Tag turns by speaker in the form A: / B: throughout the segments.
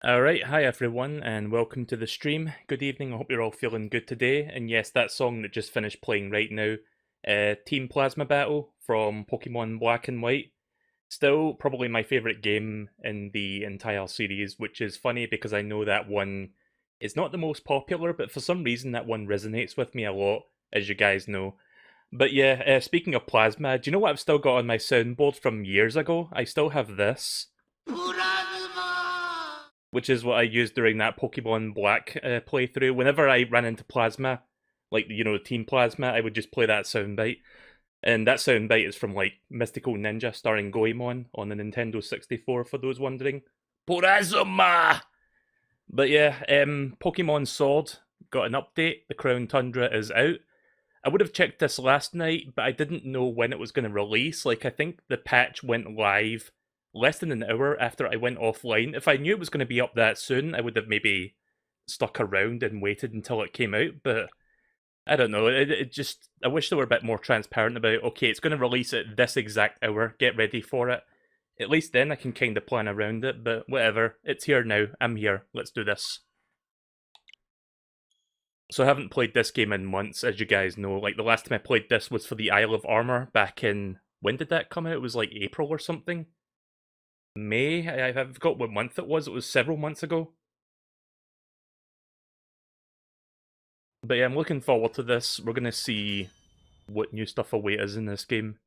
A: Alright, hi everyone, and welcome to the stream. Good evening, I hope you're all feeling good today. And yes, that song that just finished playing right now, Team Plasma Battle from Pokemon Black and White. Still probably my favourite game in the entire series, which is funny because I know that one is not the most popular, but for some reason that one resonates with me a lot, as you guys know. But yeah, speaking of Plasma, do you know what I've still got on my soundboard from years ago? I still have this, which is what I used during that Pokemon Black playthrough. Whenever I ran into Plasma, like, Team Plasma, I would just play that soundbite. And that soundbite is from, like, Mystical Ninja starring Goemon on the Nintendo 64, for those wondering. Purazuma! But yeah, Pokemon Sword got an update. The Crown Tundra is out. I would have checked this last night, but I didn't know when it was going to release. Like, I think the patch went live less than an hour after I went offline. If I knew it was going to be up that soon, I would have maybe stuck around and waited until it came out, but I don't know. It just, I wish they were a bit more transparent about, okay, it's going to release at this exact hour, get ready for it. At least then I can kind of plan around it, but whatever. It's here now. I'm here. Let's do this. So I haven't played this game in months, as you guys know. Like, the last time I played this was for the Isle of Armor back in... When did that come out? It was like April or something? May? I forgot what month it was. It was several months ago. But yeah, I'm looking forward to this. We're going to see what new stuff await us in this game.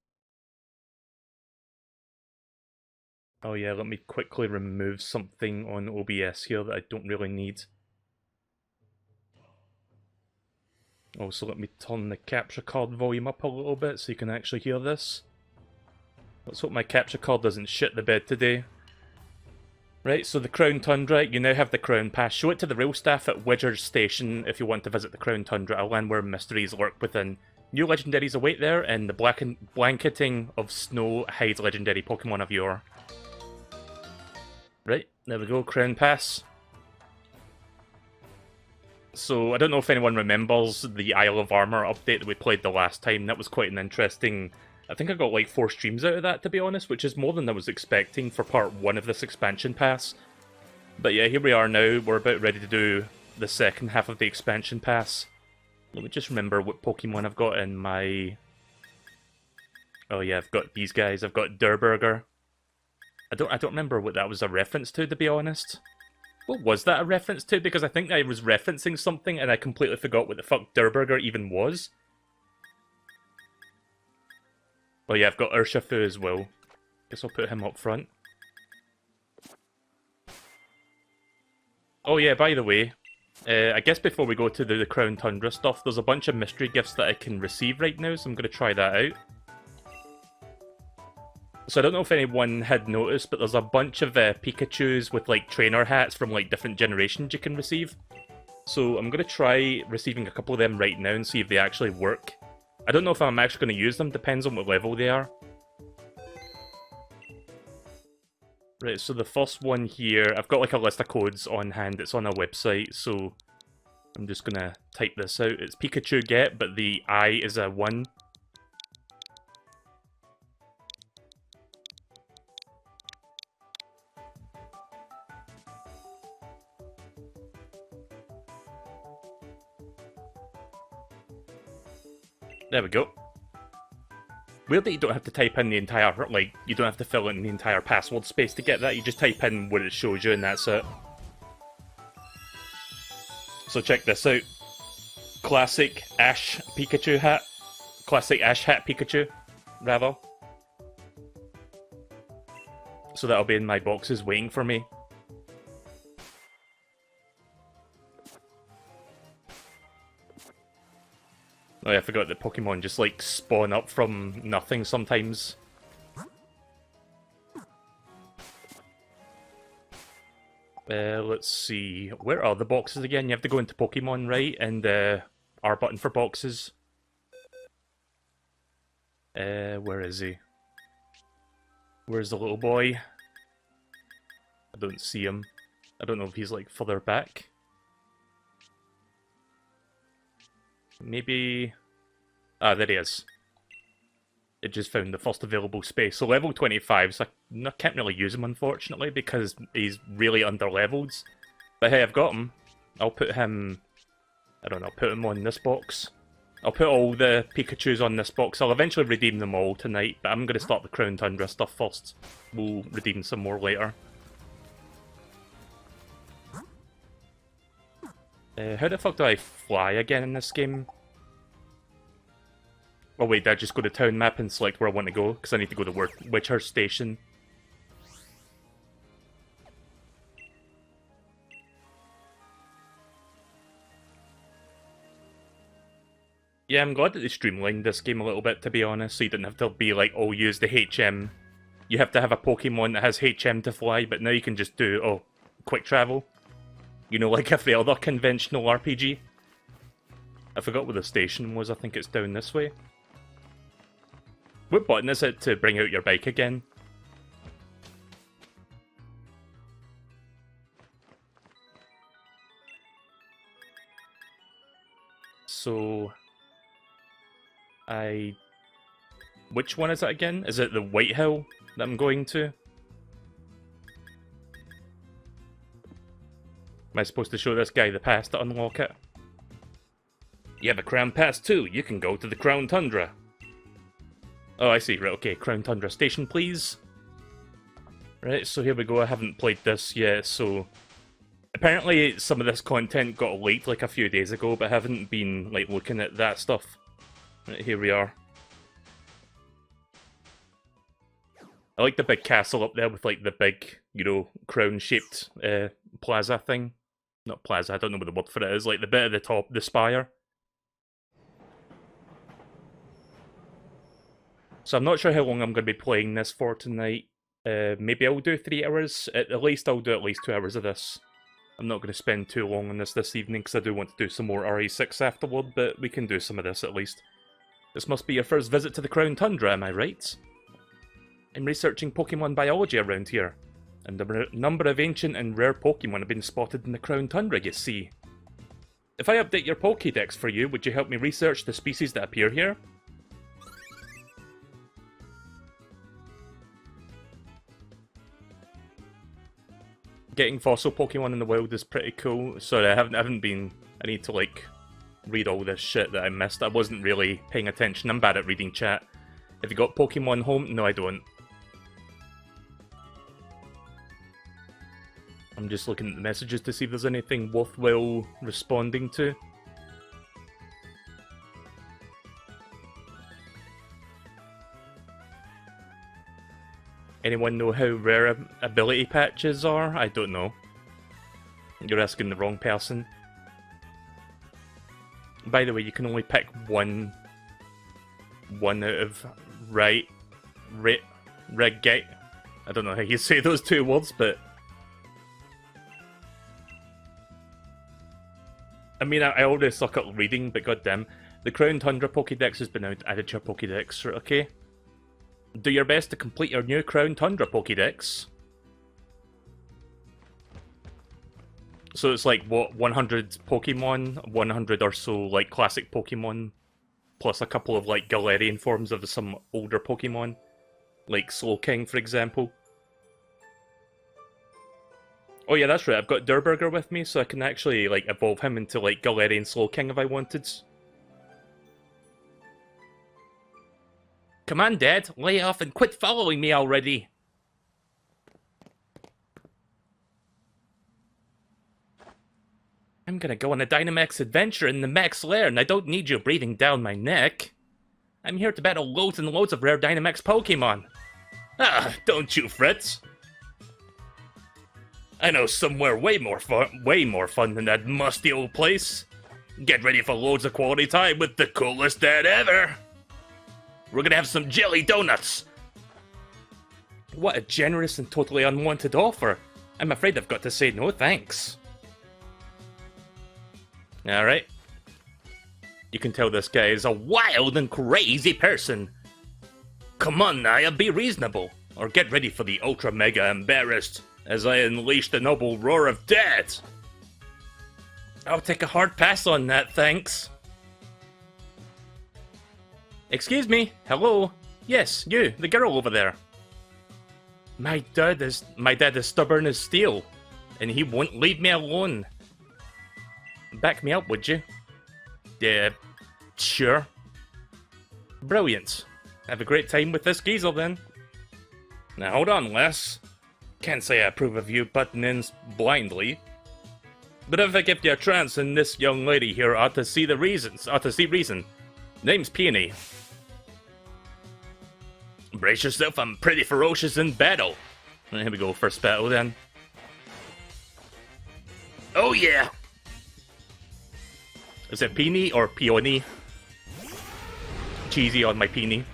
A: Oh yeah, let me quickly remove something on OBS here that I don't really need. Also, let me turn the capture card volume up a little bit so you can actually hear this. Let's hope my capture card doesn't shit the bed today. Right, so the Crown Tundra, you now have the Crown Pass. Show it to the rail staff at Widger's Station if you want to visit the Crown Tundra, a land where mysteries lurk within. New legendaries await there, and the blanketing of snow hides legendary Pokemon of yore. Right, there we go, Crown Pass. So, I don't know if anyone remembers the Isle of Armor update that we played the last time. That was quite an interesting... I think I got like 4 streams out of that, to be honest, which is more than I was expecting for part 1 of this expansion pass. But yeah, here we are now. We're about ready to do the second half of the expansion pass. Let me just remember what Pokemon I've got in my... Oh yeah, I've got these guys. I've got Durburger. I don't remember what that was a reference to be honest. What was that a reference to? Because I think I was referencing something and I completely forgot what the fuck Durburger even was. Oh yeah, I've got Urshifu as well. Guess I'll put him up front. Oh yeah, by the way, I guess before we go to the Crown Tundra stuff, there's a bunch of mystery gifts that I can receive right now, so I'm going to try that out. So I don't know if anyone had noticed, but there's a bunch of Pikachus with like trainer hats from like different generations you can receive. So I'm going to try receiving a couple of them right now and see if they actually work. I don't know if I'm actually going to use them, depends on what level they are. Right, so the first one here, I've got like a list of codes on hand, it's on a website, so I'm just going to type this out. It's Pikachu get, but the I is a 1. There we go. Weird that you don't have to type in the entire, like, you don't have to fill in the entire password space to get that, you just type in what it shows you and that's it. So check this out. Classic Ash Pikachu hat. Classic Ash hat Pikachu, rather. So that'll be in my boxes waiting for me. Oh yeah, I forgot that Pokemon just like spawn up from nothing sometimes. Let's see. Where are the boxes again? You have to go into Pokemon, right? And R button for boxes. Where is he? Where's the little boy? I don't see him. I don't know if he's like further back. Maybe... Ah, there he is. It just found the first available space. So level 25, so I can't really use him, unfortunately, because he's really under-leveled. But hey, I've got him. I'll put him... I don't know, put him on this box. I'll put all the Pikachus on this box. I'll eventually redeem them all tonight, but I'm going to start the Crown Tundra stuff first. We'll redeem some more later. How the fuck do I fly again in this game? Oh wait, did I just go to town map and select where I want to go? Because I need to go to Witcher Station. Yeah, I'm glad that they streamlined this game a little bit, to be honest, so you didn't have to be like, oh, use the HM. You have to have a Pokemon that has HM to fly, but now you can just do, oh, quick travel. You know, like every other conventional RPG. I forgot where the station was, I think it's down this way. What button is it to bring out your bike again? So... Which one is it again? Is it the White Hill that I'm going to? Am I supposed to show this guy the pass to unlock it? You have a Crown Pass too. You can go to the Crown Tundra. Oh, I see. Right, okay. Crown Tundra Station, please. Right, so here we go. I haven't played this yet, so... Apparently, some of this content got leaked like a few days ago, but I haven't been, like, looking at that stuff. Right, here we are. I like the big castle up there with, like, the big, you know, crown-shaped plaza thing. Not plaza, I don't know what the word for it is. Like, the bit at the top, the spire. So I'm not sure how long I'm going to be playing this for tonight. Maybe I'll do 3 hours. At least I'll do at least 2 hours of this. I'm not going to spend too long on this evening, because I do want to do some more RE6 afterward, but we can do some of this at least. This must be your first visit to the Crown Tundra, am I right? I'm researching Pokemon biology around here, and a number of ancient and rare Pokemon have been spotted in the Crown Tundra, you see. If I update your Pokédex for you, would you help me research the species that appear here? Getting fossil Pokemon in the wild is pretty cool. Sorry, I haven't been... I need to, like, read all this shit that I missed. I wasn't really paying attention. I'm bad at reading chat. Have you got Pokemon home? No, I don't. I'm just looking at the messages to see if there's anything worthwhile responding to. Anyone know how rare ability patches are? I don't know. You're asking the wrong person. By the way, you can only pick one out of regate. I don't know how you say those two words, but... I mean, I already suck at reading, but goddamn. The Crown Tundra Pokédex has been added to your Pokédex, right, okay? Do your best to complete your new Crown Tundra Pokédex. So it's like, what, 100 Pokemon? 100 or so, like, classic Pokemon? Plus a couple of, like, Galarian forms of some older Pokemon. Like Slowking, for example. Oh yeah, that's right, I've got Durburger with me, so I can actually, like, evolve him into, like, Galarian Slowking if I wanted. Come on, Dad, lay off and quit following me already! I'm gonna go on a Dynamax adventure in the Max Lair, and I don't need you breathing down my neck. I'm here to battle loads and loads of rare Dynamax Pokemon. Ah, don't you fret. I know somewhere way more fun than that musty old place. Get ready for loads of quality time with the coolest dad ever. We're gonna have some jelly donuts. What a generous and totally unwanted offer. I'm afraid I've got to say no thanks. Alright. You can tell this guy is a wild and crazy person. Come on now, be reasonable, or get ready for the ultra mega embarrassed as I unleash the noble roar of death. I'll take a hard pass on that, thanks. Excuse me, hello. Yes, you, the girl over there. My dad is stubborn as steel, and he won't leave me alone. Back me up, would you? Yeah, sure. Brilliant. Have a great time with this geezer then. Now hold on, Les. Can't say I approve of you butting in blindly. But if I give you a chance, then this young lady here ought to see reason. Name's Peony. Brace yourself, I'm pretty ferocious in battle. Here we go, first battle then. Oh yeah! Is it Peony or Peony? Cheesy on my Peony.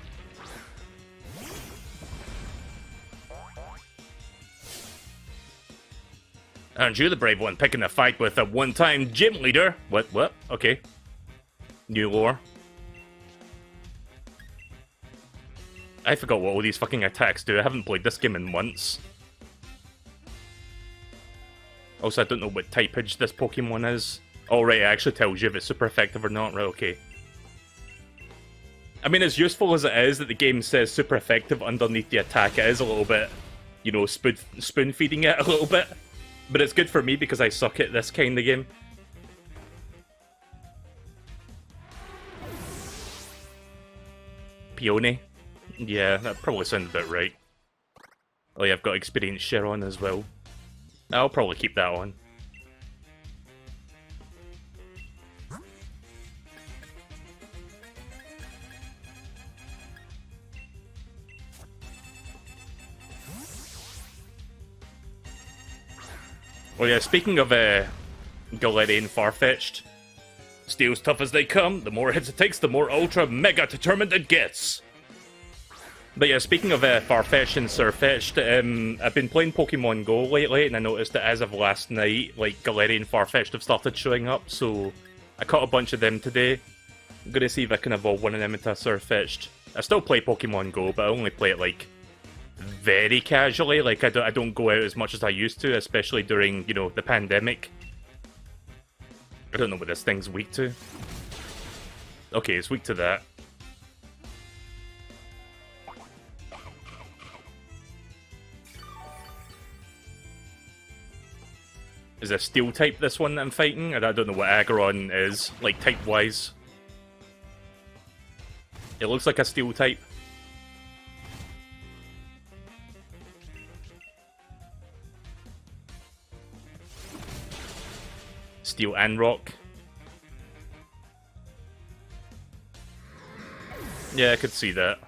A: Aren't you the brave one picking a fight with a one-time gym leader? What? Okay. New lore. I forgot what all these fucking attacks do. I haven't played this game in months. Also, I don't know what typeage this Pokemon is. Oh, right, it actually tells you if it's super effective or not. Right, okay. I mean, as useful as it is that the game says super effective underneath the attack, it is a little bit, you know, spoon-feeding it a little bit. But it's good for me because I suck at this kind of game. Peony? Yeah, that probably sounds about right. Oh yeah, I've got experience share on as well. I'll probably keep that on. Oh yeah, speaking of Galarian Farfetch'd, Steel's tough as they come, the more hits it takes, the more ultra mega determined it gets. But yeah, speaking of Farfetch'd and Surfetch'd, I've been playing Pokemon Go lately, and I noticed that as of last night, like, Galarian Farfetch'd have started showing up, so I caught a bunch of them today. I'm gonna see if I can evolve one of them into a Surfetch'd. I still play Pokemon Go, but I only play it, like, very casually. Like, I don't go out as much as I used to, especially during, you know, the pandemic. I don't know what this thing's weak to. Okay, it's weak to that. Is it Steel type, this one that I'm fighting? I don't know what Aggron is, like, type-wise. It looks like a Steel type. Steel and Rock. Yeah, I could see that.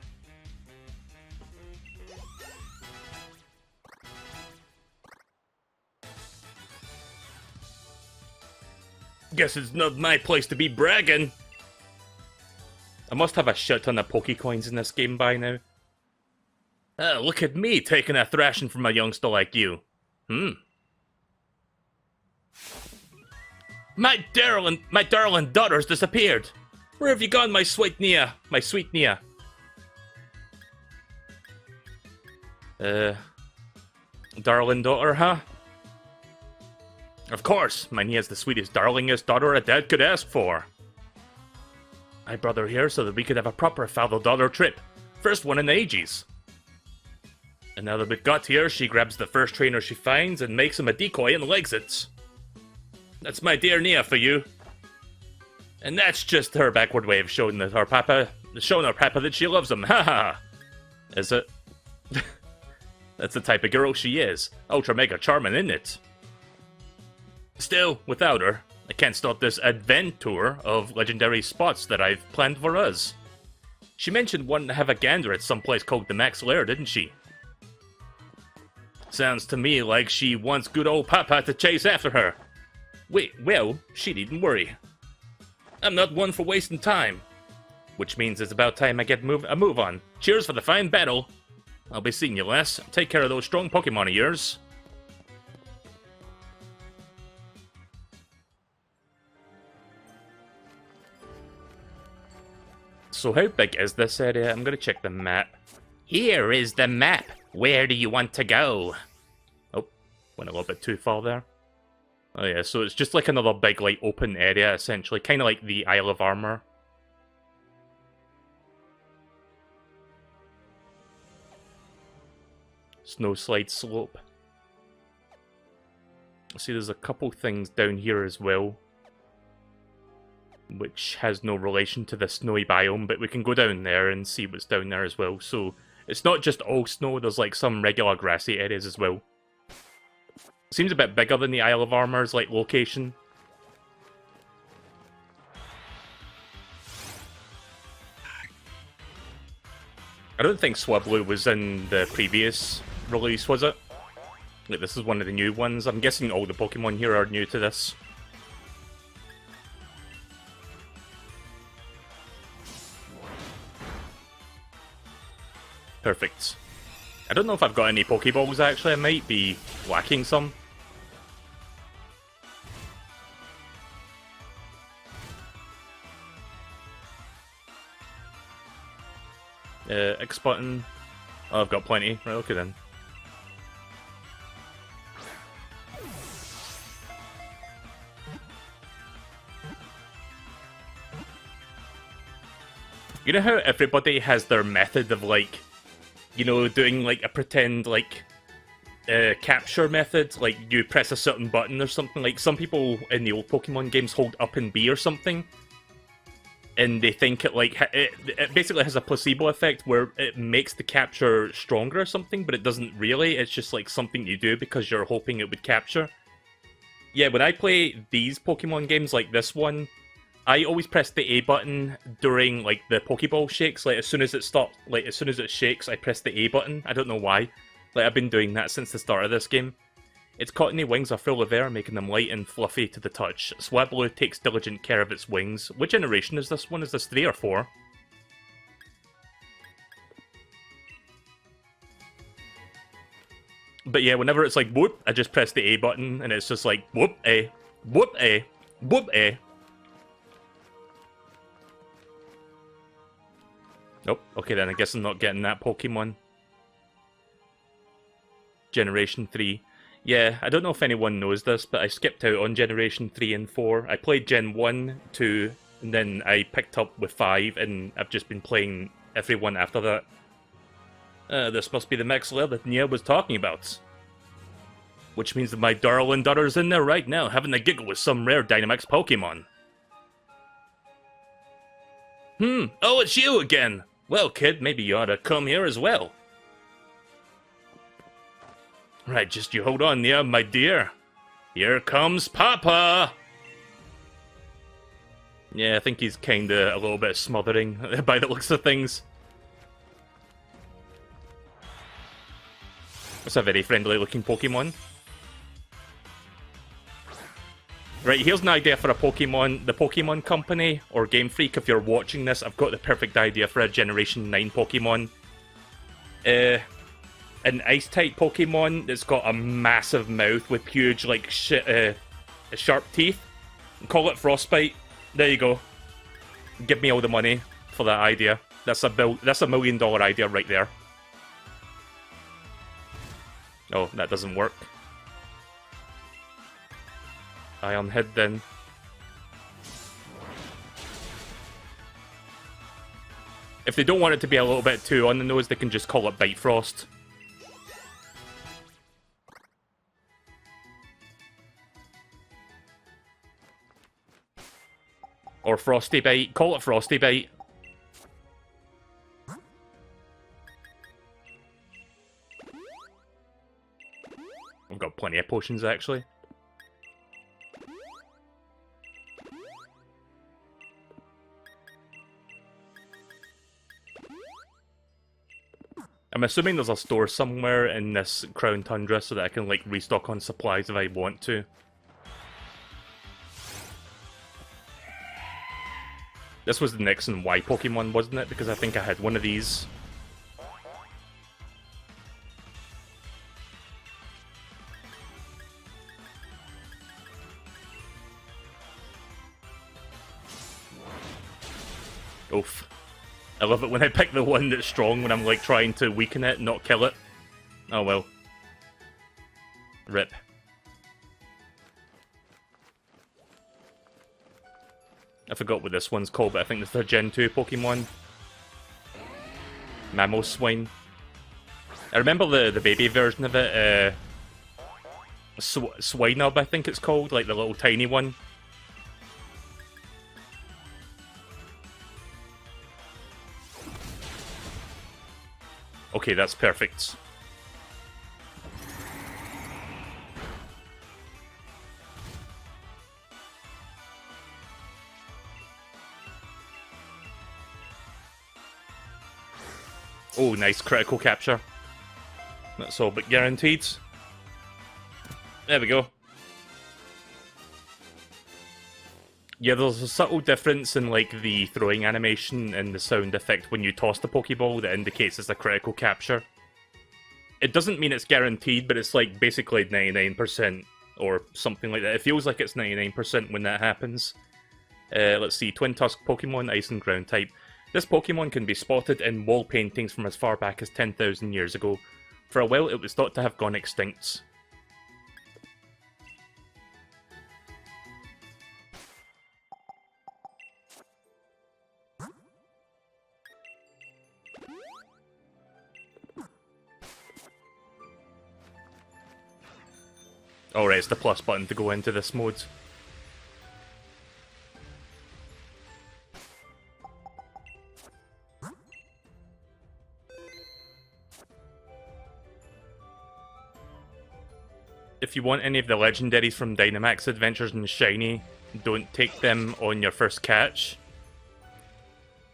A: Guess it's not my place to be bragging. I must have a shit ton of Pokecoins in this game by now. Look at me taking a thrashing from a youngster like you. My darling daughter's disappeared. Where have you gone, my sweet Nia? My sweet Nia. Darling daughter, huh? Of course, my Nia's the sweetest, darlingest daughter a dad could ask for. I brought her here so that we could have a proper father-daughter trip. First one in ages. And now that we've got here, she grabs the first trainer she finds and makes him a decoy and legs it. That's my dear Nia for you. And that's just her backward way of showing her papa that she loves him. Haha. Is it? That's the type of girl she is. Ultra mega charming, isn't it? Still, without her, I can't start this adventure of legendary spots that I've planned for us. She mentioned wanting to have a gander at some place called the Max Lair, didn't she? Sounds to me like she wants good old Papa to chase after her. Wait, well, she needn't worry. I'm not one for wasting time. Which means it's about time I get a move on. Cheers for the fine battle. I'll be seeing you, Les. Take care of those strong Pokemon of yours. So how big is this area? I'm gonna check the map. Here is the map. Where do you want to go? Oh, went a little bit too far there. Oh yeah, so it's just like another big, like, open area, essentially. Kind of like the Isle of Armor. Snowslide slope. See, there's a couple things down here as well, which has no relation to the snowy biome, but we can go down there and see what's down there as well. So it's not just all snow, there's like some regular grassy areas as well. Seems a bit bigger than the Isle of Armor's like location. I don't think Swablu was in the previous release, was it? Like, this is one of the new ones. I'm guessing all the Pokemon here are new to this. Perfect. I don't know if I've got any Pokeballs, actually. I might be lacking some. X button. Oh, I've got plenty. Right, okay then. You know how everybody has their method of, like, you know, doing, like, a pretend, like, capture method? Like, you press a certain button or something. Like, some people in the old Pokemon games hold up and B or something, and they think it, like, it basically has a placebo effect where it makes the capture stronger or something, but it doesn't really. It's just, like, something you do because you're hoping it would capture. Yeah, when I play these Pokemon games like this one, I always press the A button during, like, the Pokeball shakes. Like, as soon as it stops, like, as soon as it shakes, I press the A button. I don't know why. Like, I've been doing that since the start of this game. Its cottony wings are full of air, making them light and fluffy to the touch. Swablu takes diligent care of its wings. Which generation is this one? Is this 3 or 4? But yeah, whenever it's like, whoop, I just press the A button, and it's just like, whoop, A, whoop, A, whoop, A. Nope, okay then, I guess I'm not getting that Pokemon. Generation 3. Yeah, I don't know if anyone knows this, but I skipped out on Generation 3 and 4. I played Gen 1, 2, and then I picked up with 5, and I've just been playing every one after that. This must be the max lair that Nia was talking about. Which means that my darling daughter's in there right now, having a giggle with some rare Dynamax Pokemon. Oh, it's you again! Well, kid, maybe you ought to come here as well. Right, just you hold on there, my dear. Here comes Papa! Yeah, I think he's kinda a little bit smothering by the looks of things. That's a very friendly looking Pokemon. Right, here's an idea for a Pokemon. The Pokemon Company, or Game Freak, if you're watching this, I've got the perfect idea for a Generation 9 Pokemon. An Ice-type Pokemon that's got a massive mouth with huge, like, sharp teeth. Call it Frostbite. There you go. Give me all the money for that idea. That's a $1 million idea right there. Oh, that doesn't work. Iron Head then. If they don't want it to be a little bit too on the nose, they can just call it Bite Frost. Or Frosty Bite. Call it Frosty Bite. I've got plenty of potions, actually. I'm assuming there's a store somewhere in this Crown Tundra so that I can, like, restock on supplies if I want to. This was the X and Y Pokemon, wasn't it? Because I think I had one of these. Oof. I love it when I pick the one that's strong when I'm, like, trying to weaken it, not kill it. Oh well. Rip. I forgot what this one's called, but I think it's their Gen 2 Pokemon. Mamoswine. I remember the baby version of it, Swinub, I think it's called, like the little tiny one. Okay, that's perfect. Oh, nice critical capture. That's all but guaranteed. There we go. Yeah, there's a subtle difference in like the throwing animation and the sound effect when you toss the Pokeball that indicates it's a critical capture. It doesn't mean it's guaranteed, but it's like basically 99% or something like that. It feels like it's 99% when that happens. Let's see, Twin Tusk Pokemon, Ice and Ground type. This Pokemon can be spotted in wall paintings from as far back as 10,000 years ago. For a while, it was thought to have gone extinct. Alright, it's the plus button to go into this mode. If you want any of the legendaries from Dynamax Adventures and Shiny, don't take them on your first catch.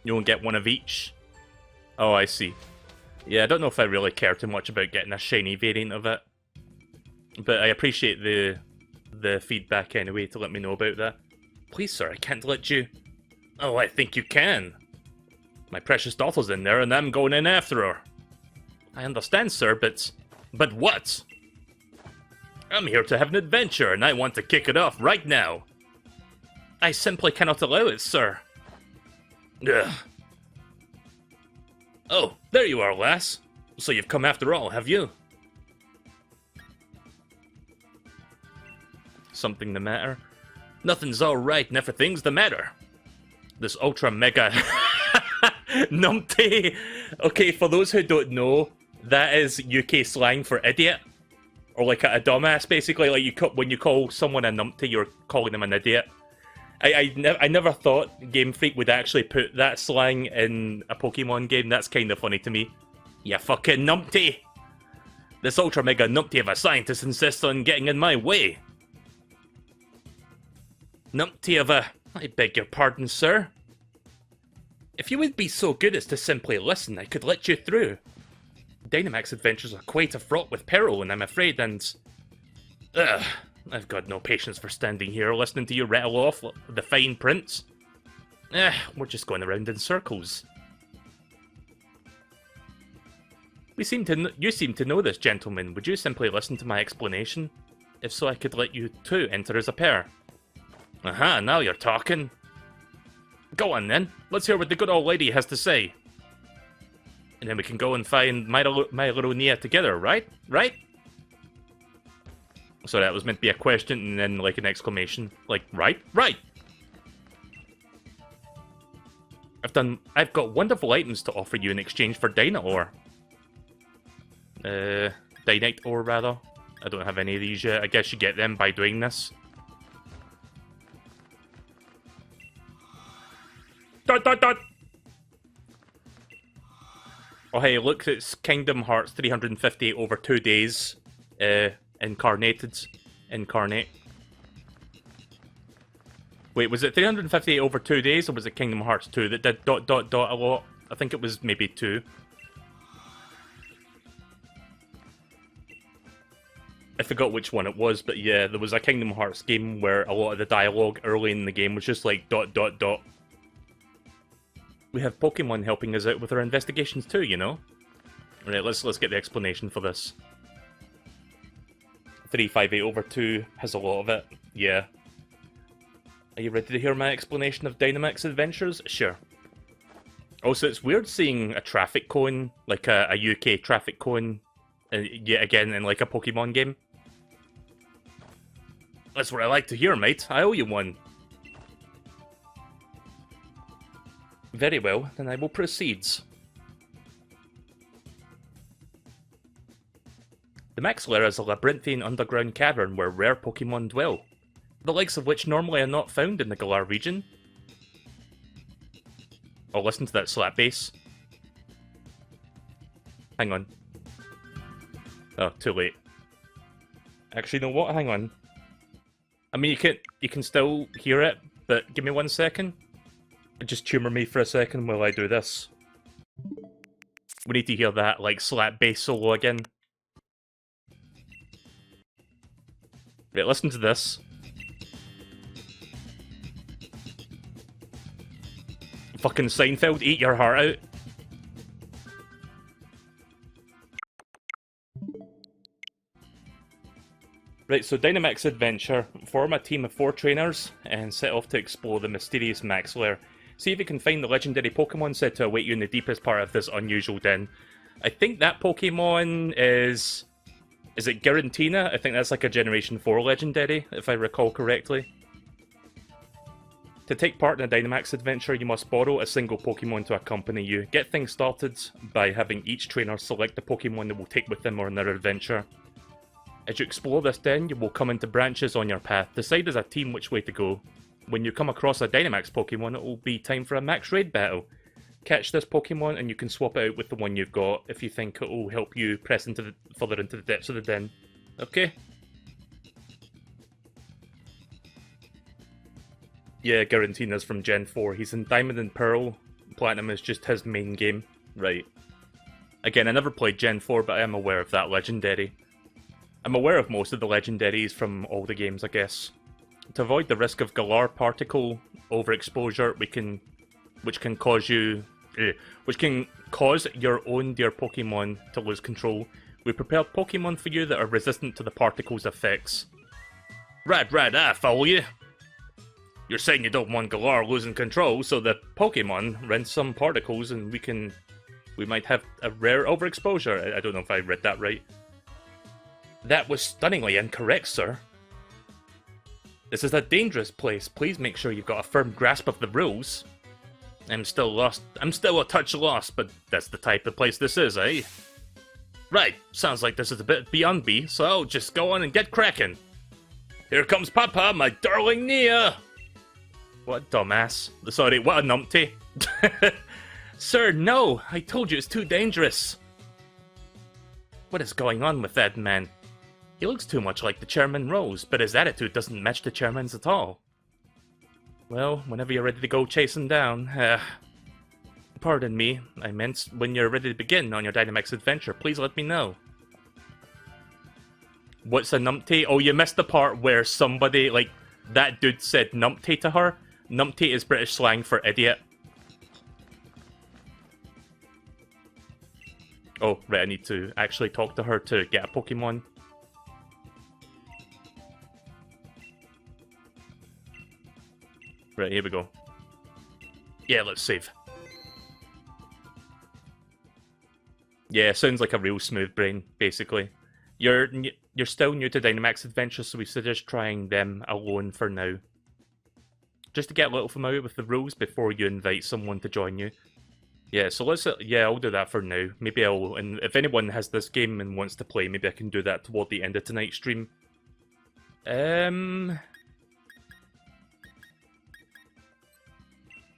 A: You won't get one of each. Oh, I see. Yeah, I don't know if I really care too much about getting a Shiny variant of it. But I appreciate the feedback anyway to let me know about that. Please, sir, I can't let you... Oh, I think you can. My precious daughter's in there and I'm going in after her. I understand, sir, but... But what? I'm here to have an adventure, and I want to kick it off right now. I simply cannot allow it, sir. Ugh. Oh, there you are, lass. So you've come after all, have you? Something the matter? Nothing's alright and everything's the matter. This ultra mega numpty. Okay, for those who don't know, that is UK slang for idiot. Or like a dumbass, basically. Like when you call someone a numpty, you're calling them an idiot. I never thought Game Freak would actually put that slang in a Pokemon game. That's kind of funny to me. You fucking numpty! This ultra mega numpty of a scientist insists on getting in my way. Numpty of a... I beg your pardon, sir. If you would be so good as to simply listen, I could let you through. Dynamax Adventures are quite fraught with peril, and I'm afraid, and... Ugh, I've got no patience for standing here listening to you rattle off the fine print. We're just going around in circles. You seem to know this, gentleman. Would you simply listen to my explanation? If so, I could let you two enter as a pair. Aha, now you're talking. Go on then, let's hear what the good old lady has to say. And then we can go and find my little Nia together, right? Right? So that was meant to be a question and then like an exclamation. Like, right? Right! I've got wonderful items to offer you in exchange for Dyna Ore. Dynite Ore, rather. I don't have any of these yet. I guess you get them by doing this. Dot dot dot! Oh hey, look, it's Kingdom Hearts 350 over 2 days. Incarnate. Wait, was it 358 over 2 days, or was it Kingdom Hearts 2 that did dot dot dot a lot? I think it was maybe 2. I forgot which one it was, but yeah, there was a Kingdom Hearts game where a lot of the dialogue early in the game was just like dot dot dot. We have Pokemon helping us out with our investigations too, you know? Right, let's get the explanation for this. 358 over 2 has a lot of it, yeah. Are you ready to hear my explanation of Dynamax Adventures? Sure. Also, it's weird seeing a traffic cone, like a UK traffic cone, yet again in like a Pokemon game. That's what I like to hear, mate. I owe you one. Very well, then I will proceed. The Max Lair is a labyrinthine underground cavern where rare Pokemon dwell, the likes of which normally are not found in the Galar region. Oh, listen to that slap bass. Hang on. Oh, too late. Actually, you know what? Hang on. I mean, you can still hear it, but give me 1 second. Just humour me for a second while I do this. We need to hear that, like, slap bass solo again. Right, listen to this. Fucking Seinfeld, eat your heart out. Right, so Dynamax Adventure. Form a team of 4 trainers and set off to explore the mysterious Max Lair. See if you can find the legendary Pokemon said to await you in the deepest part of this unusual den. I think that Pokemon is... Is it Giratina? I think that's like a Generation 4 legendary, if I recall correctly. To take part in a Dynamax adventure, you must borrow a single Pokemon to accompany you. Get things started by having each trainer select the Pokemon they will take with them on their adventure. As you explore this den, you will come into branches on your path. Decide as a team which way to go. When you come across a Dynamax Pokemon, it will be time for a Max Raid battle. Catch this Pokemon and you can swap it out with the one you've got if you think it will help you press further into the depths of the den. Okay? Yeah, Garantina's from Gen 4. He's in Diamond and Pearl. Platinum is just his main game. Right. Again, I never played Gen 4, but I am aware of that legendary. I'm aware of most of the legendaries from all the games, I guess. To avoid the risk of Galar particle overexposure, which can cause your own dear Pokemon to lose control, we prepared Pokemon for you that are resistant to the particle's effects. Right, I follow you. You're saying you don't want Galar losing control, so the Pokemon rent some particles and we might have a rare overexposure. I don't know if I read that right. That was stunningly incorrect, sir. This is a dangerous place. Please make sure you've got a firm grasp of the rules. I'm still lost. I'm still a touch lost, but that's the type of place this is, eh? Right, sounds like this is a bit beyond me, so I'll just go on and get cracking. Here comes Papa, my darling Nia! What a dumbass. Sorry, what a numpty. Sir, no! I told you it's too dangerous. What is going on with that man? He looks too much like the Chairman Rose, but his attitude doesn't match the Chairman's at all. Well, whenever you're ready to go chase him down, pardon me, I meant when you're ready to begin on your Dynamax adventure, please let me know. What's a numpty? Oh, you missed the part where somebody, like, that dude said numpty to her. Numpty is British slang for idiot. Oh, right, I need to actually talk to her to get a Pokemon. Right, here we go. Yeah, let's save. Yeah, sounds like a real smooth brain, basically. You're still new to Dynamax Adventure, so we suggest trying them alone for now. Just to get a little familiar with the rules before you invite someone to join you. Yeah, so let's... yeah, I'll do that for now. Maybe I'll... And if anyone has this game and wants to play, maybe I can do that toward the end of tonight's stream.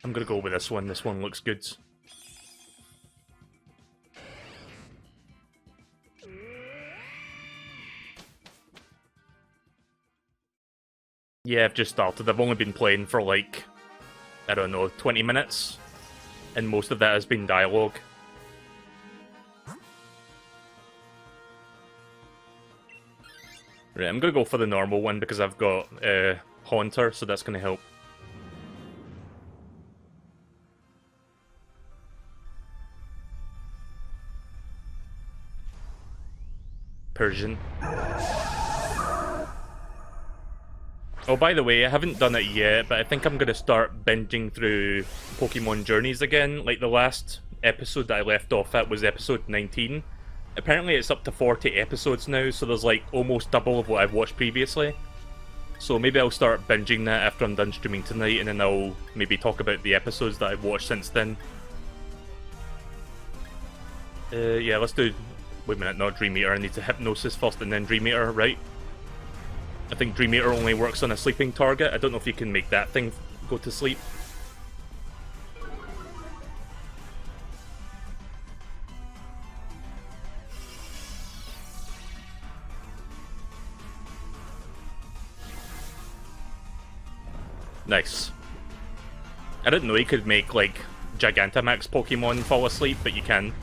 A: I'm gonna go with this one. This one looks good. Yeah, I've just started. I've only been playing for like, I don't know, 20 minutes. And most of that has been dialogue. Right, I'm gonna go for the normal one because I've got Haunter, so that's gonna help. Persian. Oh, by the way, I haven't done it yet, but I think I'm going to start binging through Pokemon Journeys again. Like, the last episode that I left off at was episode 19. Apparently it's up to 40 episodes now, so there's like almost double of what I've watched previously. So maybe I'll start binging that after I'm done streaming tonight, and then I'll maybe talk about the episodes that I've watched since then. Yeah, let's do Wait a minute, not Dream Eater. I need to Hypnosis first and then Dream Eater, right? I think Dream Eater only works on a sleeping target. I don't know if you can make that thing go to sleep. Nice. I didn't know you could make, like, Gigantamax Pokemon fall asleep, but you can.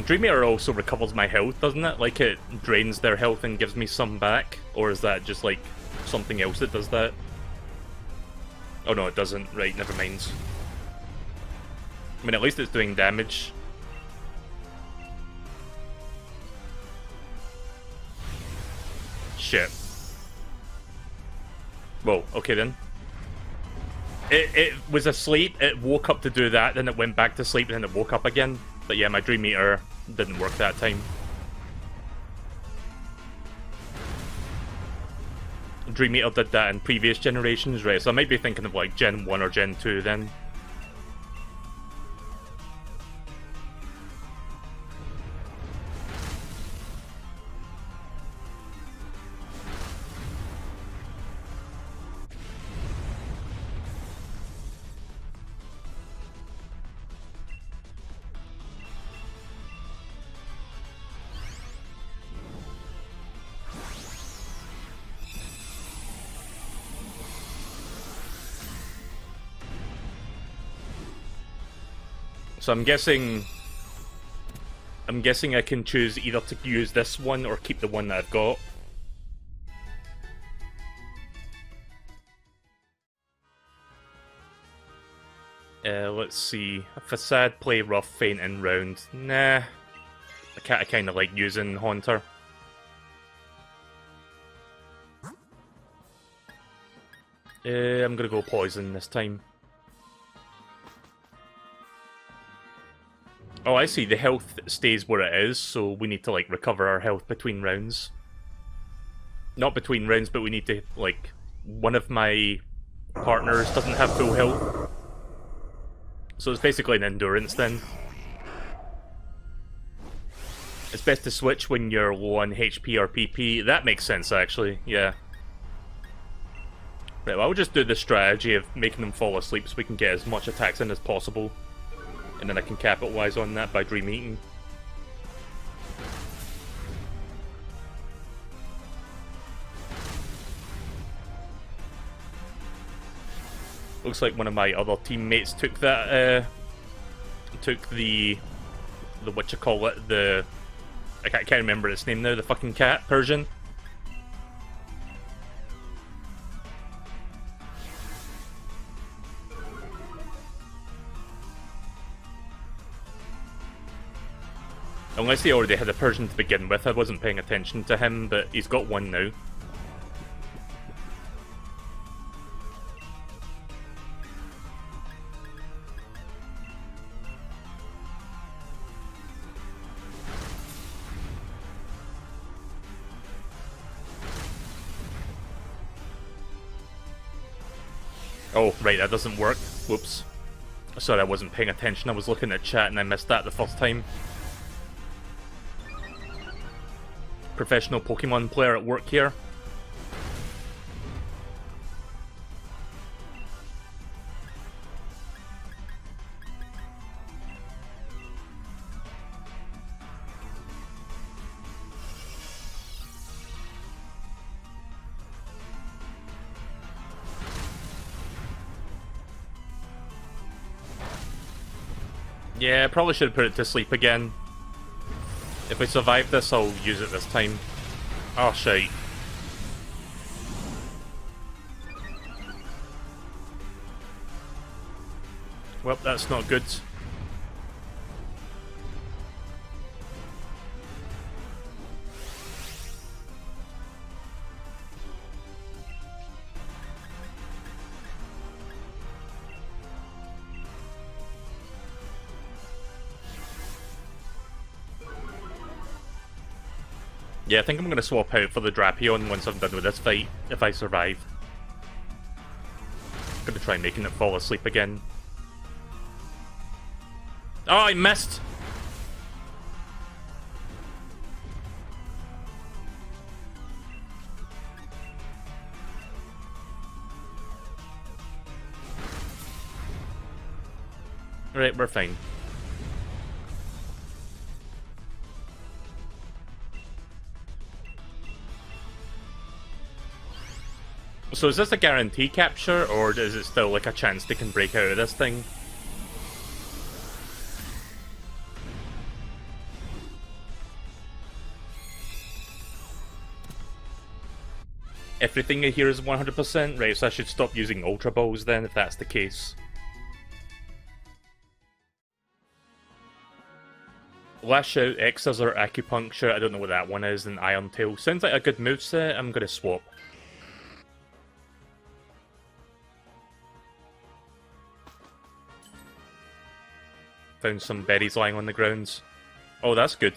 A: Dream Eater also recovers my health, doesn't it? Like, it drains their health and gives me some back? Or is that just, like, something else that does that? Oh no, it doesn't. Right, never mind. I mean, at least it's doing damage. Shit. Whoa, okay then. It was asleep, it woke up to do that, then it went back to sleep, and then it woke up again. But yeah, my Dream Eater didn't work that time. Dream Eater did that in previous generations, right? So I might be thinking of like Gen 1 or Gen 2 then. So I'm guessing I can choose either to use this one or keep the one that I've got. Let's see. A Facade, play rough, faint, and round. Nah. I kind of like using Haunter. I'm gonna go Poison this time. Oh, I see. The health stays where it is, so we need to, like, recover our health between rounds. Not between rounds, but we need to, like... One of my partners doesn't have full health. So it's basically an endurance then. It's best to switch when you're low on HP or PP. That makes sense, actually. Yeah. Right, well, I'll just do the strategy of making them fall asleep so we can get as much attacks in as possible. And then I can capitalize on that by Dream Eating. Looks like one of my other teammates took that, took the whatchamacallit, the... I can't remember its name now, the fucking cat, Persian. Unless he already had a Persian to begin with, I wasn't paying attention to him, but he's got one now. Oh, right, that doesn't work. Whoops. Sorry, I wasn't paying attention. I was looking at chat and I missed that the first time. Professional Pokemon player at work here. Yeah, I probably should have put it to sleep again. If we survive this, I'll use it this time. Oh, shite. Well, that's not good. Yeah, I think I'm going to swap out for the Drapion once I'm done with this fight, if I survive. I'm going to try making it fall asleep again. Oh, I missed! Right, we're fine. So is this a guarantee capture, or is it still like a chance they can break out of this thing? Everything here is 100%? Right, so I should stop using Ultra Balls then, if that's the case. Lash Out, X Scissor, Acupuncture, I don't know what that one is, and Iron Tail. Sounds like a good moveset, I'm gonna swap. Found some berries lying on the ground. Oh, that's good.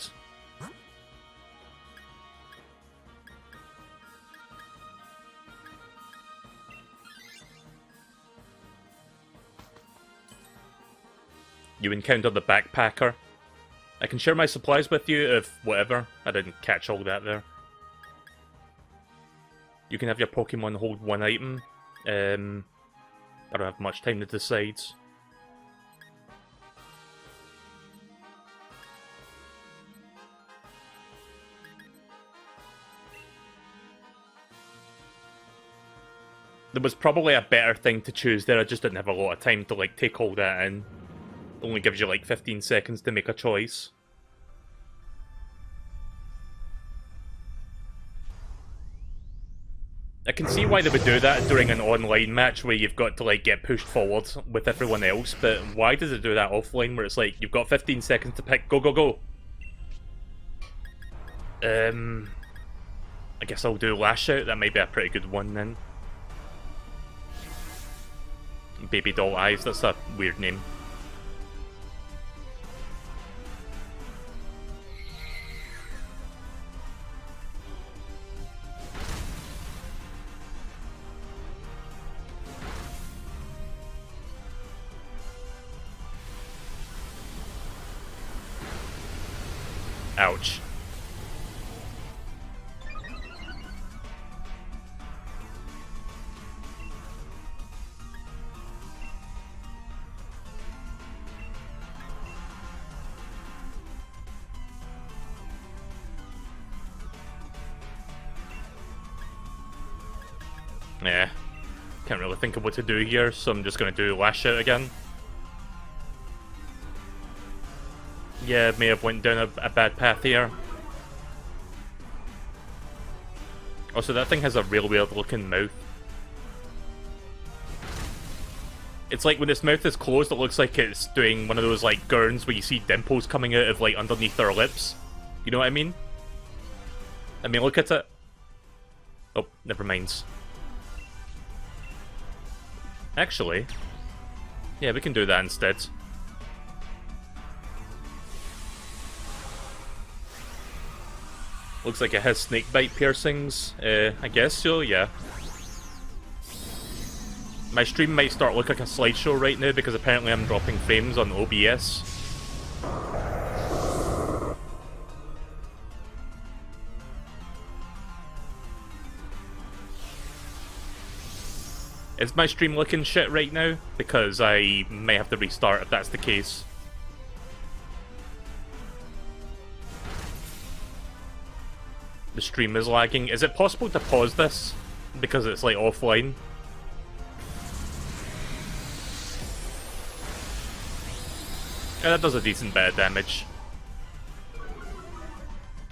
A: You encountered the Backpacker. I can share my supplies with you if whatever. I didn't catch all that there. You can have your Pokemon hold one item. I don't have much time to decide. There was probably a better thing to choose there, I just didn't have a lot of time to like take all that in. It only gives you like 15 seconds to make a choice. I can see why they would do that during an online match where you've got to like get pushed forward with everyone else, but why does it do that offline where it's like, you've got 15 seconds to pick, go, go, go! I guess I'll do Lash Out, that might be a pretty good one then. Baby Doll Eyes, that's a weird name. Ouch. Yeah, can't really think of what to do here, so I'm just going to do Lash Out again. Yeah, may have went down a bad path here. Also, that thing has a real weird looking mouth. It's like when its mouth is closed, it looks like it's doing one of those like gurns where you see dimples coming out of like underneath their lips. You know what I mean? I mean, look at it. Oh, never mind. Actually, yeah, we can do that instead. Looks like it has snakebite piercings. I guess so, yeah. My stream might start looking like a slideshow right now because apparently I'm dropping frames on OBS. Is my stream looking shit right now? Because I may have to restart if that's the case. The stream is lagging. Is it possible to pause this? Because it's like offline. Yeah, that does a decent bit of damage.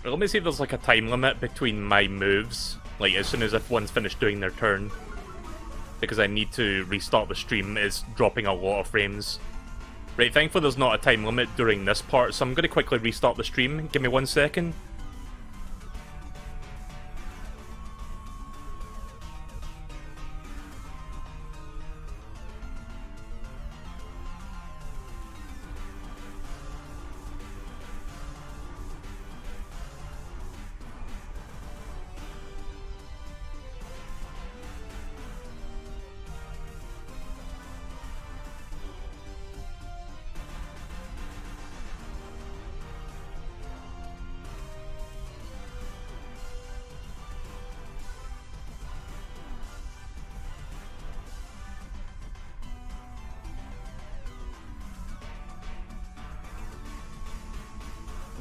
A: Let me see if there's like a time limit between my moves. Like as soon as if one's finished doing their turn. Because I need to restart the stream, it's dropping a lot of frames. Right, thankfully there's not a time limit during this part, so I'm going to quickly restart the stream. Give me 1 second.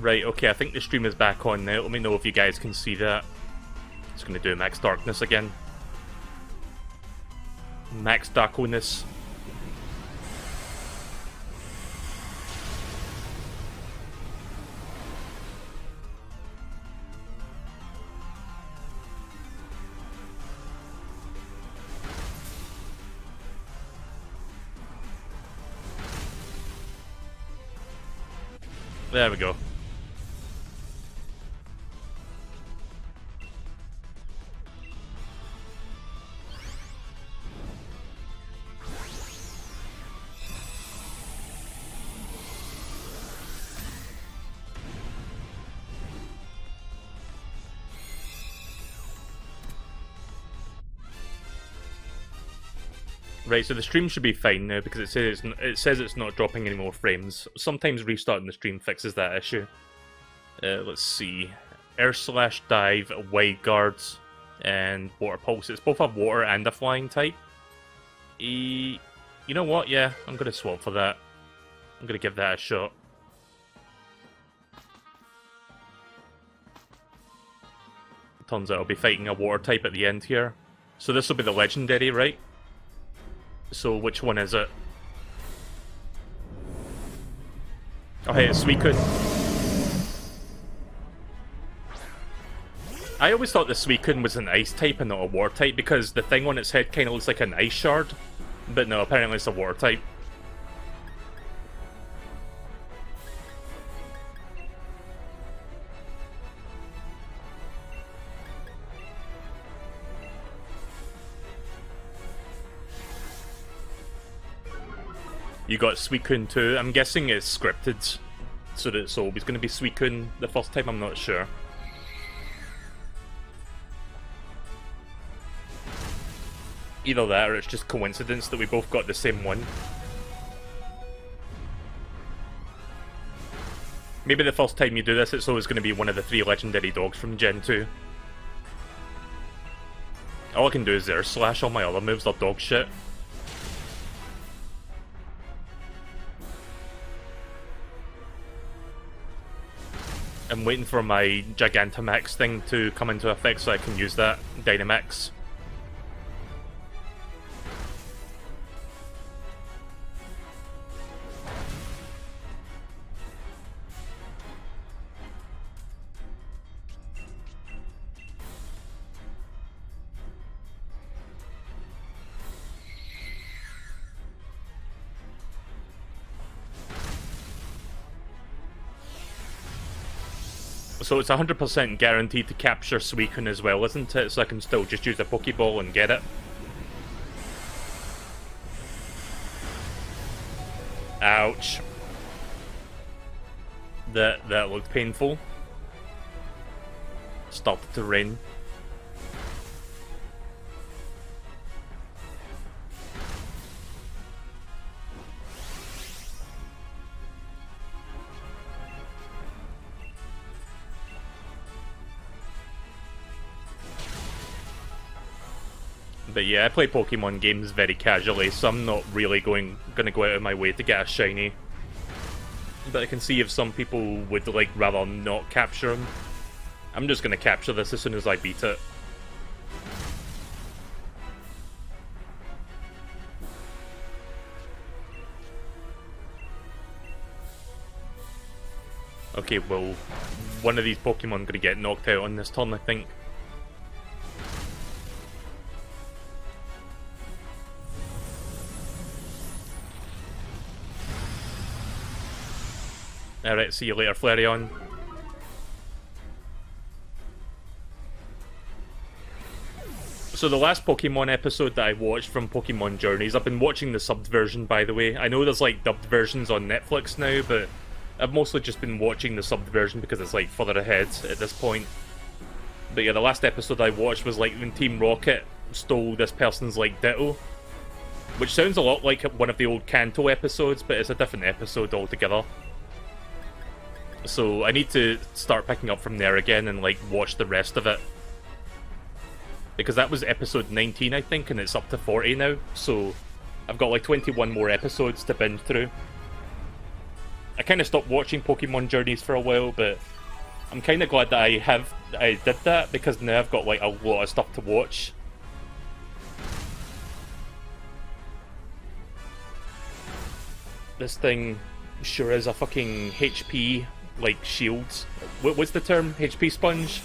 A: Right, okay, I think the stream is back on now. Let me know if you guys can see that. Just gonna do max darkness again. Max darkness. There we go. Right, so the stream should be fine now because it says it's not dropping any more frames. Sometimes restarting the stream fixes that issue. Let's see. Air slash dive, wide guards, and water pulse. It's both a water and a flying type. You know what? Yeah, I'm gonna swap for that. I'm gonna give that a shot. Turns out I'll be fighting a water type at the end here. So this will be the legendary, right? So which one is it? Oh hey, it's Suicune. I always thought the Suicune was an ice type and not a water type because the thing on its head kind of looks like an ice shard. But no, apparently it's a water type. You got Suicune too. I'm guessing it's scripted, so that it's always going to be Suicune the first time. I'm not sure. Either that, or it's just coincidence that we both got the same one. Maybe the first time you do this, it's always going to be one of the 3 legendary dogs from Gen 2. All I can do is air slash. All my other moves are dog shit. I'm waiting for my Gigantamax thing to come into effect so I can use that Dynamax. So it's 100% guaranteed to capture Suicune as well, isn't it? So I can still just use a Pokeball and get it. Ouch. That looked painful. Started to rain. But yeah, I play Pokemon games very casually, so I'm not really gonna go out of my way to get a shiny. But I can see if some people would like rather not capture them. I'm just gonna capture this as soon as I beat it. Okay, well, one of these Pokemon gonna get knocked out on this turn, I think. Alright, see you later, Flareon. So the last Pokemon episode that I watched from Pokemon Journeys, I've been watching the subbed version, by the way. I know there's like dubbed versions on Netflix now, but I've mostly just been watching the subbed version because it's like further ahead at this point. But yeah, the last episode I watched was like when Team Rocket stole this person's like Ditto. Which sounds a lot like one of the old Kanto episodes, but it's a different episode altogether. So I need to start picking up from there again and like watch the rest of it. Because that was episode 19 I think, and it's up to 40 now, so I've got like 21 more episodes to binge through. I kind of stopped watching Pokemon Journeys for a while, but I'm kind of glad that I did that, because now I've got like a lot of stuff to watch. This thing sure is a fucking HP like shield. What's the term? HP sponge?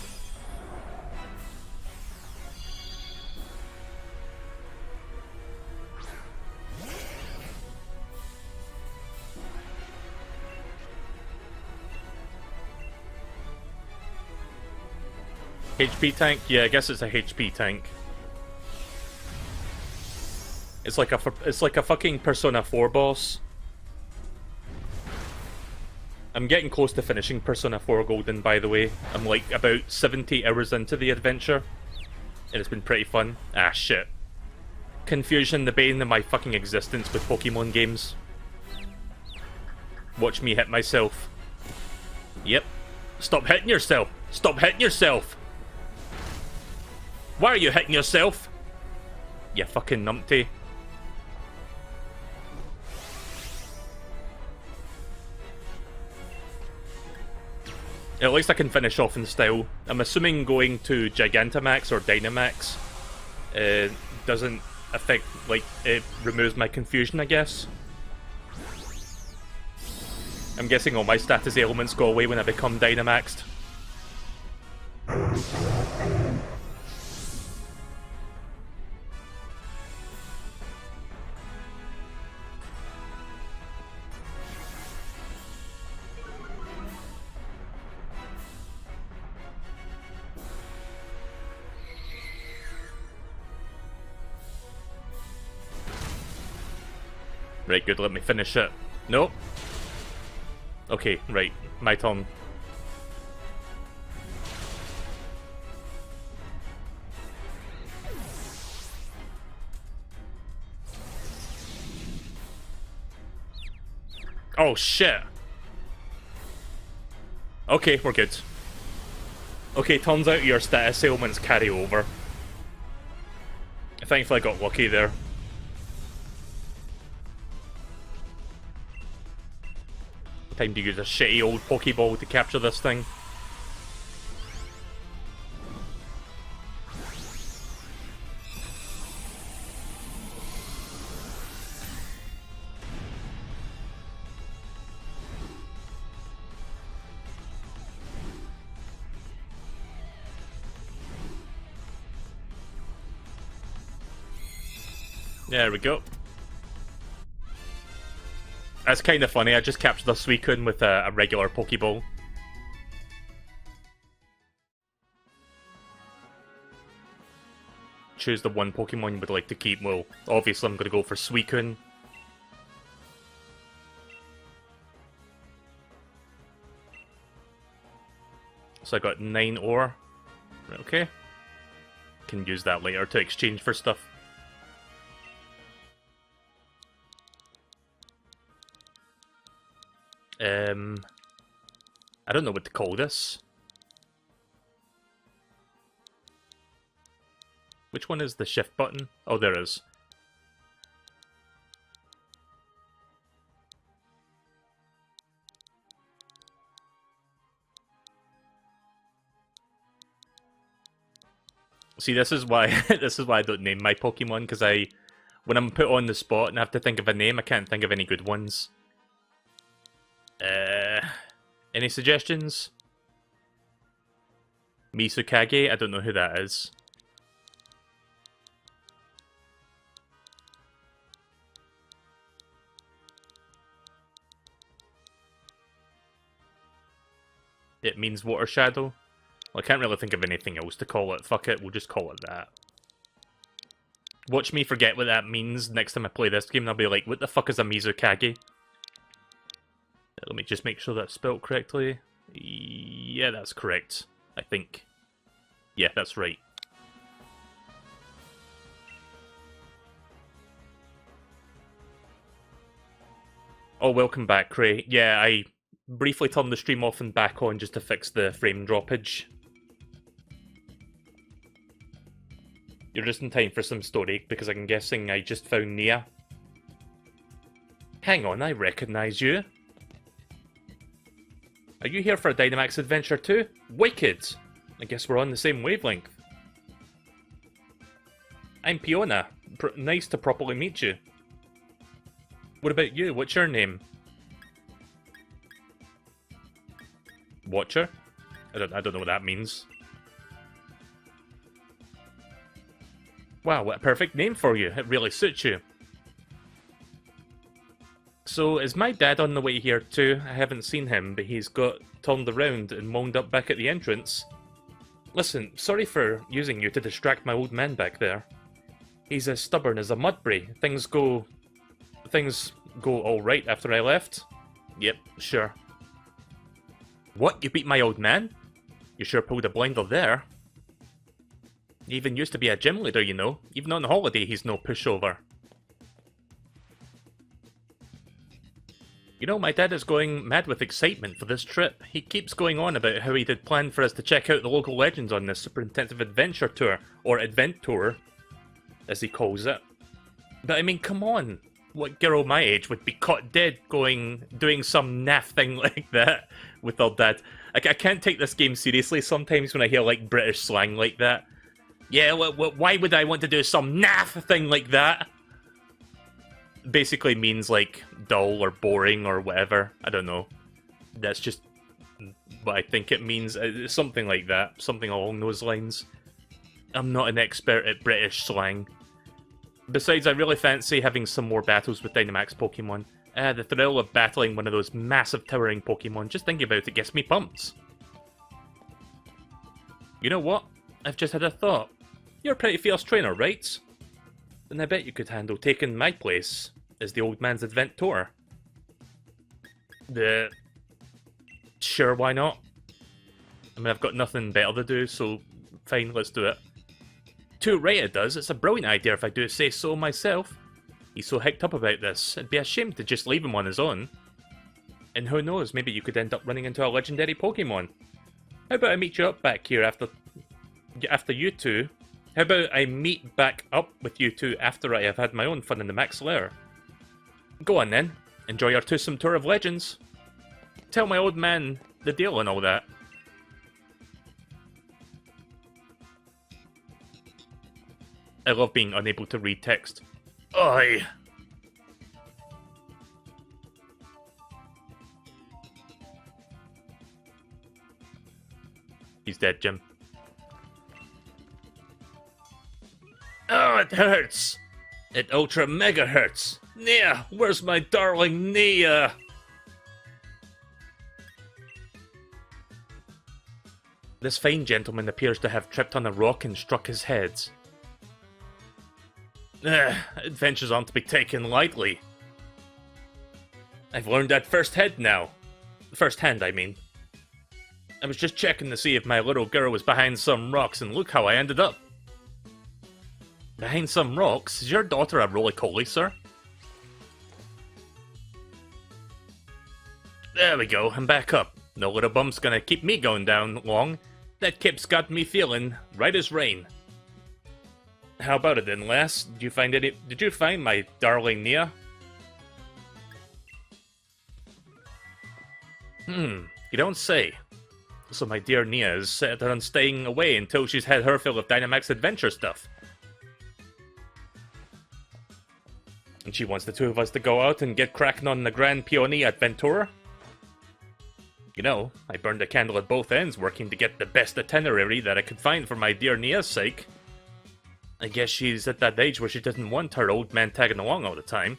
A: HP tank? Yeah, I guess it's a HP tank. It's like a fucking Persona 4 boss. I'm getting close to finishing Persona 4 Golden, by the way. I'm like about 70 hours into the adventure, and it's been pretty fun. Ah, shit. Confusion, the bane of my fucking existence with Pokemon games. Watch me hit myself. Yep. Stop hitting yourself! Stop hitting yourself! Why are you hitting yourself? You fucking numpty. At least I can finish off in style. I'm assuming going to Gigantamax or Dynamax doesn't affect, like, it removes my confusion, I guess. I'm guessing all my status elements go away when I become Dynamaxed. Right, good, let me finish it. Nope. Okay, right, my turn. Oh shit! Okay, we're good. Okay, turns out your status ailments carry over. Thankfully I got lucky there. Time to use a shitty old Pokeball to capture this thing. There we go. That's kind of funny, I just captured a Suicune with a regular Pokeball. Choose the one Pokemon you would like to keep. Well, obviously I'm going to go for Suicune. So I got 9 ore. Okay. Can use that later to exchange for stuff. I don't know what to call this. Which one is the shift button? Oh, there is. See, this is why this is why I don't name my Pokemon, because when I'm put on the spot and I have to think of a name, I can't think of any good ones. Any suggestions? Misukage? I don't know who that is. It means water shadow? Well, I can't really think of anything else to call it. Fuck it, we'll just call it that. Watch me forget what that means next time I play this game, and I'll be like, what the fuck is a Mizukage? Let me just make sure that's spelled correctly. Yeah, that's correct, I think. Yeah, that's right. Oh, welcome back, Cray. Yeah, I briefly turned the stream off and back on just to fix the frame droppage. You're just in time for some story, because I'm guessing I just found Nia. Hang on, I recognise you. Are you here for a Dynamax adventure too? Wicked! I guess we're on the same wavelength. I'm Fiona. Nice to properly meet you. What about you? What's your name? Watcher? I don't know what that means. Wow, what a perfect name for you. It really suits you. So, is my dad on the way here too? I haven't seen him, but he's got turned around and wound up back at the entrance. Listen, sorry for using you to distract my old man back there. He's as stubborn as a mudbray. Things go alright after I left? Yep, sure. What? You beat my old man? You sure pulled a blinder there. He even used to be a gym leader, you know. Even on holiday, he's no pushover. You know, my dad is going mad with excitement for this trip. He keeps going on about how he did plan for us to check out the local legends on this super intensive adventure tour, or advent tour, as he calls it. But I mean, come on. What girl my age would be caught dead doing some naff thing like that with her dad? I can't take this game seriously sometimes when I hear like British slang like that. Yeah, why would I want to do some naff thing like that? Basically means like dull or boring or whatever. I don't know. That's just what I think it means. Something like that. Something along those lines. I'm not an expert at British slang. Besides, I really fancy having some more battles with Dynamax Pokemon. The thrill of battling one of those massive towering Pokemon, just thinking about it gets me pumped. You know what? I've just had a thought. You're a pretty fierce trainer, right? Then I bet you could handle taking my place as the old man's advent tour. Sure, why not? I mean, I've got nothing better to do, so fine, let's do it. Too right it does. It's a brilliant idea if I do say so myself. He's so hicked up about this. It'd be a shame to just leave him on his own. And who knows, maybe you could end up running into a legendary Pokemon. How about I meet you up back here after you two? How about I meet back up with you two after I have had my own fun in the Max Lair? Go on then. Enjoy your twosome tour of legends. Tell my old man the deal and all that. I love being unable to read text. Oi! He's dead, Jim. Oh, it hurts! It ultra mega hurts! Nia! Where's my darling Nia? This fine gentleman appears to have tripped on a rock and struck his head. Adventures aren't to be taken lightly. I've learned that firsthand now. Firsthand, I mean. I was just checking to see if my little girl was behind some rocks, and look how I ended up. Behind some rocks? Is your daughter a roly-poly, sir? There we go, I'm back up. No little bump's gonna keep me going down long. That kip's got me feeling right as rain. How about it then, lass? Did you find my darling Nia? You don't say. So my dear Nia is set on staying away until she's had her fill of Dynamax adventure stuff. And she wants the two of us to go out and get cracking on the Grand Peony Adventurer? You know, I burned a candle at both ends working to get the best itinerary that I could find for my dear Nia's sake. I guess she's at that age where she doesn't want her old man tagging along all the time.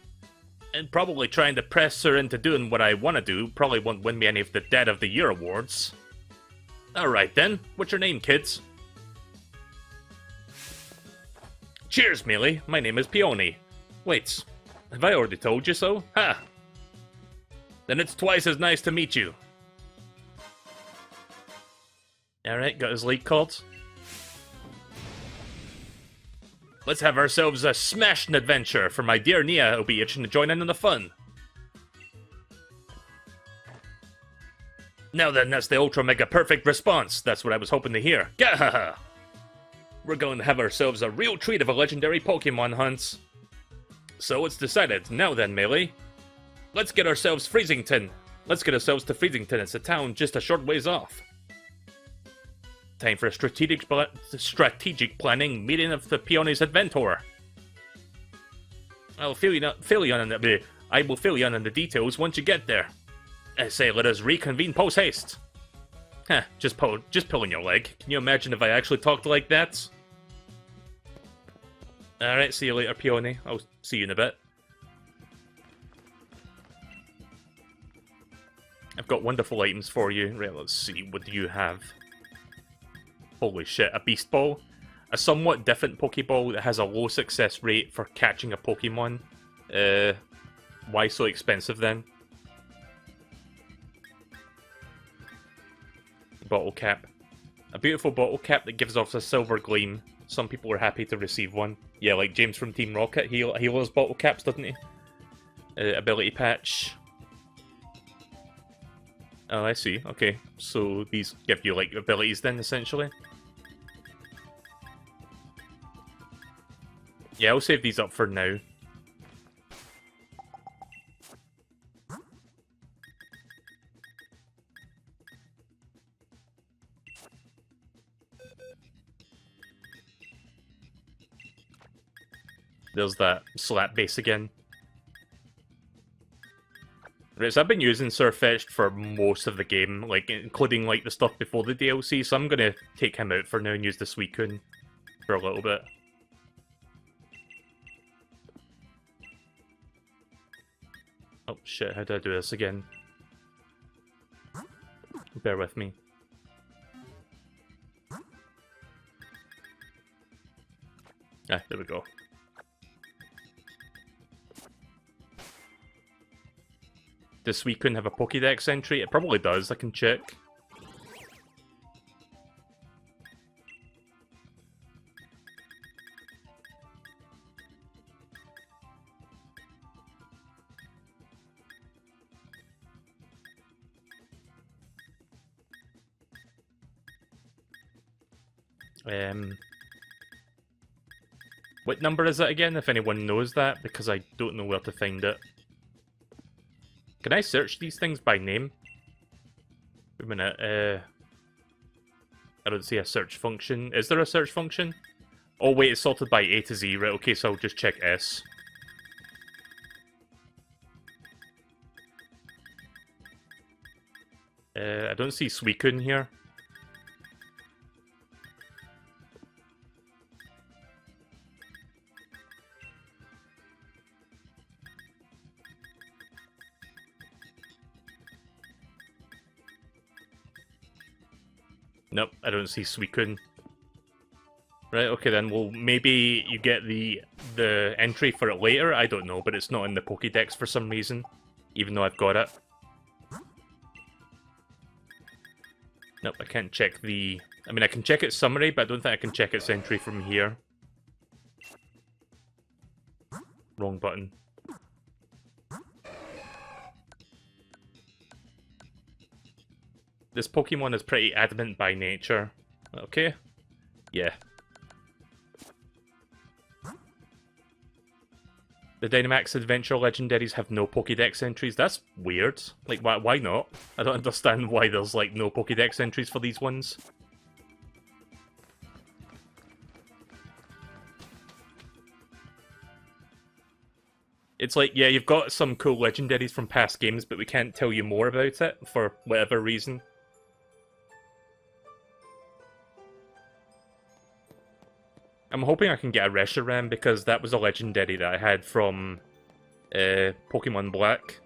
A: And probably trying to press her into doing what I want to do probably won't win me any of the Dad of the Year awards. Alright then, what's your name, kids? Cheers, Melee, my name is Peony. Wait, have I already told you so? Ha! Then it's twice as nice to meet you. Alright, got his league cards. Let's have ourselves a smashing adventure for my dear Nia who'll be itching to join in on the fun. Now then, that's the ultra mega perfect response. That's what I was hoping to hear. Gahaha! We're going to have ourselves a real treat of a legendary Pokemon hunt. So it's decided. Now then, Melee. Let's get ourselves Freezington. Let's get ourselves to Freezington. It's a town just a short ways off. Time for a strategic planning meeting of the Peony's Adventure. I will fill you in on the details once you get there. I say, let us reconvene post-haste. Huh, just pulling your leg. Can you imagine if I actually talked like that? Alright, see you later, Peony. I'll see you in a bit. I've got wonderful items for you. Right, let's see. What do you have? Holy shit, a Beast Ball. A somewhat different Pokeball that has a low success rate for catching a Pokemon. Why so expensive then? Bottle cap. A beautiful bottle cap that gives off a silver gleam. Some people are happy to receive one. Yeah, like James from Team Rocket. He loves bottle caps, doesn't he? Ability patch. Oh, I see. Okay, so these give you, like, abilities then, essentially. Yeah, I'll save these up for now. There's that slap base again. Right, so I've been using Surfetched for most of the game, like, including, like, the stuff before the DLC, so I'm gonna take him out for now and use the Suicune for a little bit. Oh shit, how do I do this again? Bear with me. Ah, there we go. Does Suicune have a Pokédex entry? It probably does, I can check. What number is it again, if anyone knows that? Because I don't know where to find it. Can I search these things by name? Wait a minute, I don't see a search function. Is there a search function? Oh wait, it's sorted by A to Z, right, okay, so I'll just check S. I don't see Suicune here. Nope, I don't see Suicune. Right, okay then, well, maybe you get the entry for it later, I don't know, but it's not in the Pokédex for some reason, even though I've got it. Nope, I can't check the... I mean, I can check its summary, but I don't think I can check its entry from here. Wrong button. This Pokemon is pretty adamant by nature. Okay. Yeah. The Dynamax Adventure Legendaries have no Pokédex entries. That's weird. Like, why not? I don't understand why there's, like, no Pokédex entries for these ones. It's like, yeah, you've got some cool Legendaries from past games, but we can't tell you more about it for whatever reason. I'm hoping I can get a Reshiram, because that was a legendary that I had from Pokemon Black.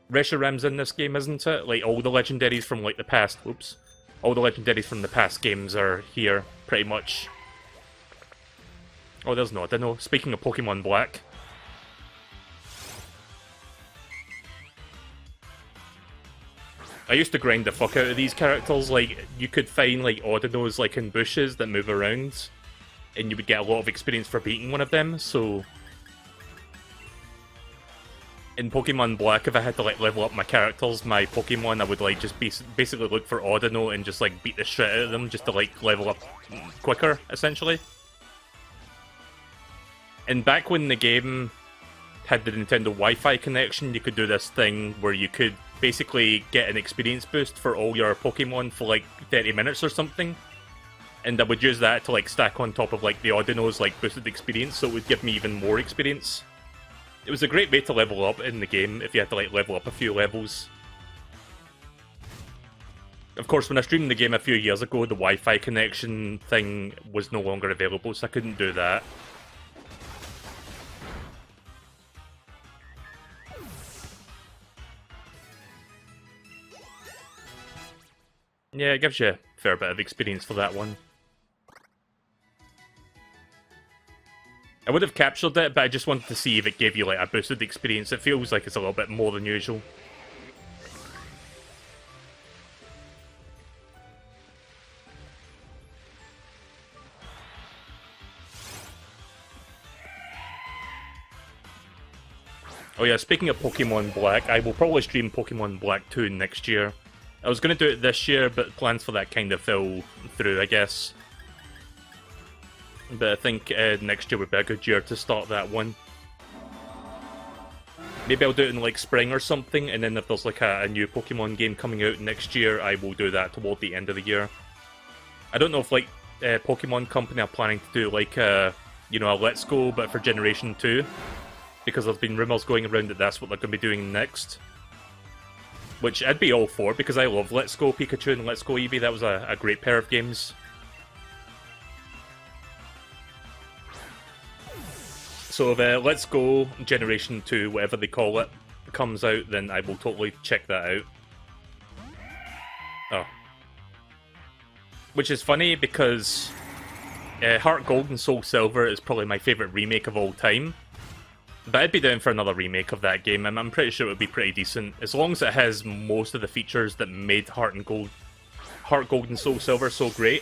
A: Reshiram's in this game, isn't it? Like, all the legendaries from, like, the past... Oops. All the legendaries from the past games are here, pretty much. Oh, there's no Dino. Speaking of Pokemon Black... I used to grind the fuck out of these characters. Like, you could find, like, Audinos, like, in bushes that move around, and you would get a lot of experience for beating one of them, so... In Pokemon Black, if I had to, like, level up my characters, my Pokemon, I would, like, just basically look for Audino and just, like, beat the shit out of them, just to, like, level up quicker, essentially. And back when the game had the Nintendo Wi-Fi connection, you could do this thing where you could basically get an experience boost for all your Pokemon for like 30 minutes or something. And I would use that to like stack on top of like the Audino's like boosted experience, so it would give me even more experience. It was a great way to level up in the game if you had to like level up a few levels. Of course, when I streamed the game a few years ago, the Wi-Fi connection thing was no longer available, so I couldn't do that. Yeah, it gives you a fair bit of experience for that one. I would have captured it, but I just wanted to see if it gave you like a boosted experience. It feels like it's a little bit more than usual. Oh yeah, speaking of Pokemon Black, I will probably stream Pokemon Black 2 next year. I was going to do it this year, but plans for that kind of fell through, I guess. But I think next year would be a good year to start that one. Maybe I'll do it in like spring or something, and then if there's like a new Pokemon game coming out next year, I will do that toward the end of the year. I don't know if like Pokemon Company are planning to do like a Let's Go, but for Generation 2. Because there's been rumours going around that that's what they're going to be doing next. Which I'd be all for, because I love Let's Go Pikachu and Let's Go Eevee. That was a great pair of games. So if Let's Go Generation 2, whatever they call it, comes out, then I will totally check that out. Oh. Which is funny, because Heart Gold and Soul Silver is probably my favourite remake of all time. But I'd be down for another remake of that game, and I'm pretty sure it would be pretty decent. As long as it has most of the features that made Heart Gold and Soul Silver so great.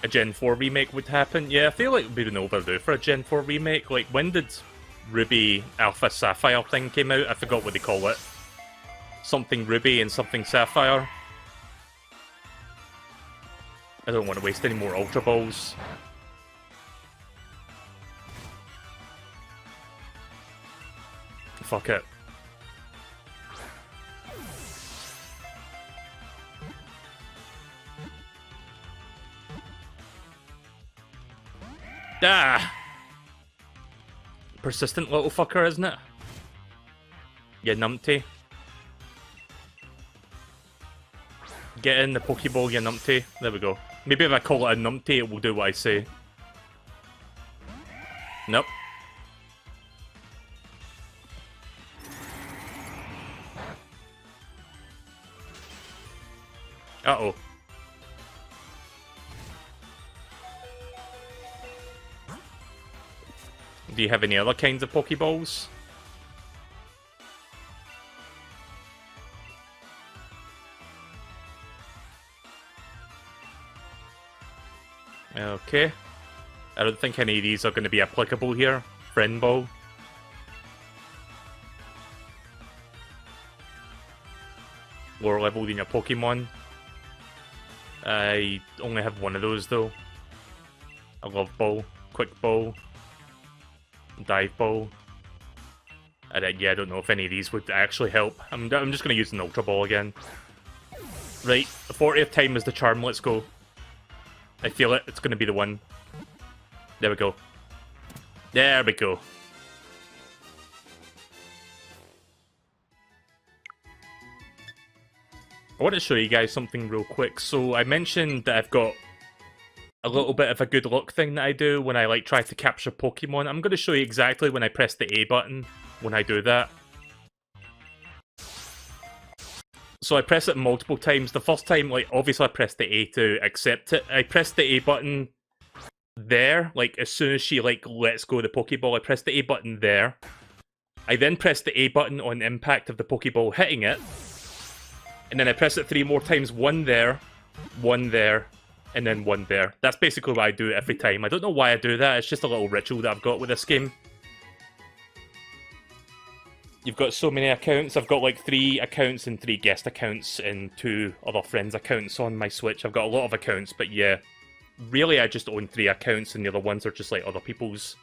A: A Gen 4 remake would happen. Yeah, I feel like we'd been overdue for a Gen 4 remake. Like, when did Ruby Alpha Sapphire thing came out? I forgot what they call it. Something Ruby and something Sapphire. I don't want to waste any more Ultra Balls. Fuck it. Ah! Persistent little fucker, isn't it? Yeah, numpty. Get in the Pokeball, you numpty. There we go. Maybe if I call it a numpty, it will do what I say. Nope. Uh-oh. Do you have any other kinds of Pokeballs? Okay. I don't think any of these are going to be applicable here. Friend Ball. Lower level than your Pokemon. I only have one of those though. A Love Ball, Quick Ball, Dive Ball. Yeah, I don't know if any of these would actually help. I'm just going to use an Ultra Ball again. Right, the 40th time is the charm, let's go. I feel it. It's going to be the one. There we go. There we go. I want to show you guys something real quick. So I mentioned that I've got a little bit of a good luck thing that I do when I like try to capture Pokemon. I'm going to show you exactly when I press the A button when I do that. So I press it multiple times. The first time, like, obviously I pressed the A to accept it. I pressed the A button there, like, as soon as she, like, lets go of the Pokeball. I pressed the A button there. I then pressed the A button on impact of the Pokeball hitting it. And then I press it 3 more times. One there, and then one there. That's basically what I do every time. I don't know why I do that. It's just a little ritual that I've got with this game. You've got so many accounts. I've got like 3 accounts and 3 guest accounts and 2 other friends' accounts on my Switch. I've got a lot of accounts, but yeah. really I just own 3 accounts and the other ones are just like other people's.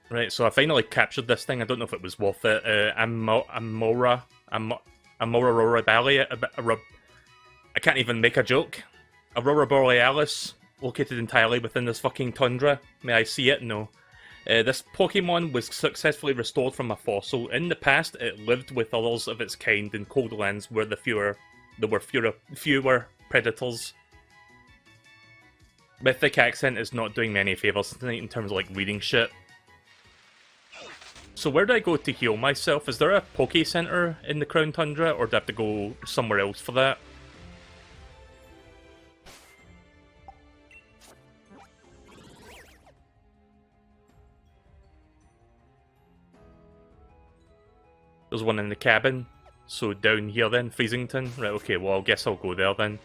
A: Right, so I finally captured this thing. I don't know if it was worth it. Amora Aurora I can't even make a joke. Aurora Borealis, located entirely within this fucking tundra. May I see it? No. This Pokemon was successfully restored from a fossil. In the past, it lived with others of its kind in cold lands where there were fewer predators. My thick accent is not doing me any favours tonight in terms of like reading shit. So where do I go to heal myself? Is there a Poke Center in the Crown Tundra, or do I have to go somewhere else for that? There's one in the cabin. So down here then, Freezington. Right, okay, well I guess I'll go there then.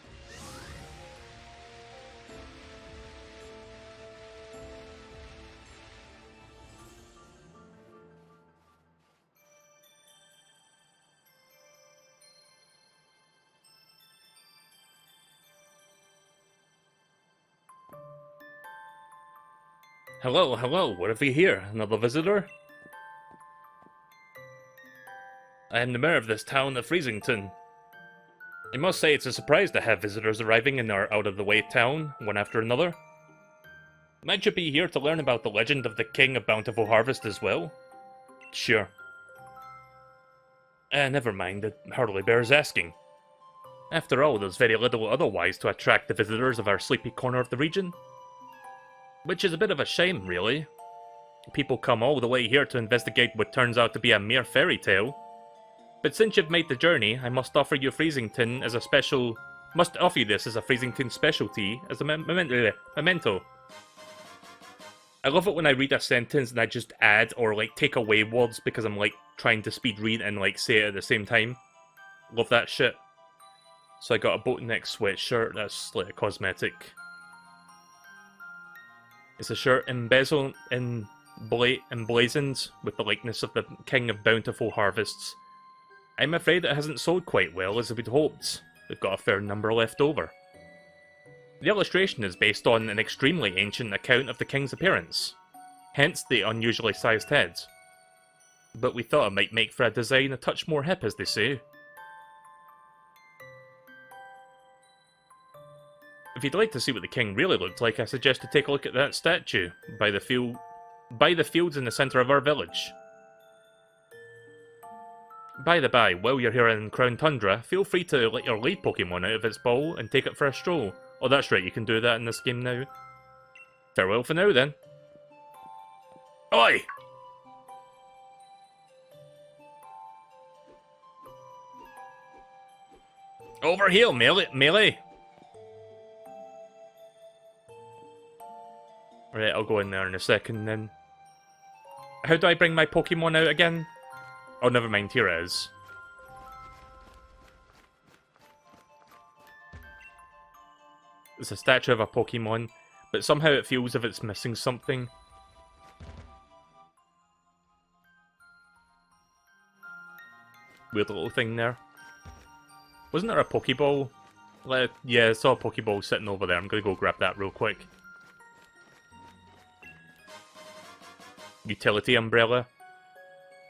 A: Hello, hello, what have we here? Another visitor? I am the mayor of this town of Freezington. I must say it's a surprise to have visitors arriving in our out-of-the-way town, one after another. Might you be here to learn about the legend of the King of Bountiful Harvest as well? Sure. Never mind, it hardly bears asking. After all, there's very little otherwise to attract the visitors of our sleepy corner of the region. Which is a bit of a shame, really. People come all the way here to investigate what turns out to be a mere fairy tale. But since you've made the journey, I must offer you Freezington as a special... Must offer you this as a Freezington specialty, as a memento. I love it when I read a sentence and I just add or like take away words because I'm like trying to speed read and like say it at the same time. Love that shit. So I got a boatneck sweatshirt, that's like a cosmetic. It's a shirt emblazoned with the likeness of the King of Bountiful Harvests. I'm afraid it hasn't sold quite well as we'd hoped. We've got a fair number left over. The illustration is based on an extremely ancient account of the king's appearance, hence the unusually sized head. But we thought it might make for a design a touch more hip, as they say. If you'd like to see what the king really looked like, I suggest to take a look at that statue by the fields in the centre of our village. By the by, while you're here in Crown Tundra, feel free to let your lead Pokemon out of its ball and take it for a stroll. Oh, that's right, you can do that in this game now. Farewell for now, then. Oi! Over here, Melee! Right, I'll go in there in a second then. How do I bring my Pokemon out again? Oh, never mind, here it is. It's a statue of a Pokemon, but somehow it feels as if it's missing something. Weird little thing there. Wasn't there a Pokeball? Yeah, I saw a Pokeball sitting over there. I'm gonna go grab that real quick. Utility umbrella.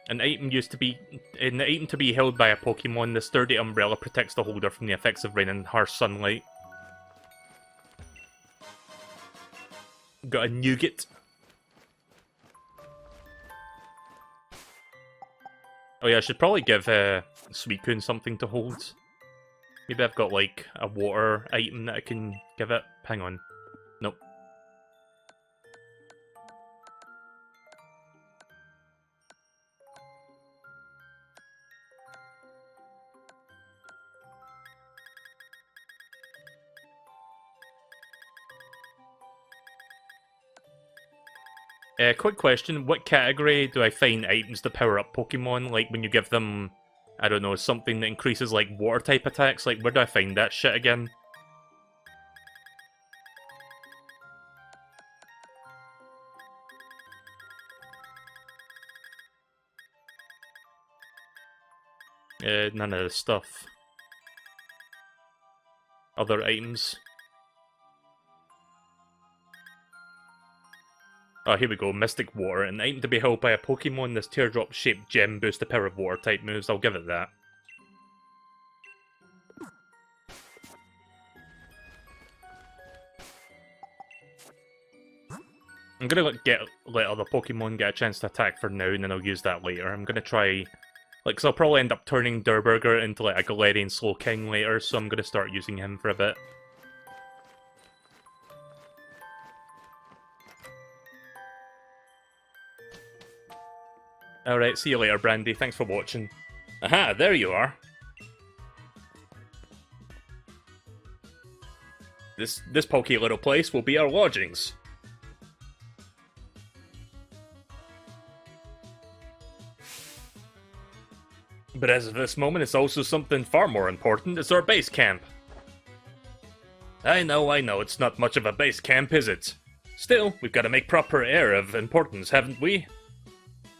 A: An item to be held by a Pokemon, the sturdy umbrella protects the holder from the effects of rain and harsh sunlight. Got a nougat. Oh yeah, I should probably give Suicune something to hold. Maybe I've got like a water item that I can give it. Hang on. Nope. Quick question, what category do I find items to power up Pokemon? Like when you give them, I don't know, something that increases like water type attacks? Like where do I find that shit again? None of this stuff. other items. Oh, here we go, Mystic Water. An item to be held by a Pokemon. This teardrop-shaped gem boosts the power of water-type moves. I'll give it that. I'm gonna let other Pokemon get a chance to attack for now, and then I'll use that later. I'm gonna try... Like, so I'll probably end up turning Durburger into, like, a Galarian Slowking later, so I'm gonna start using him for a bit. Alright, see you later, Brandy. Thanks for watching. Aha, there you are. This pokey little place will be our lodgings. But as of this moment, it's also something far more important. It's our base camp. I know, it's not much of a base camp, is it? Still, we've got to make proper air of importance, haven't we?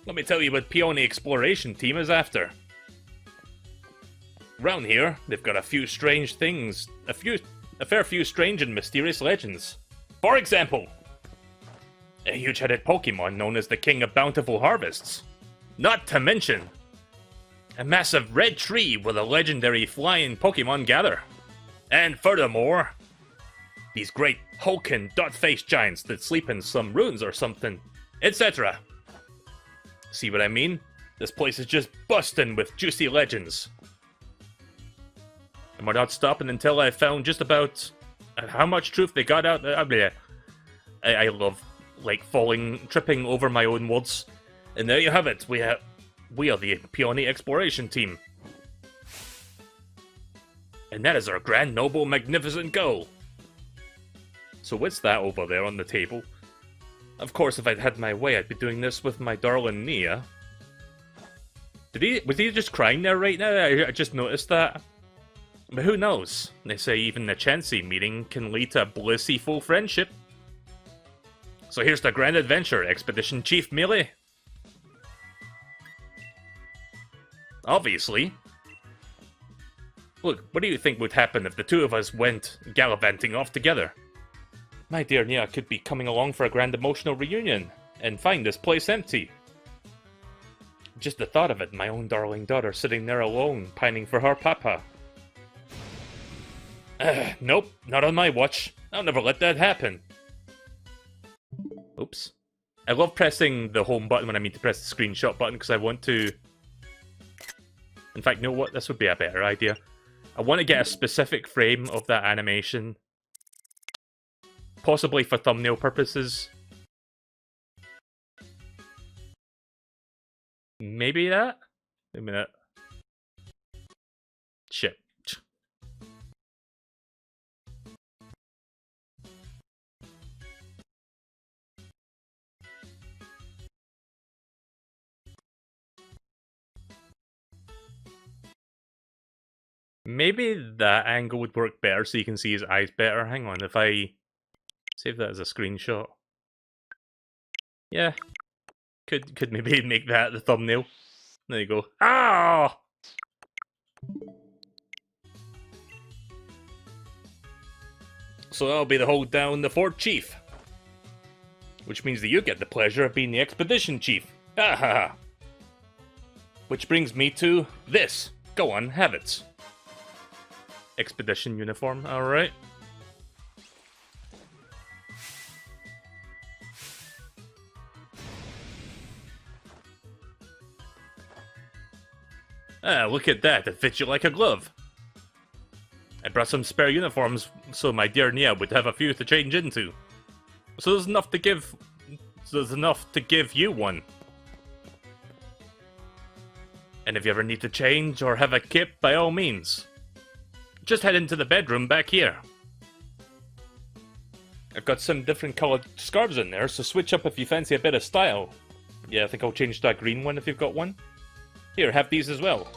A: Let me tell you what Peony Exploration Team is after. Round here, they've got a few strange things, a fair few strange and mysterious legends. For example, a huge-headed Pokemon known as the King of Bountiful Harvests. Not to mention, a massive red tree where the legendary flying Pokemon gather. And furthermore, these great hulking dot-faced giants that sleep in some ruins or something, etc. See what I mean? This place is just busting with juicy legends. And we're not stopping until I've found just about how much truth they got out. I love, like, tripping over my own words. And there you have it. We are the Peony Exploration Team. And that is our grand, noble, magnificent goal. So what's that over there on the table? Of course, if I'd had my way, I'd be doing this with my darling Nia. Was he just crying there right now? I just noticed that. But who knows? They say even the Chansey meeting can lead to a blissful friendship. So here's the grand adventure, Expedition Chief Melee. Obviously. Look, what do you think would happen if the two of us went gallivanting off together? My dear Nia could be coming along for a grand emotional reunion, and find this place empty. Just the thought of it, my own darling daughter sitting there alone, pining for her papa. Nope, not on my watch. I'll never let that happen. Oops. I love pressing the home button when I mean to press the screenshot button, because I want to... In fact, you know what? This would be a better idea. I want to get a specific frame of that animation. Possibly for thumbnail purposes. Maybe that? Wait a minute. Shit. Maybe that angle would work better so you can see his eyes better. Hang on, if I save that as a screenshot. Yeah. Could maybe make that the thumbnail. There you go. Ah! So I'll be the hold down the Fort Chief. Which means that you get the pleasure of being the Expedition Chief. Ha ha ha. Which brings me to this. Go on, have it. Expedition uniform, alright. Ah, look at that, it fits you like a glove. I brought some spare uniforms so my dear Nia would have a few to change into. So there's enough to give you one. And if you ever need to change or have a kip, by all means. Just head into the bedroom back here. I've got some different coloured scarves in there, so switch up if you fancy a bit of style. Yeah, I think I'll change to a green one if you've got one. Here, have these as well.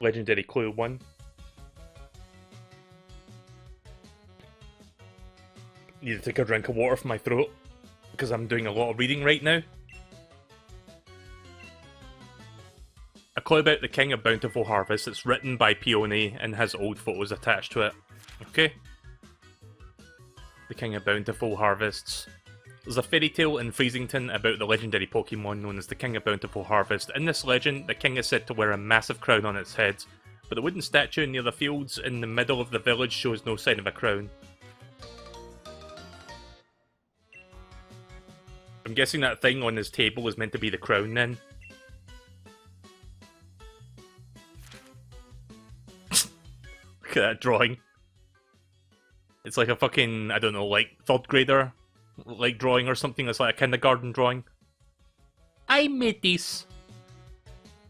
A: Legendary Clue 1. Need to take a drink of water from my throat, because I'm doing a lot of reading right now. A clue about the King of Bountiful Harvest. It's written by Peony and has old photos attached to it. Okay. The King of Bountiful Harvests. There's a fairy tale in Freezington about the legendary Pokemon known as the King of Bountiful Harvest. In this legend, the king is said to wear a massive crown on its head, but the wooden statue near the fields in the middle of the village shows no sign of a crown. I'm guessing that thing on his table is meant to be the crown then. Look at that drawing. It's like a fucking, I don't know, like 3rd grader like drawing or something. That's like a kindergarten drawing. I made this.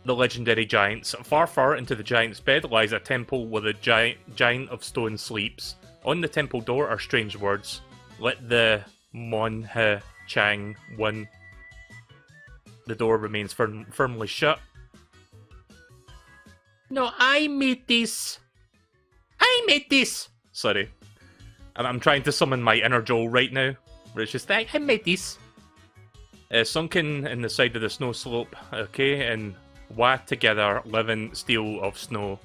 A: The legendary giants. Far, far into the giant's bed lies a temple where the giant of stone sleeps. On the temple door are strange words. Let the Mon He Chang win. The door remains firmly shut. No, I made this. I made this. Sorry. I'm trying to summon my inner Joel right now. Where it's just, I made this. Sunken in the side of the snow slope. Okay, and wa together living steel of snow.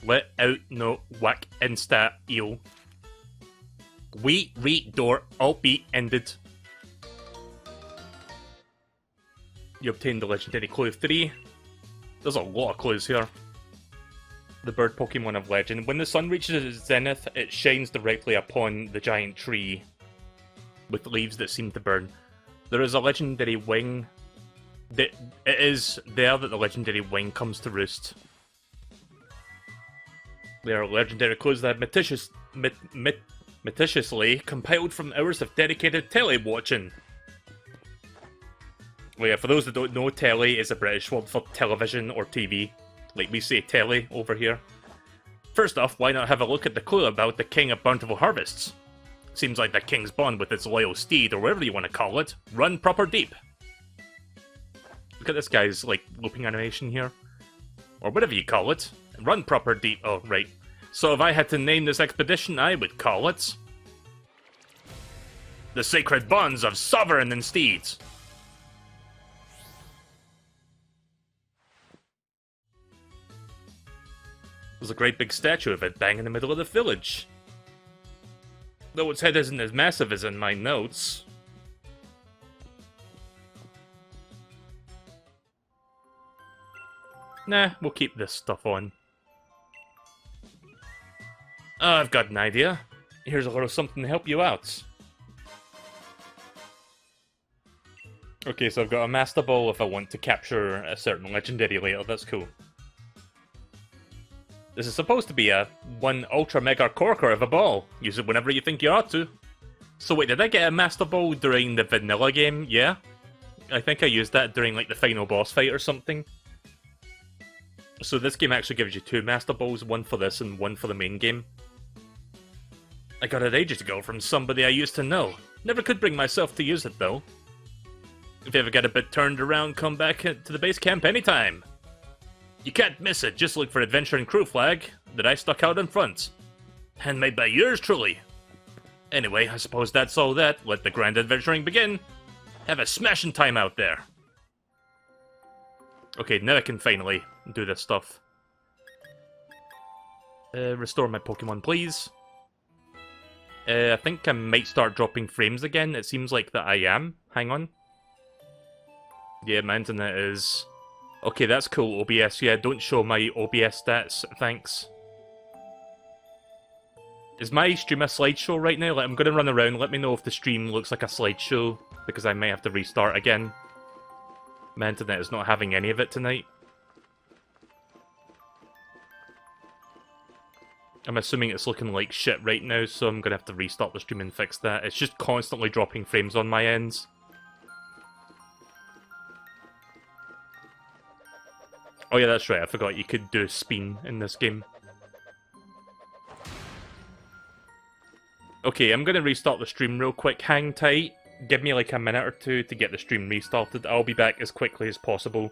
A: Let out no whack insta eel. We read door all be ended. You obtained the legendary clue of 3. There's a lot of clues here. The bird Pokemon of legend. When the sun reaches its zenith, it shines directly upon the giant tree with leaves that seem to burn. There is a legendary wing. It is there that the legendary wing comes to roost. There are legendary clues that are meticulously compiled from hours of dedicated tele-watching. Well, yeah, for those that don't know, telly is a British word for television or TV. Like we say telly over here. First off, why not have a look at the clue about the King of Bountiful Harvests? Seems like the king's bond with its loyal steed, or whatever you want to call it, run proper deep. Look at this guy's, like, looping animation here. Or whatever you call it. Run proper deep. Oh, right. So if I had to name this expedition, I would call it The Sacred Bonds of Sovereign and Steeds. There's a great big statue of it bang in the middle of the village. Though its head isn't as massive as in my notes. Nah, we'll keep this stuff on. Oh, I've got an idea. Here's a little something to help you out. Okay, so I've got a Master Ball if I want to capture a certain legendary later. That's cool. This is supposed to be a 1 Ultra Mega Corker of a ball. Use it whenever you think you ought to. So wait, did I get a Master Ball during the vanilla game? Yeah? I think I used that during like the final boss fight or something. So this game actually gives you 2 Master Balls, one for this and one for the main game. I got it ages ago from somebody I used to know. Never could bring myself to use it though. If you ever get a bit turned around, come back to the base camp anytime. You can't miss it, just look for Adventure and Crew flag that I stuck out in front. Handmade by yours truly. Anyway, I suppose that's all that. Let the grand adventuring begin. Have a smashing time out there. Okay, now I can finally do this stuff. Restore my Pokemon, please. I think I might start dropping frames again. It seems like that I am. Hang on. Yeah, my internet is... Okay, that's cool, OBS. Yeah, don't show my OBS stats, thanks. Is my stream a slideshow right now? Like, I'm going to run around, let me know if the stream looks like a slideshow, because I might have to restart again. My internet is not having any of it tonight. I'm assuming it's looking like shit right now, so I'm going to have to restart the stream and fix that. It's just constantly dropping frames on my ends. Oh yeah, that's right, I forgot you could do spin in this game. Okay, I'm gonna restart the stream real quick, hang tight. Give me like a minute or two to get the stream restarted. I'll be back as quickly as possible.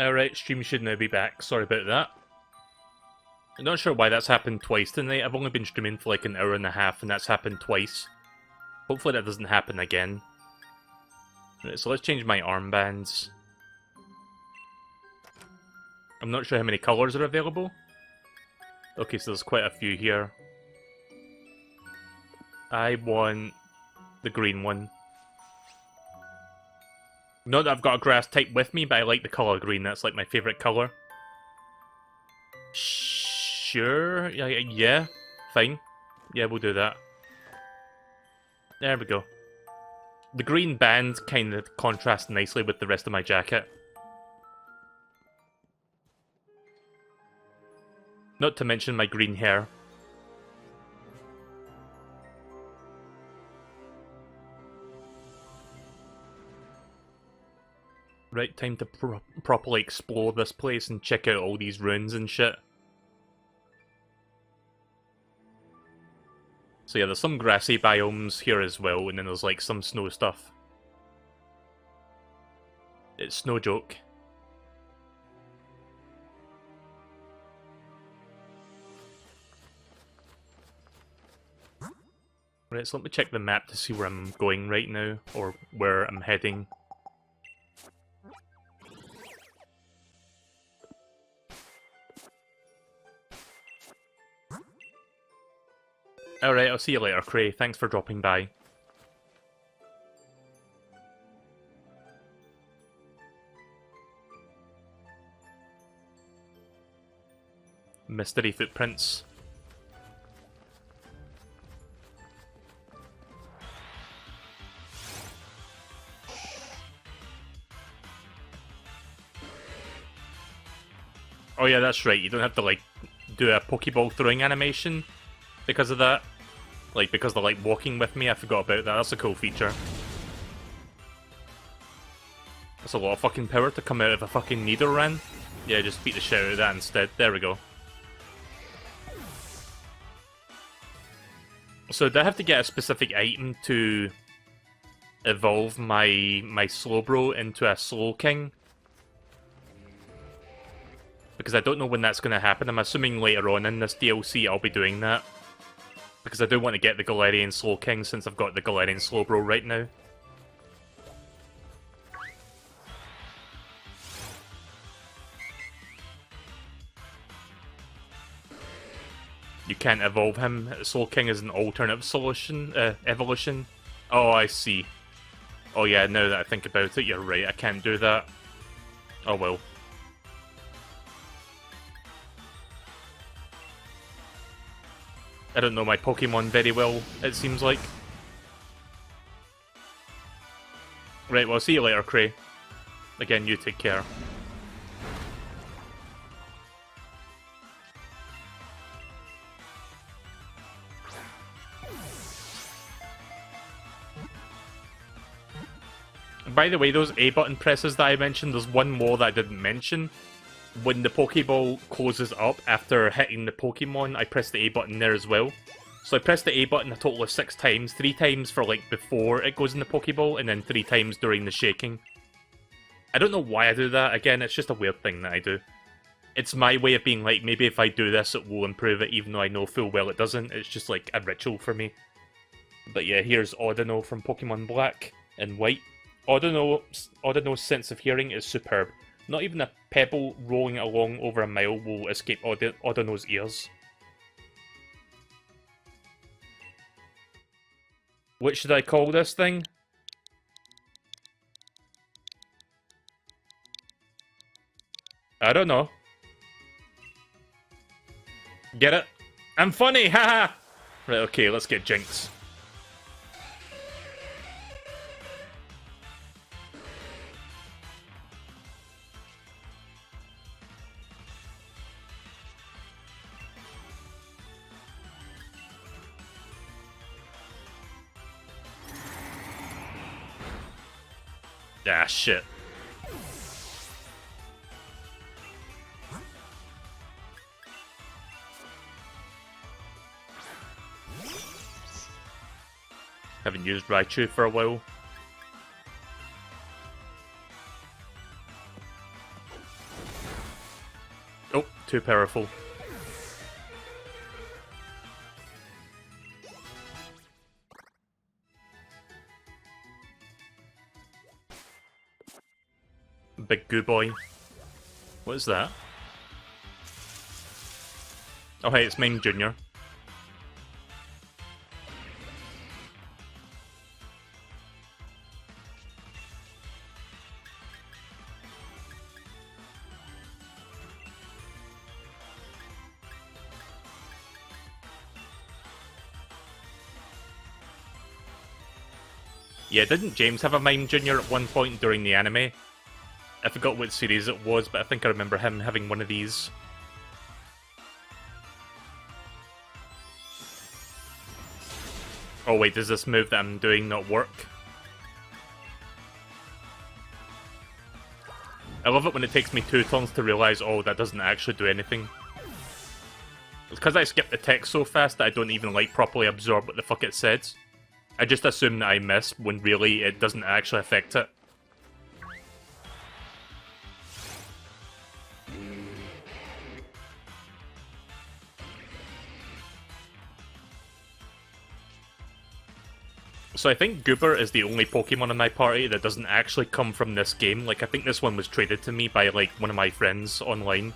A: Alright, stream should now be back. Sorry about that. I'm not sure why that's happened twice tonight. I've only been streaming for like an hour and a half, and that's happened twice. Hopefully that doesn't happen again. Right, so let's change my armbands. I'm not sure how many colours are available. Okay, so there's quite a few here. I want the green one. Not that I've got a grass type with me, but I like the colour green. That's like my favourite colour. Sure. Yeah. Fine. Yeah, we'll do that. There we go. The green band kind of contrasts nicely with the rest of my jacket. Not to mention my green hair. Right, time to properly explore this place and check out all these ruins and shit. So yeah, there's some grassy biomes here as well, and then there's like some snow stuff. It's no joke. Right, so let me check the map to see where I'm going right now, or where I'm heading. Alright, I'll see you later, Cray. Thanks for dropping by. Mystery footprints. Oh yeah, that's right. You don't have to, like, do a Pokeball throwing animation because of that. Like, because they're, like, walking with me. I forgot about that. That's a cool feature. That's a lot of fucking power to come out of a fucking Nidoran. Yeah, just beat the shit out of that instead. There we go. So, do I have to get a specific item to evolve my Slowbro into a Slowking? Because I don't know when that's going to happen. I'm assuming later on in this DLC I'll be doing that. Because I do want to get the Galarian Slowking since I've got the Galarian Slowbro right now. You can't evolve him. Slowking is an alternate solution, evolution. Oh, I see. Oh yeah, now that I think about it, you're right. I can't do that. Oh well. I don't know my Pokemon very well, it seems like. Right, well, see you later, Cray. Again, you take care. By the way, those A button presses that I mentioned, there's one more that I didn't mention. When the Pokeball closes up after hitting the Pokemon, I press the A button there as well. So I press the A button a total of 6 times. 3 times for like before it goes in the Pokeball, and then 3 times during the shaking. I don't know why I do that. Again, it's just a weird thing that I do. It's my way of being like, maybe if I do this it will improve it, even though I know full well it doesn't. It's just like a ritual for me. But yeah, here's Audino from Pokemon Black and White. Audino's sense of hearing is superb. Not even a pebble rolling along over a mile will escape Audino's ears. What should I call this thing? I don't know. Get it? I'm funny, haha! Right, okay, let's get Jinx. Ah, shit. Haven't used Raichu for a while. too powerful. Big goo boy. What is that? Oh hey, it's Mime Jr. Yeah, didn't James have a Mime Jr. at one point during the anime? I forgot what series it was, but I think I remember him having one of these. Oh wait, does this move that I'm doing not work? I love it when it takes me 2 turns to realise, oh, that doesn't actually do anything. It's because I skip the text so fast that I don't even, like, properly absorb what the fuck it said. I just assume that I missed, when really it doesn't actually affect it. So I think Goober is the only Pokemon in my party that doesn't actually come from this game. Like, I think this one was traded to me by, like, one of my friends online.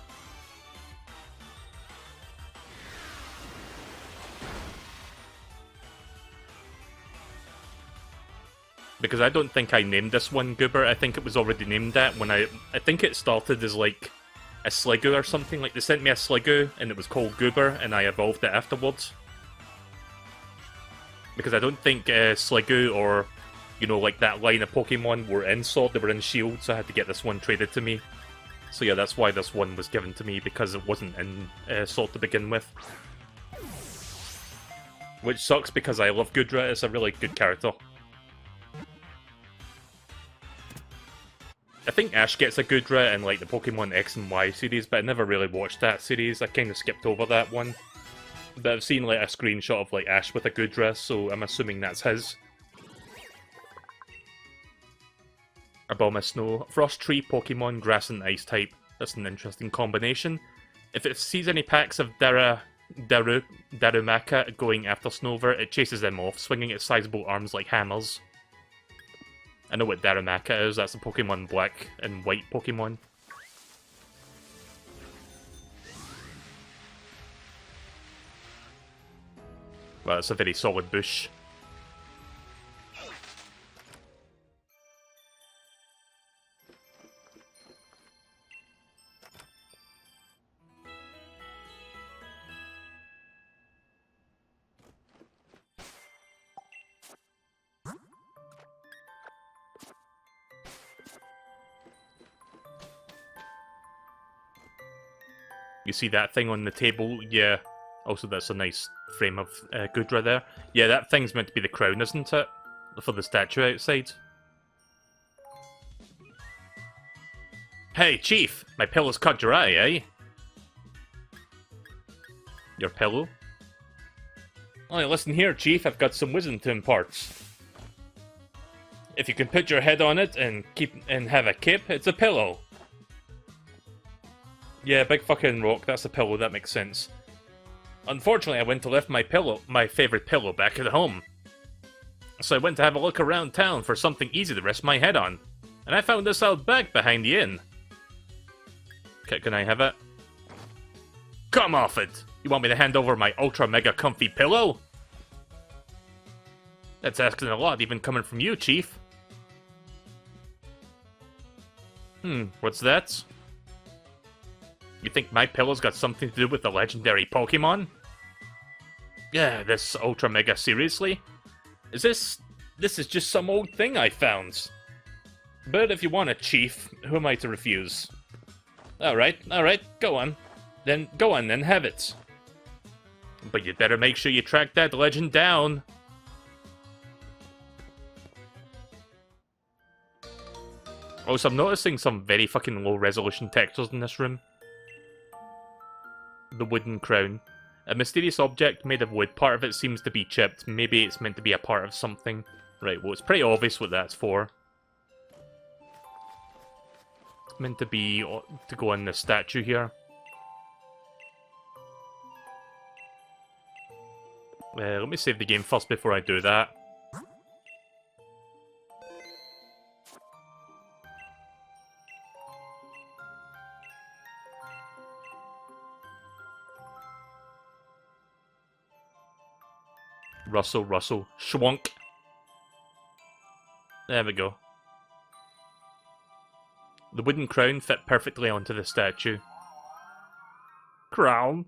A: Because I don't think I named this one Goober. I think it was already named that when I think it started as, like, a Sliggoo or something. Like, they sent me a Sliggoo, and it was called Goober, and I evolved it afterwards. Because I don't think Sliggoo or, you know, like that line of Pokemon were in Sword, they were in Shield, so I had to get this one traded to me. So yeah, that's why this one was given to me, because it wasn't in Sword to begin with. Which sucks because I love Goodra, it's a really good character. I think Ash gets a Goodra in like the Pokemon X and Y series, but I never really watched that series, I kind of skipped over that one. But I've seen like a screenshot of like Ash with a Goodra, so I'm assuming that's his. A Bomb of Snow. Frost Tree, Pokemon, Grass and Ice type. That's an interesting combination. If it sees any packs of Darumaka going after Snover, it chases them off, swinging its sizable arms like hammers. I know what Darumaka is, that's a Pokemon Black and White Pokemon. Well, it's a very solid bush. You see that thing on the table? Yeah. Also, that's a nice frame of Goodra there. Yeah, that thing's meant to be the crown, isn't it? For the statue outside. Hey, Chief! My pillow's caught your eye, eh? Your pillow? Oh, listen here, Chief. I've got some wisdom to impart. If you can put your head on it and have a cape, it's a pillow. Yeah, big fucking rock. That's a pillow. That makes sense. Unfortunately, I went to left my favorite pillow back at home. So I went to have a look around town for something easy to rest my head on. And I found this out back behind the inn. Can I have it? Come off it! You want me to hand over my ultra mega comfy pillow? That's asking a lot, even coming from you, Chief. What's that? You think my pillow's got something to do with the legendary Pokemon? Yeah, this Ultra Mega, seriously? This is just some old thing I found. But if you want it, Chief, who am I to refuse? Alright, go on. Then, have it. But you'd better make sure you track that legend down. Also, I'm noticing some very fucking low resolution textures in this room. The wooden crown. A mysterious object made of wood. Part of it seems to be chipped. Maybe it's meant to be a part of something. Right, well, it's pretty obvious what that's for. It's meant to be to go on the statue here. Let me save the game first before I do that. Russell, Russell, Schwonk. There we go. The wooden crown fit perfectly onto the statue. Crown?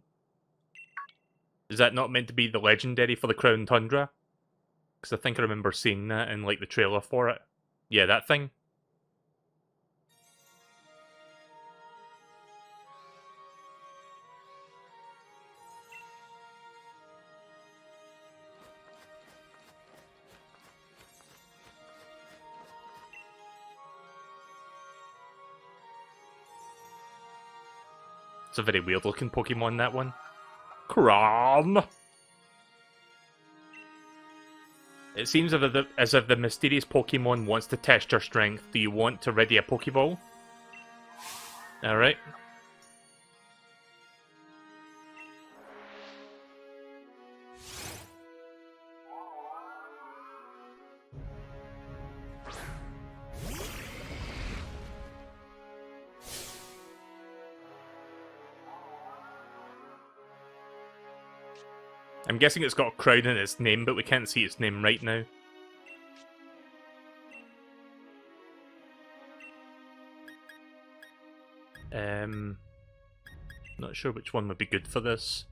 A: Is that not meant to be the legendary for the Crown Tundra? Because I think I remember seeing that in like the trailer for it. Yeah, that thing. It's a very weird looking Pokemon, that one. Crom! It seems as if the mysterious Pokemon wants to test your strength. Do you want to ready a Pokeball? Alright. I'm guessing it's got a crown in its name, but we can't see its name right now. Not sure which one would be good for this.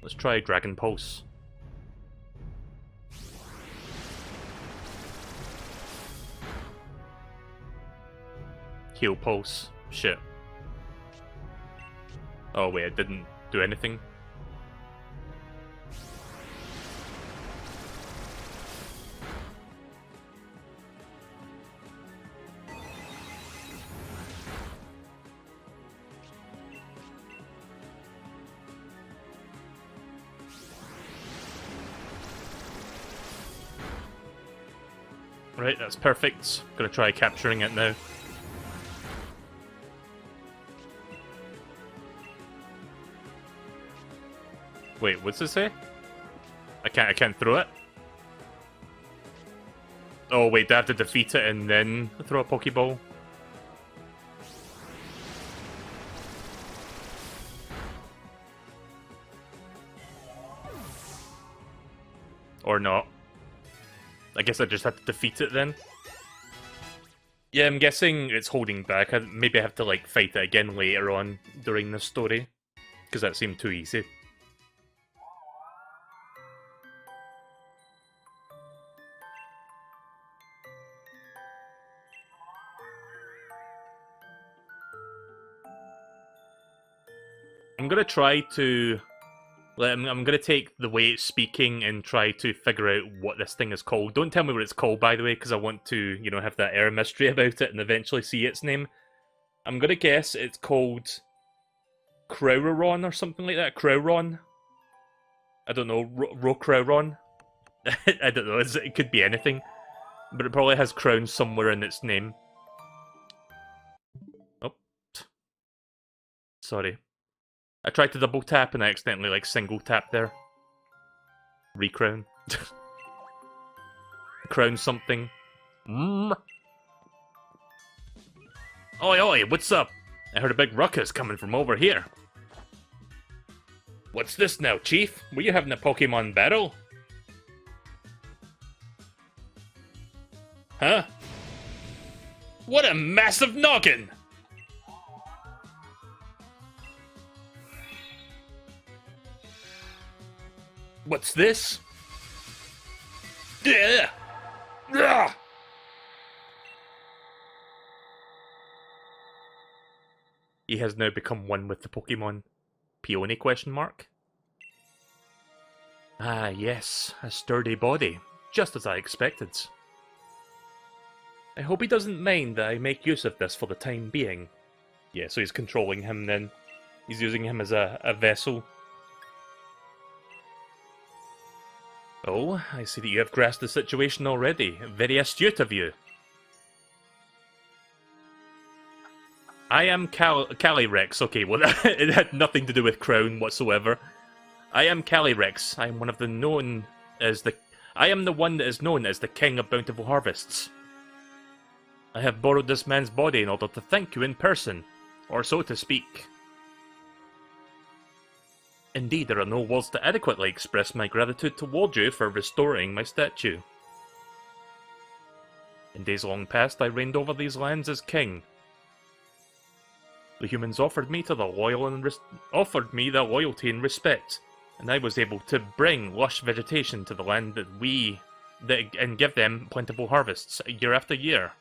A: Let's try Dragon Pulse. Heal Pulse. Shit. Oh wait, it didn't do anything. Right, that's perfect. Gonna try capturing it now. Wait, what's it say? I can't throw it? Oh wait, do I have to defeat it and then throw a Pokeball? Or not? I guess I just have to defeat it then. Yeah, I'm guessing it's holding back. Maybe I have to like fight it again later on during the story, because that seemed too easy. I'm gonna try to... I'm gonna take the way it's speaking and try to figure out what this thing is called. Don't tell me what it's called, by the way, because I want to, you know, have that air mystery about it and eventually see its name. I'm gonna guess it's called Crowron or something like that. Crowron? I don't know. Rocrowron? I don't know. It could be anything. But it probably has crown somewhere in its name. Oh. Sorry. I tried to double tap and I accidentally like single tap there. Recrown. Crown something. Oi oi, what's up? I heard a big ruckus coming from over here. What's this now, Chief? Were you having a Pokemon battle? Huh? What a massive noggin! What's this? Yeah. He has now become one with the Pokemon. Peony question mark? Ah yes, a sturdy body, just as I expected. I hope he doesn't mind that I make use of this for the time being. Yeah, so he's controlling him then. He's using him as a vessel. Oh, I see that you have grasped the situation already. Very astute of you. I am Calyrex. Okay, well, it had nothing to do with Crown whatsoever. I am Calyrex. I am one of the known as the... I am the one that is known as the King of Bountiful Harvests. I have borrowed this man's body in order to thank you in person, or so to speak. Indeed, there are no words to adequately express my gratitude toward you for restoring my statue. In days long past, I reigned over these lands as king. The humans offered me the loyalty and respect, and I was able to bring lush vegetation to the land and give them plentiful harvests year after year.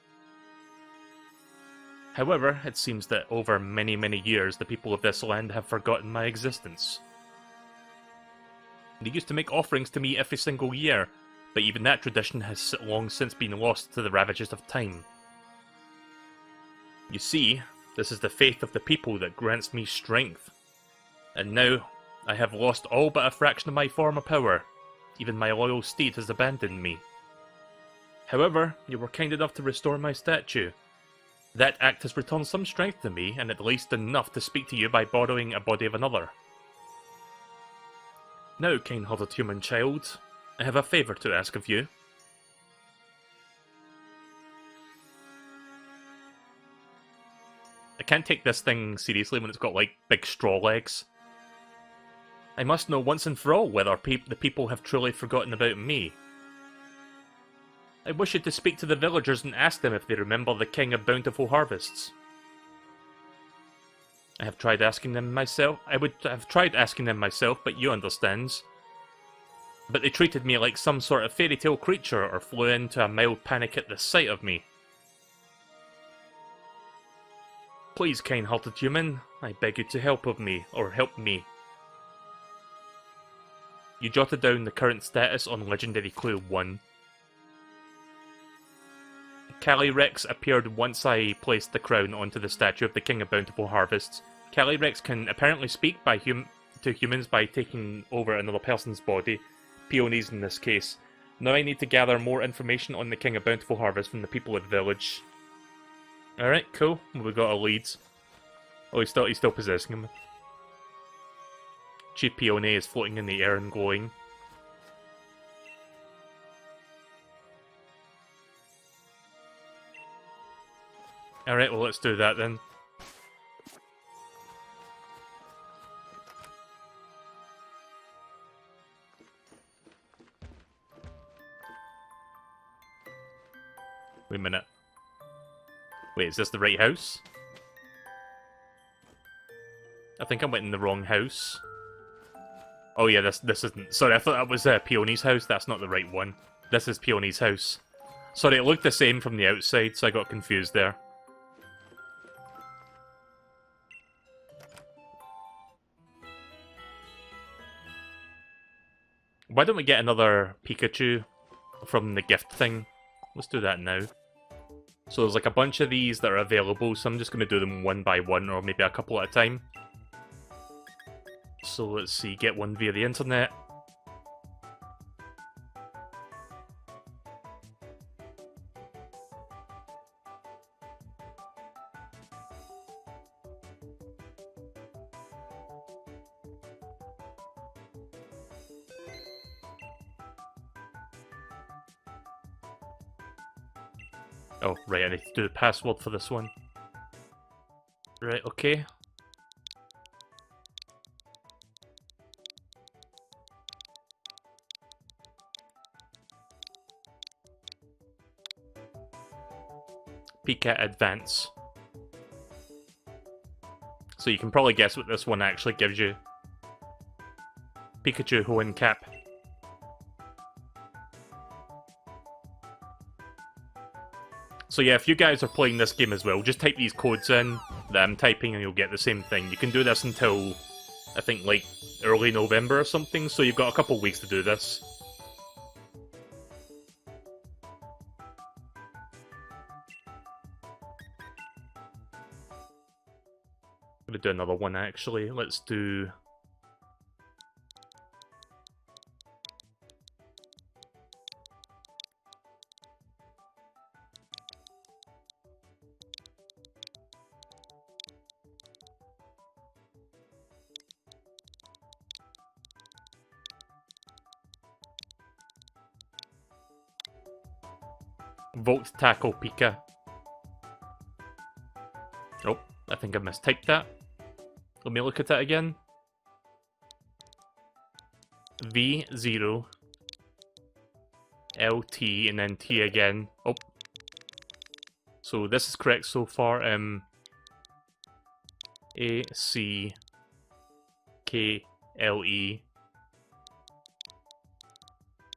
A: However, it seems that over many, many years, the people of this land have forgotten my existence. They used to make offerings to me every single year, but even that tradition has long since been lost to the ravages of time. You see, this is the faith of the people that grants me strength. And now, I have lost all but a fraction of my former power. Even my loyal steed has abandoned me. However, you were kind enough to restore my statue. That act has returned some strength to me, and at least enough to speak to you by borrowing a body of another. Now, kind-hearted human child, I have a favour to ask of you. I can't take this thing seriously when it's got, like, big straw legs. I must know once and for all whether the people have truly forgotten about me. I wish you to speak to the villagers and ask them if they remember the King of Bountiful Harvests. I have tried asking them myself. I would have tried asking them myself, but you understands. But they treated me like some sort of fairy tale creature or flew into a mild panic at the sight of me. Please, kind-hearted human, I beg you to help me. You jotted down the current status on Legendary Clue 1. Calyrex appeared once I placed the crown onto the statue of the King of Bountiful Harvests. Calyrex can apparently speak to humans by taking over another person's body, peonies in this case. Now I need to gather more information on the King of Bountiful Harvest from the people of the village. Alright, cool. We got a lead. Oh, he's still possessing him. Chief Peony is floating in the air and glowing. Alright, well let's do that then. Wait a minute. Wait, is this the right house? I think I went in the wrong house. Oh yeah, this isn't... Sorry, I thought that was Peony's house. That's not the right one. This is Peony's house. Sorry, it looked the same from the outside, so I got confused there. Why don't we get another Pikachu from the gift thing? Let's do that now. So there's like a bunch of these that are available, so I'm just going to do them one by one, or maybe a couple at a time. So let's see, get one via the internet. Oh, right, I need to do the password for this one. Right, okay. Pika Advance. So you can probably guess what this one actually gives you. Pikachu Hoenn Cap. So yeah, if you guys are playing this game as well, just type these codes in that I'm typing and you'll get the same thing. You can do this until, I think, like, early November or something, so you've got a couple weeks to do this. I'm gonna do another one, actually. Let's do... Volt Tackle Pika. Oh, I think I mistyped that. Let me look at that again. V0 LT and then T again. Oh. So this is correct so far. A C K L E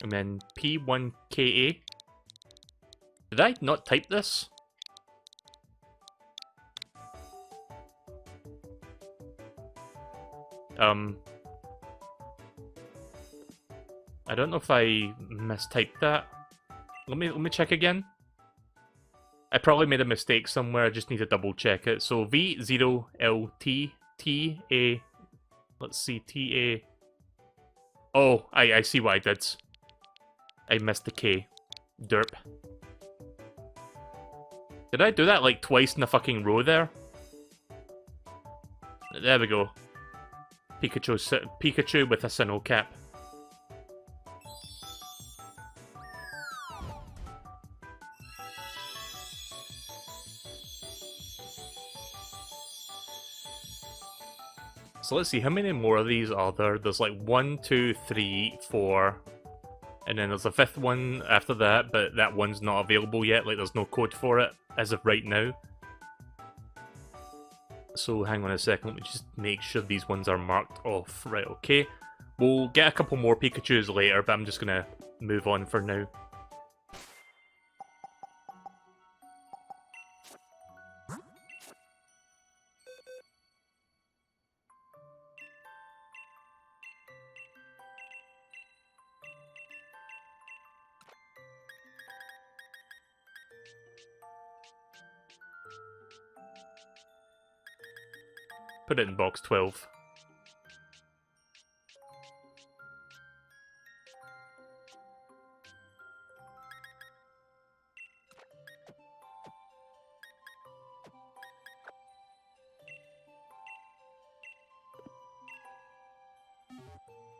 A: and then P1KA. Did I not type this? I don't know if I mistyped that. Let me check again. I probably made a mistake somewhere. I just need to double check it. So V0LT TA. Let's see, TA. Oh, I see what I did. I missed the K. Derp. Did I do that like twice in a fucking row there? There we go. Pikachu with a Sinnoh cap. So let's see, how many more of these are there? There's like 1, 2, 3, 4. And then there's a 5th one after that, but that one's not available yet. Like, there's no code for it as of right now. So hang on a second, let me just make sure these ones are marked off. Right, okay. We'll get a couple more Pikachus later, but I'm just gonna move on for now. Put it in box 12.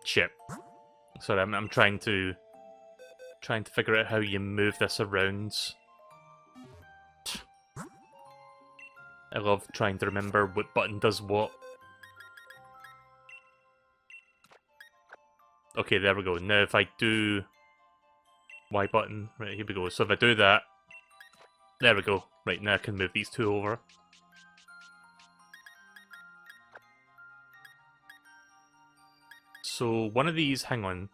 A: Shit. Sorry, I'm trying to figure out how you move this around. I love trying to remember what button does what. Okay, there we go. Now if I do Y button, right, here we go. So if I do that, there we go. Right, now I can move these two over. So one of these, hang on.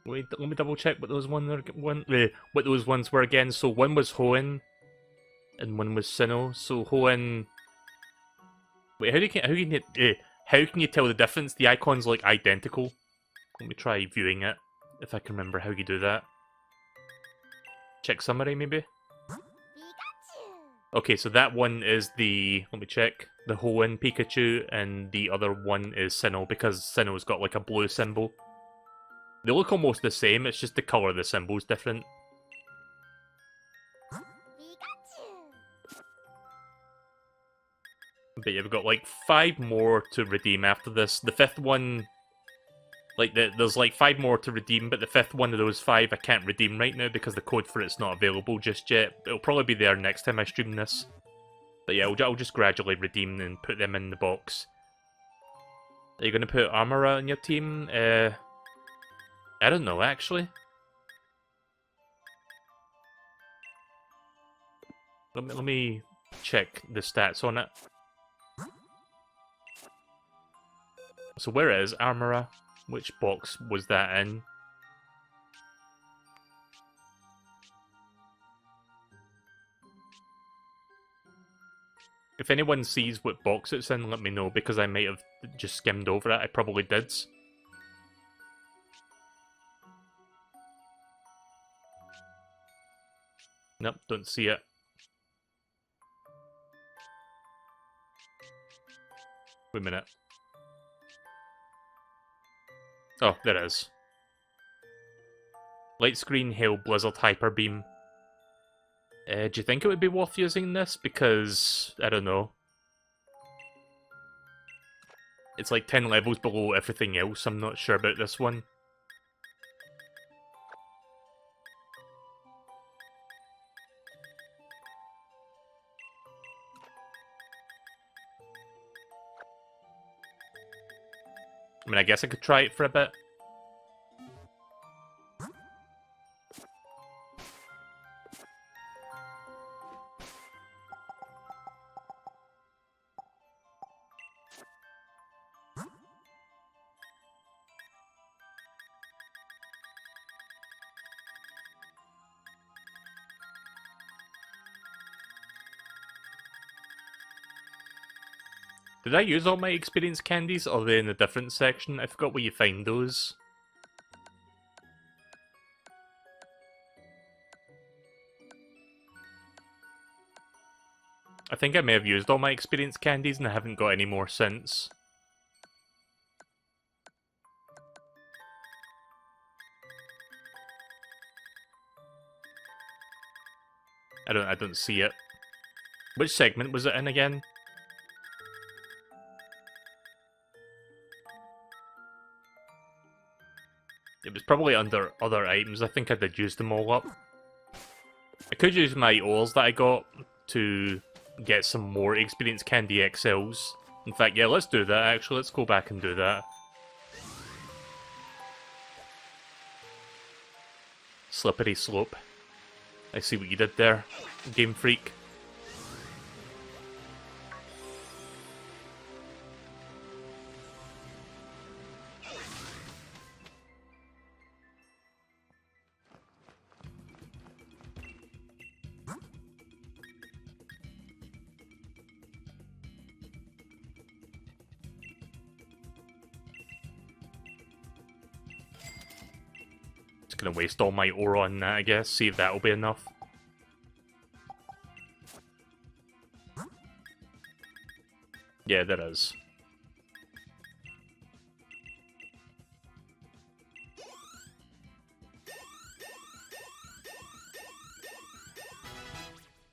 A: Wait, let me double check what those what those ones were again. So one was Hoenn, and one was Sinnoh. So Hoenn. Wait, how can you tell the difference? The icon's like identical. Let me try viewing it if I can remember how you do that. Check summary maybe. Okay, so that one is the, let me check, the Hoenn Pikachu, and the other one is Sinnoh, because Sinnoh's got like a blue symbol. They look almost the same, it's just the colour of the symbol's different. But yeah, we've got like 5 more to redeem after this. The 5th one, like there's like 5 more to redeem, but the 5th one of those 5 I can't redeem right now because the code for it's not available just yet. It'll probably be there next time I stream this. But yeah, I'll just gradually redeem and put them in the box. Are you going to put Armora on your team? I don't know, actually. Let me check the stats on it. So where is Armora? Which box was that in? If anyone sees what box it's in, let me know, because I might have just skimmed over it. I probably did. Nope, don't see it. Wait a minute. Oh, there it is. Light Screen, Hail, Blizzard, Hyper Beam. Do you think it would be worth using this? Because, I don't know. It's like 10 levels below everything else. I'm not sure about this one. I mean, I guess I could try it for a bit. Did I use all my experience candies, or are they in a different section? I forgot where you find those. I think I may have used all my experience candies and I haven't got any more since. I don't see it. Which segment was it in again? It was probably under other items. I think I did use them all up. I could use my ores that I got to get some more experience candy XLs. In fact, yeah, let's do that actually. Let's go back and do that. Slippery slope. I see what you did there, Game Freak. Just gonna waste all my ore on that, I guess. See if that'll be enough. Yeah, there is.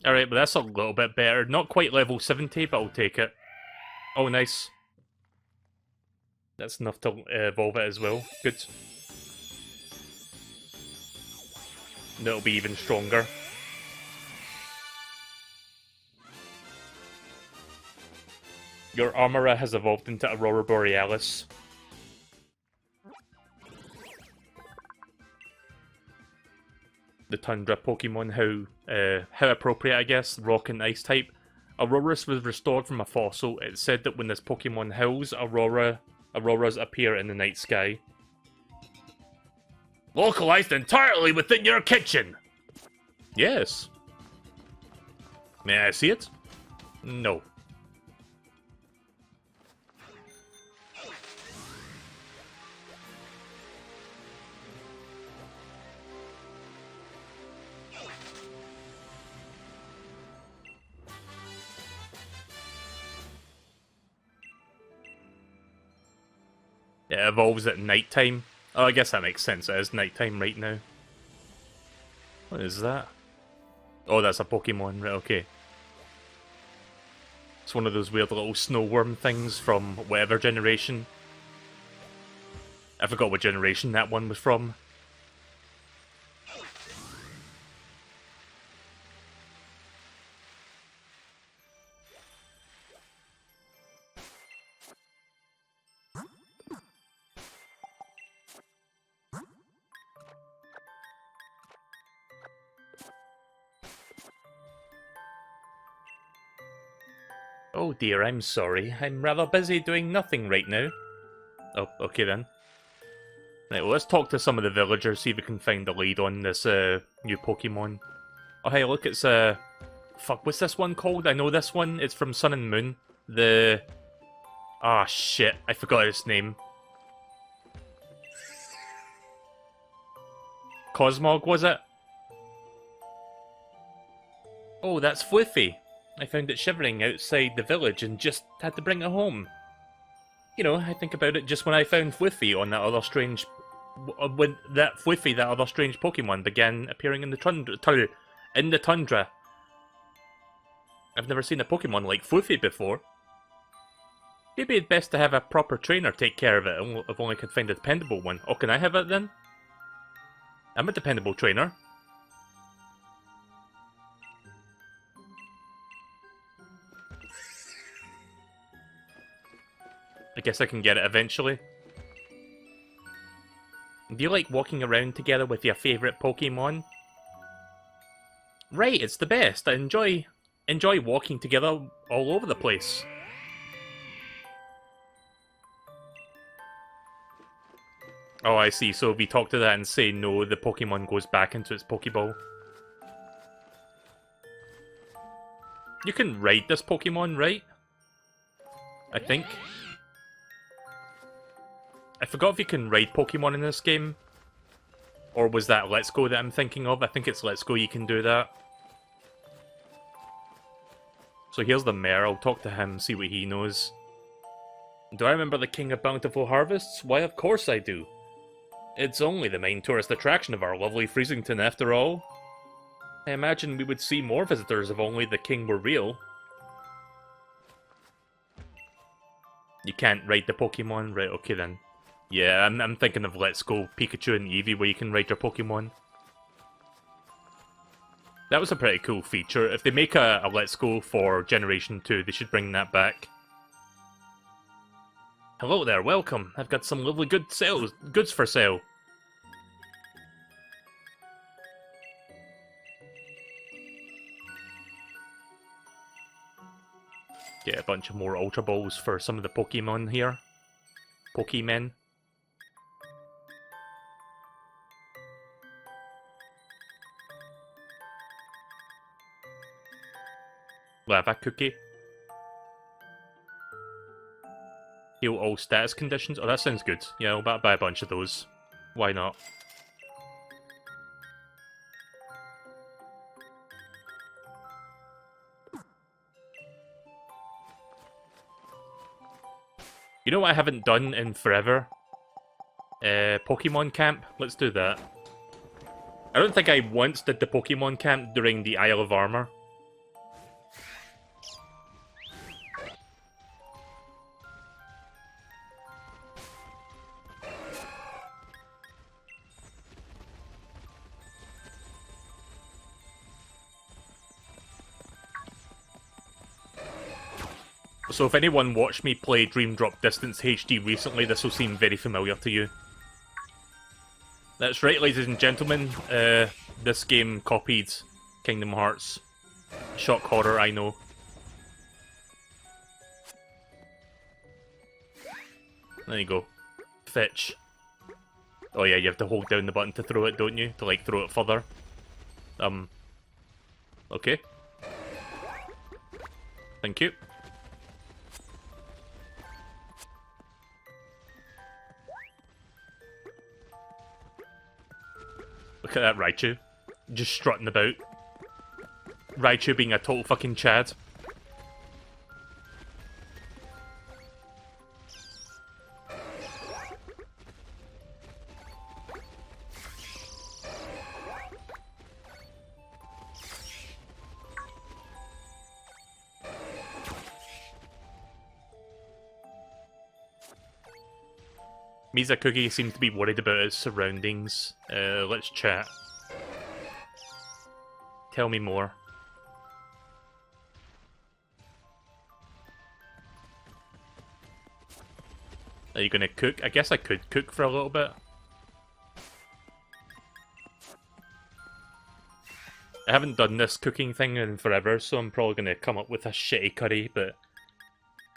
A: Alright, but that's a little bit better. Not quite level 70, but I'll take it. Oh, nice. That's enough to evolve it as well. Good. That'll be even stronger. Your Armora has evolved into Aurora Borealis. The Tundra Pokemon, how appropriate, I guess. Rock and Ice type. Aurorus was restored from a fossil. It said that when this Pokemon howls, auroras appear in the night sky. Localized entirely within your kitchen! Yes. May I see it? No. It evolves at nighttime. Oh, I guess that makes sense. It is nighttime right now. What is that? Oh, that's a Pokemon. Right, okay. It's one of those weird little snow worm things from whatever generation. I forgot what generation that one was from. Oh dear, I'm sorry. I'm rather busy doing nothing right now. Oh, okay then. Right, well, let's talk to some of the villagers, see if we can find the lead on this new Pokemon. Oh hey, look, it's fuck, what's this one called? I know this one. It's from Sun and Moon. The... Ah, shit. I forgot its name. Cosmog, was it? Oh, that's Fluffy. I found it shivering outside the village and just had to bring it home. You know, I think about it just when I found Fluffy on that other strange... When that Fluffy, that other strange Pokemon, began appearing in the Tundra. I've never seen a Pokemon like Fluffy before. Maybe it's best to have a proper trainer take care of it, if only I could find a dependable one. Oh, can I have it then? I'm a dependable trainer. I guess I can get it eventually. Do you like walking around together with your favourite Pokemon? Right, it's the best. I enjoy walking together all over the place. Oh, I see. So if we talk to that and say no, the Pokemon goes back into its Pokeball. You can ride this Pokemon, right? I think. I forgot if you can ride Pokemon in this game. Or was that Let's Go that I'm thinking of? I think it's Let's Go you can do that. So here's the mayor. I'll talk to him, see what he knows. Do I remember the King of Bountiful Harvests? Why, of course I do. It's only the main tourist attraction of our lovely Freezington, after all. I imagine we would see more visitors if only the king were real. You can't ride the Pokemon? Right, okay then. Yeah, I'm thinking of Let's Go Pikachu and Eevee where you can ride your Pokemon. That was a pretty cool feature. If they make a Let's Go for Generation 2, they should bring that back. Hello there, welcome. I've got some lovely goods for sale. Get a bunch of more Ultra Balls for some of the Pokemon here. Pokemen. Lava Cookie. Heal all status conditions. Oh, that sounds good. Yeah, I'll buy a bunch of those. Why not? You know what I haven't done in forever? Pokemon Camp. Let's do that. I don't think I once did the Pokemon Camp during the Isle of Armor. So if anyone watched me play Dream Drop Distance HD recently, this will seem very familiar to you. That's right, ladies and gentlemen. This game copied Kingdom Hearts. Shock horror, I know. There you go. Fetch. Oh yeah, you have to hold down the button to throw it, don't you? To, like, throw it further. Okay. Thank you. Look at that Raichu. Just strutting about. Raichu being a total fucking Chad. Mizakugi seems to be worried about his surroundings. Let's chat. Tell me more. Are you gonna cook? I guess I could cook for a little bit. I haven't done this cooking thing in forever, so I'm probably gonna come up with a shitty curry, but...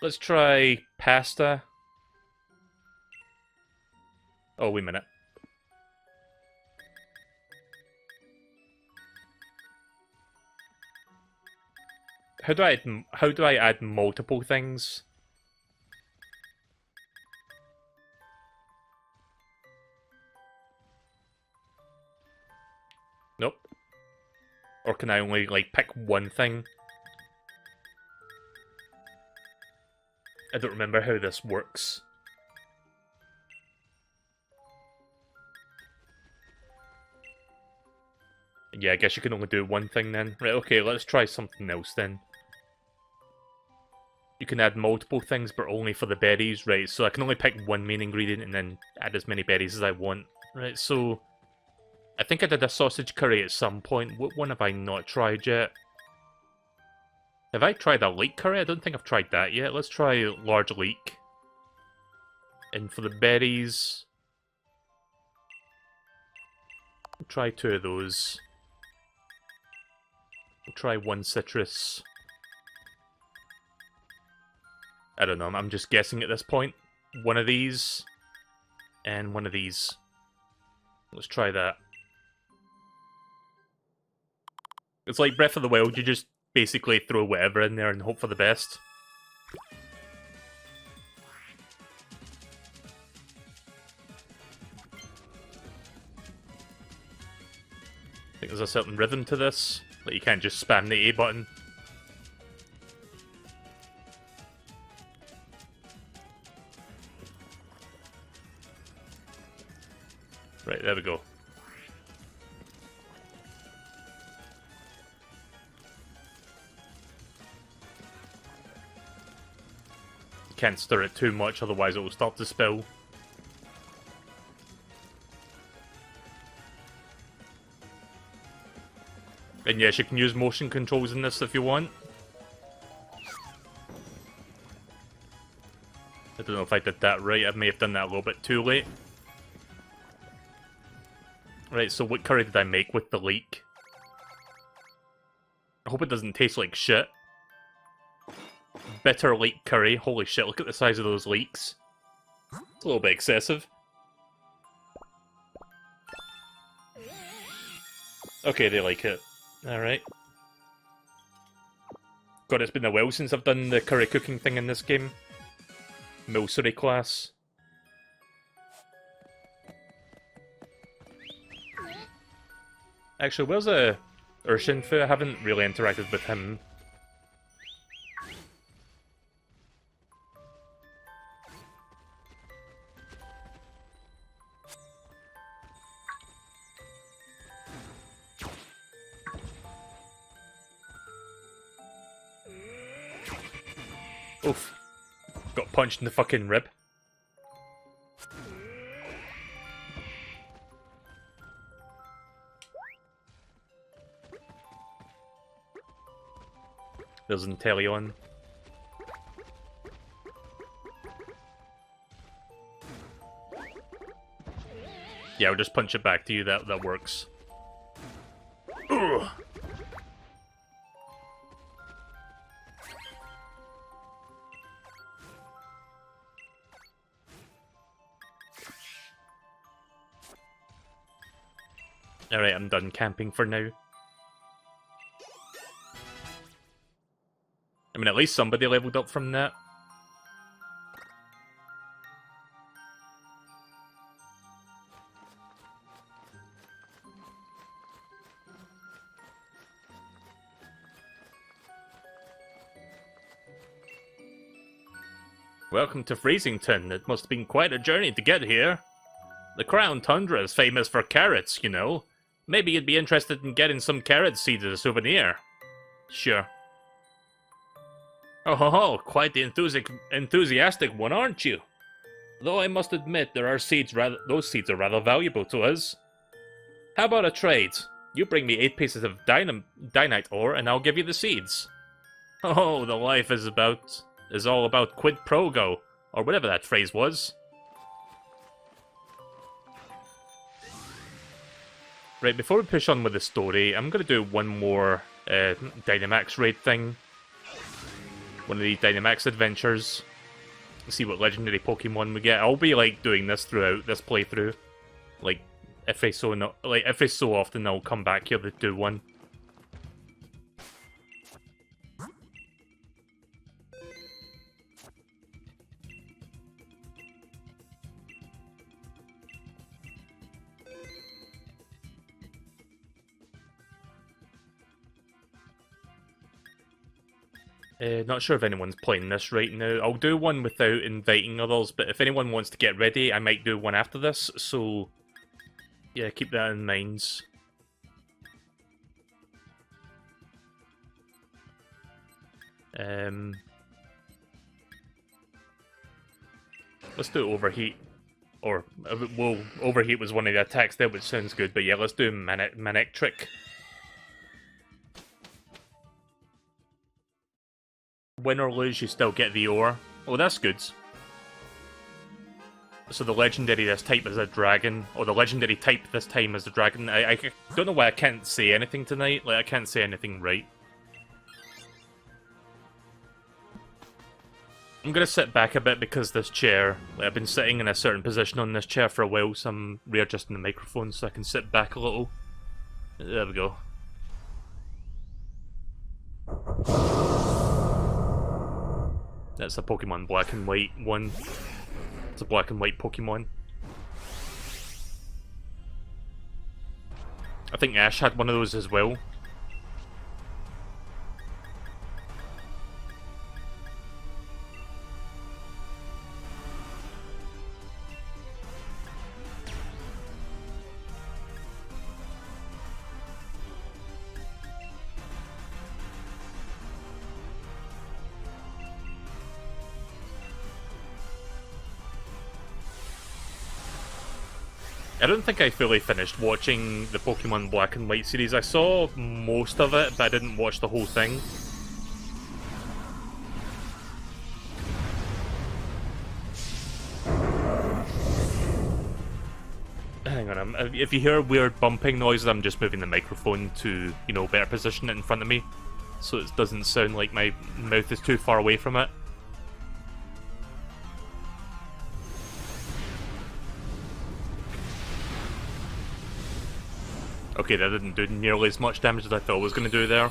A: Let's try pasta. Oh, wait a minute. How do I add multiple things? Nope. Or can I only, like, pick one thing? I don't remember how this works. Yeah, I guess you can only do one thing then. Right, okay, let's try something else then. You can add multiple things, but only for the berries. Right, so I can only pick one main ingredient and then add as many berries as I want. Right, so... I think I did a sausage curry at some point. What one have I not tried yet? Have I tried a leek curry? I don't think I've tried that yet. Let's try large leek. And for the berries... We'll try 2 of those. We'll try 1 citrus. I don't know, I'm just guessing at this point. 1 of these, and 1 of these. Let's try that. It's like Breath of the Wild, you just basically throw whatever in there and hope for the best. I think there's a certain rhythm to this, like you can't just spam the A button. Right, there we go. You can't stir it too much, otherwise it will start to spill. And yes, you can use motion controls in this if you want. I don't know if I did that right, I may have done that a little bit too late. Right, so what curry did I make with the leek? I hope it doesn't taste like shit. Bitter leek curry, holy shit, look at the size of those leeks. It's a little bit excessive. Okay, they like it. Alright. God, it's been a while since I've done the curry cooking thing in this game. Milcery class. Actually, where's Urshinfu? I haven't really interacted with him. Oof. Got punched in the fucking rib. There's Inteleon. Yeah, I'll just punch it back to you, that works. Ugh. Alright, I'm done camping for now. I mean, at least somebody leveled up from that. Welcome to Freezington. It must have been quite a journey to get here. The Crown Tundra is famous for carrots, you know. Maybe you'd be interested in getting some carrot seeds as a souvenir. Sure. Oh ho ho, quite the enthusiastic one, aren't you? Though I must admit, those seeds are rather valuable to us. How about a trade? You bring me 8 pieces of dynite ore, and I'll give you the seeds. Oh, the life is all about quid pro quo, or whatever that phrase was. Right, before we push on with the story, I'm going to do one more Dynamax raid thing. One of these Dynamax adventures. See what legendary Pokemon we get. I'll be like doing this throughout this playthrough. Like every so often I'll come back here to do one. Not sure if anyone's playing this right now. I'll do one without inviting others, but if anyone wants to get ready, I might do one after this, so yeah, keep that in mind. Let's do Overheat. Or, well, Overheat was one of the attacks there, which sounds good, but yeah, let's do Manectric. Win or lose, you still get the ore. Oh, that's good. So the legendary this type is a dragon, or the legendary type this time is a dragon. I don't know why I can't say anything tonight. Like, I can't say anything right. I'm gonna sit back a bit because this chair, like, I've been sitting in a certain position on this chair for a while, so I'm readjusting the microphone so I can sit back a little. There we go. That's a Pokemon Black and White one. It's a black and white Pokemon. I think Ash had one of those as well. I don't think I fully finished watching the Pokemon Black and White series. I saw most of it, but I didn't watch the whole thing. Hang on, if you hear weird bumping noises, I'm just moving the microphone to, you know, better position it in front of me, so it doesn't sound like my mouth is too far away from it. Okay, that didn't do nearly as much damage as I thought it was going to do there.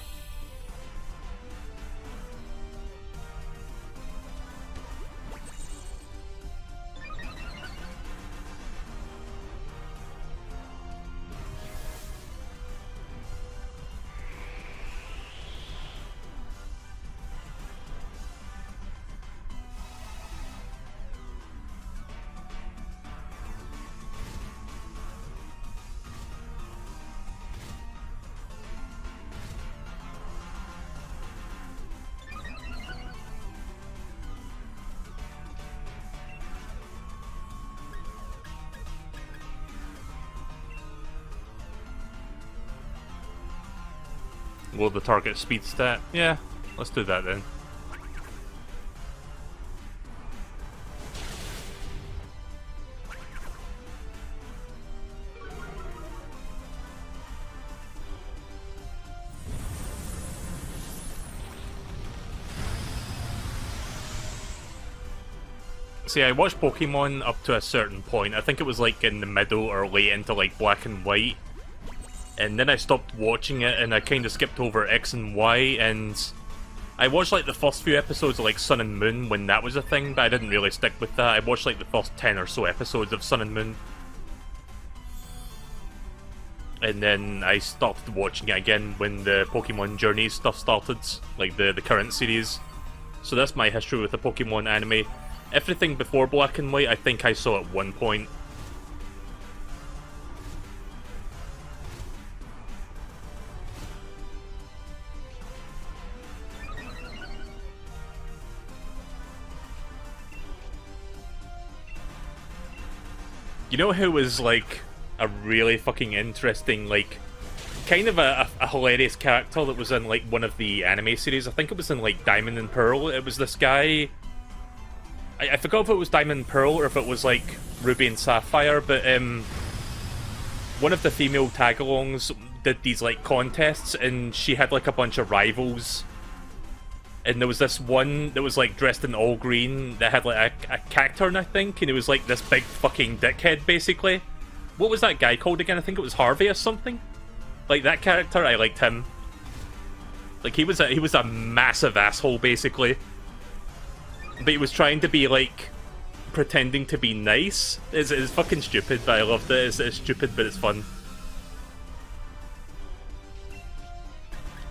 A: Will the target speed stat? Yeah, let's do that then. See, I watched Pokemon up to a certain point. I think it was like in the middle or late into like Black and White. And then I stopped watching it and I kind of skipped over X and Y, and I watched like the first few episodes of like Sun and Moon when that was a thing, but I didn't really stick with that. I watched like the first 10 or so episodes of Sun and Moon. And then I stopped watching it again when the Pokemon Journey stuff started, like the current series. So that's my history with the Pokemon anime. Everything before Black and White I think I saw at one point. You know who was, like, a really fucking interesting, like, kind of a hilarious character that was in, like, one of the anime series? I think it was in, like, Diamond and Pearl. It was this guy... I forgot if it was Diamond and Pearl or if it was, like, Ruby and Sapphire, but, one of the female tag-alongs did these, like, contests, and she had, like, a bunch of rivals. And there was this one that was, like, dressed in all green that had, like, a cacturn, I think, and it was, like, this big fucking dickhead, basically. What was that guy called again? I think it was Harvey or something? Like, that character, I liked him. Like, he was a massive asshole, basically. But he was trying to be, like, pretending to be nice. It's fucking stupid, but I loved it. It's stupid, but it's fun.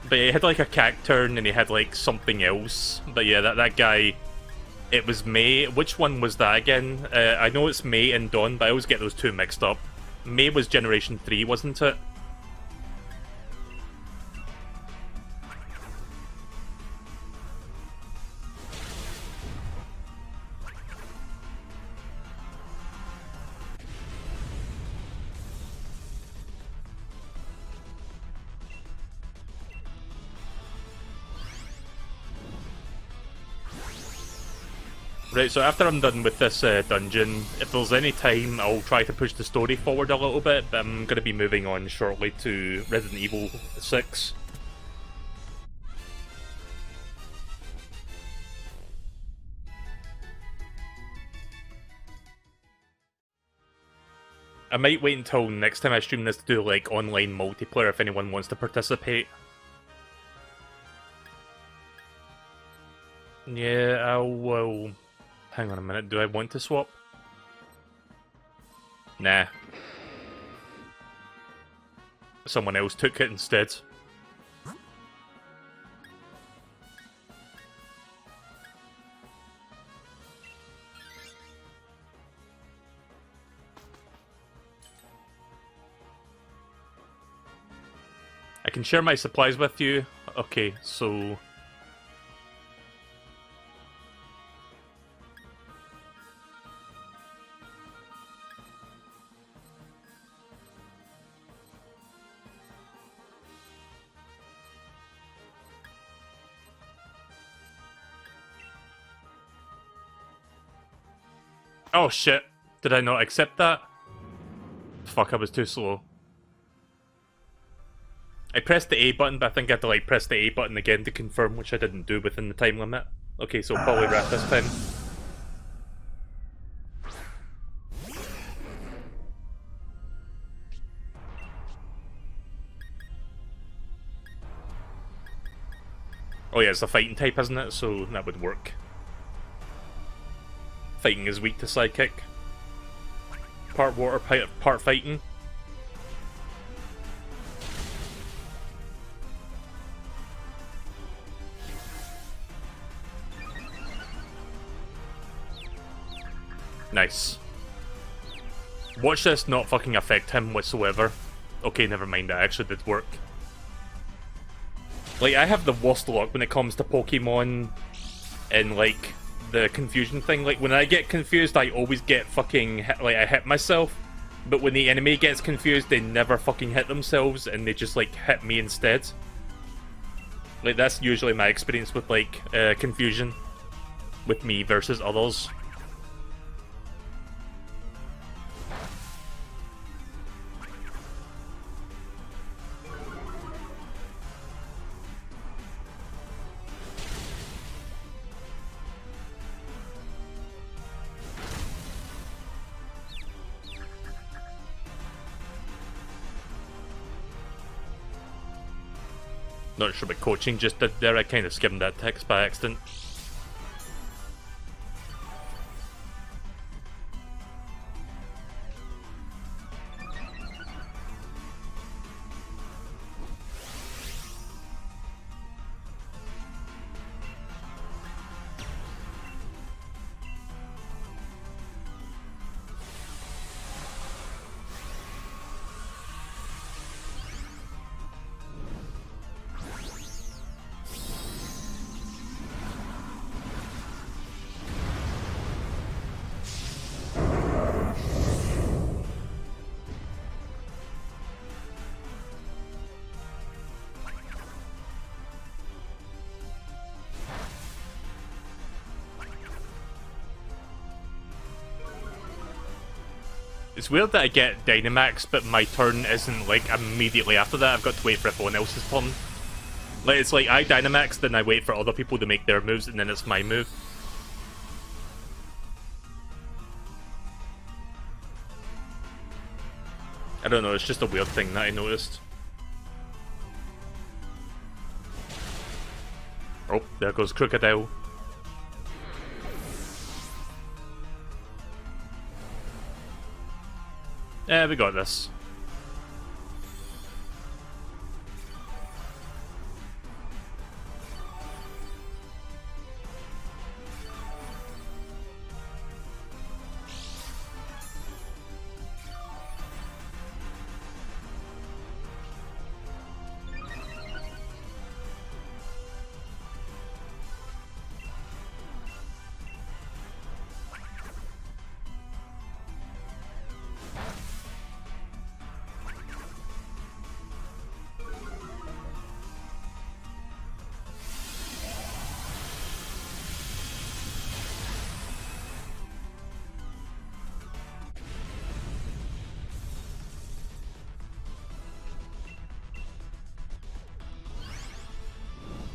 A: But he had like a cacturn and he had like something else. But yeah, that guy, it was May. Which one was that again? I know it's May and Dawn, but I always get those two mixed up. May was Generation 3, wasn't it? Right, so after I'm done with this dungeon, if there's any time, I'll try to push the story forward a little bit, but I'm going to be moving on shortly to Resident Evil 6. I might wait until next time I stream this to do, like, online multiplayer if anyone wants to participate. Yeah, I will... Hang on a minute, do I want to swap? Nah. Someone else took it instead. I can share my supplies with you. Okay, so... Oh shit, did I not accept that? Fuck, I was too slow. I pressed the A button, but I think I had to like press the A button again to confirm, which I didn't do within the time limit. Okay, so probably wrap this time. Oh yeah, it's a fighting type, isn't it? So that would work. Fighting is weak to psychic. Part water, part fighting. Nice. Watch this not fucking affect him whatsoever. Okay, never mind, that actually did work. Like, I have the worst luck when it comes to Pokemon and, like, the confusion thing. Like, when I get confused, I always get fucking like, I hit myself. But when the enemy gets confused, they never fucking hit themselves, and they just, like, hit me instead. Like, that's usually my experience with, like, confusion. With me versus others. Not sure what coaching just did there, I kind of skimmed that text by accident. It's weird that I get Dynamax, but my turn isn't, like, immediately after that. I've got to wait for everyone else's turn. Like, it's like, I Dynamax, then I wait for other people to make their moves, and then it's my move. I don't know, it's just a weird thing that I noticed. Oh, there goes Crocodile. Yeah, we got this.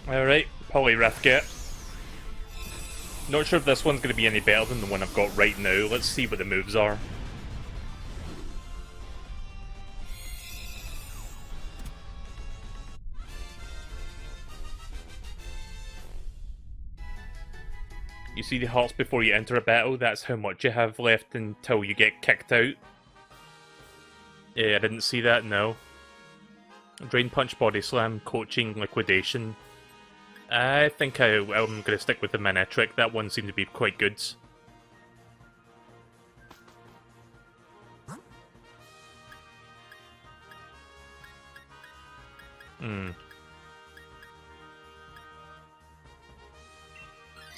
A: Alright, Poliwrath get. Not sure if this one's going to be any better than the one I've got right now. Let's see what the moves are. You see the hearts before you enter a battle, that's how much you have left until you get kicked out. Yeah, I didn't see that, no. Drain Punch, Body Slam, Coaching, Liquidation. I think I'm going to stick with the Manectric. That one seemed to be quite good.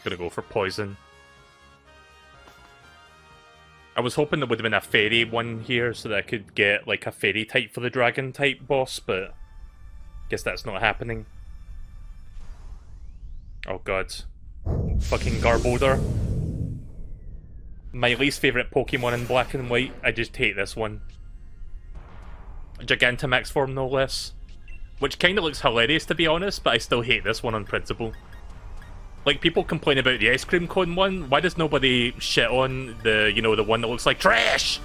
A: Gonna go for Poison. I was hoping there would have been a Fairy one here so that I could get like a Fairy type for the Dragon type boss, but guess that's not happening. Oh god. Fucking Garbodor. My least favourite Pokemon in Black and White. I just hate this one. Gigantamax form, no less. Which kinda looks hilarious to be honest, but I still hate this one on principle. Like, people complain about the ice cream cone one, why does nobody shit on the, you know, the one that looks like trash?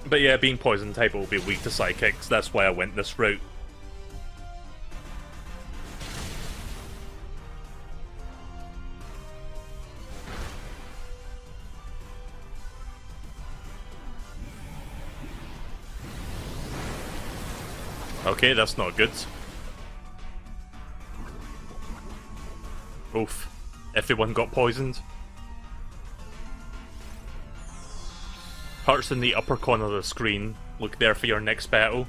A: But yeah, being poison type will be weak to psychics, that's why I went this route. Okay, that's not good. Oof. Everyone got poisoned. Hearts in the upper corner of the screen. Look there for your next battle.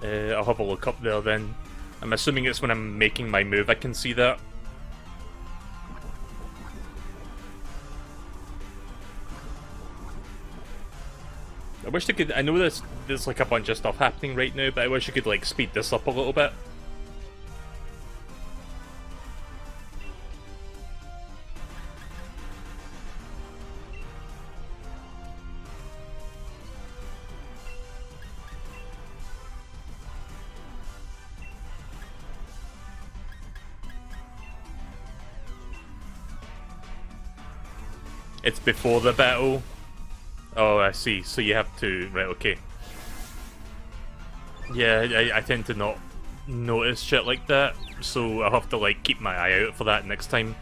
A: I'll have a look up there then. I'm assuming it's when I'm making my move I can see that. I wish I could... I know there's like a bunch of stuff happening right now, but I wish I could like speed this up a little bit. It's before the battle. Oh, I see. So you have to... Right, okay. Yeah, I tend to not notice shit like that, so I'll have to, like, keep my eye out for that next time.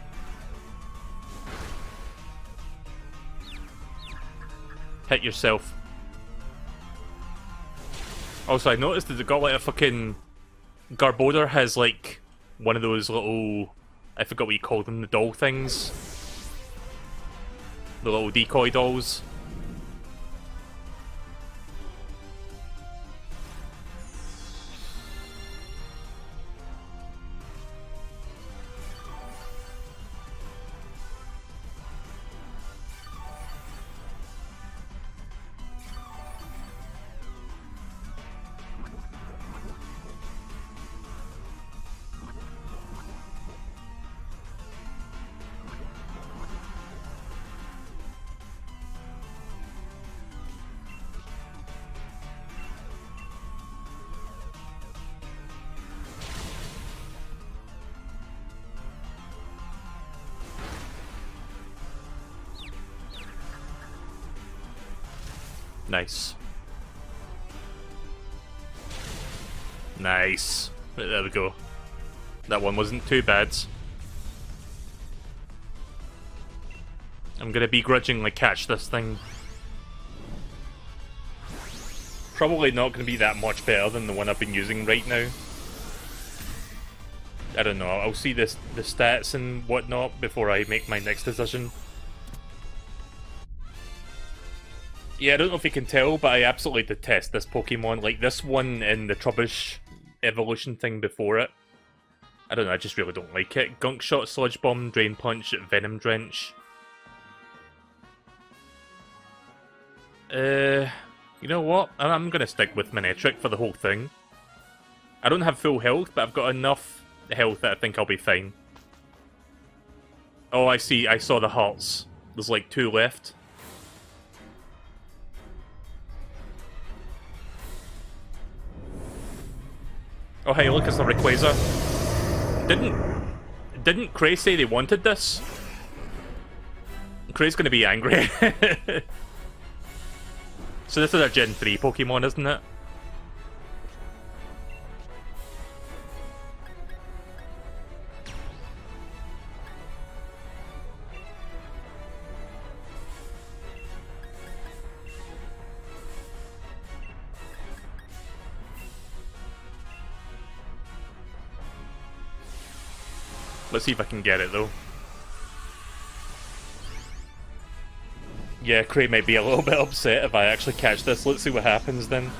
A: Hit yourself. Also, I noticed that it got, like, a fucking... Garbodor has, like, one of those little... I forgot what you call them, the doll things. The little decoy dolls. Nice. Nice. There we go. That one wasn't too bad. I'm gonna begrudgingly catch this thing. Probably not gonna be that much better than the one I've been using right now. I don't know, I'll see the stats and whatnot before I make my next decision. Yeah, I don't know if you can tell, but I absolutely detest this Pokemon. Like, this one and the Trubbish evolution thing before it. I don't know, I just really don't like it. Gunk Shot, Sludge Bomb, Drain Punch, Venom Drench. You know what? I'm gonna stick with Manectric for the whole thing. I don't have full health, but I've got enough health that I think I'll be fine. Oh, I see. I saw the hearts. There's like 2 left. Oh hey, look, it's the Rayquaza. Didn't Cray say they wanted this? Cray's gonna be angry. So this is a Gen 3 Pokemon, isn't it? Let's see if I can get it, though. Yeah, Cray might be a little bit upset if I actually catch this. Let's see what happens, then.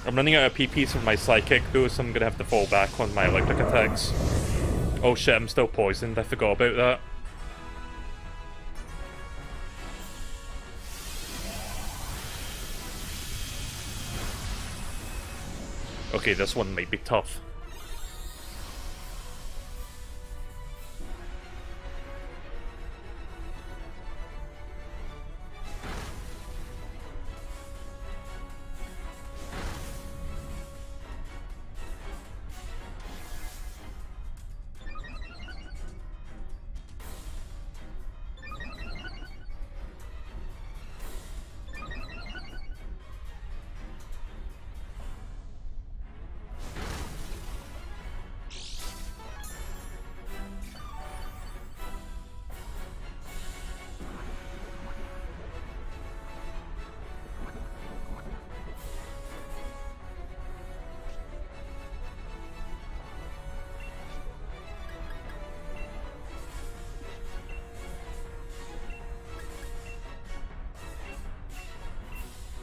A: I'm running out of PPs for my Psychic, though, so I'm gonna have to fall back on my electric attacks. Oh shit, I'm still poisoned. I forgot about that. Okay, this one might be tough.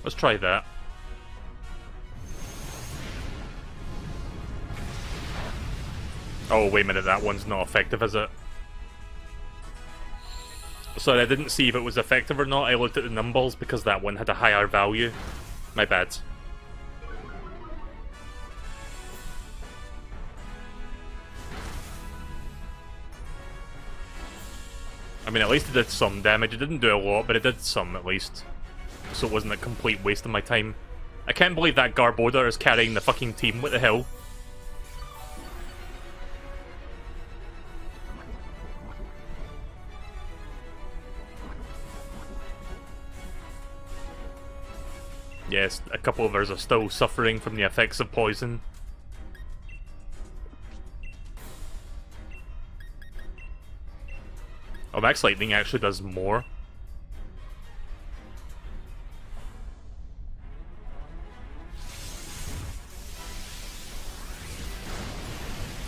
A: Let's try that. Oh, wait a minute, that one's not effective, is it? Sorry, I didn't see if it was effective or not. I looked at the numbers because that one had a higher value. My bad. I mean, at least it did some damage. It didn't do a lot, but it did some, at least. So it wasn't a complete waste of my time. I can't believe that Garbodor is carrying the fucking team. What the hell? Yes, a couple of us are still suffering from the effects of poison. Oh, Max Lightning actually does more.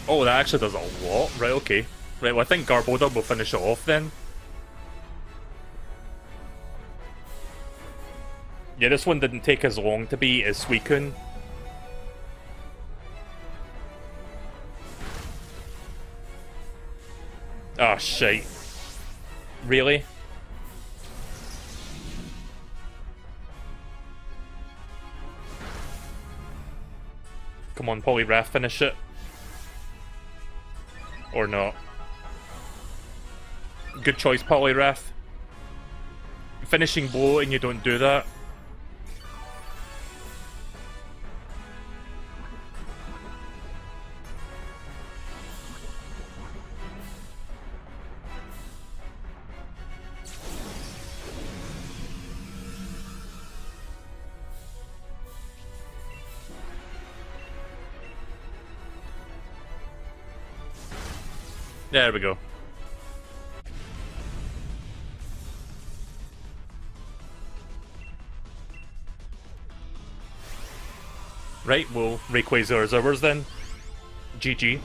A: Oh, that actually does a lot. Right, okay. Right, well I think Garbodor will finish it off then. Yeah, this one didn't take as long to beat as Suicune. Oh, shite. Really? Come on, Poliwrath, finish it. Or not. Good choice, Poliwrath. Finishing blow and you don't do that. There we go. Right, well, Rayquaza is ours then. GG.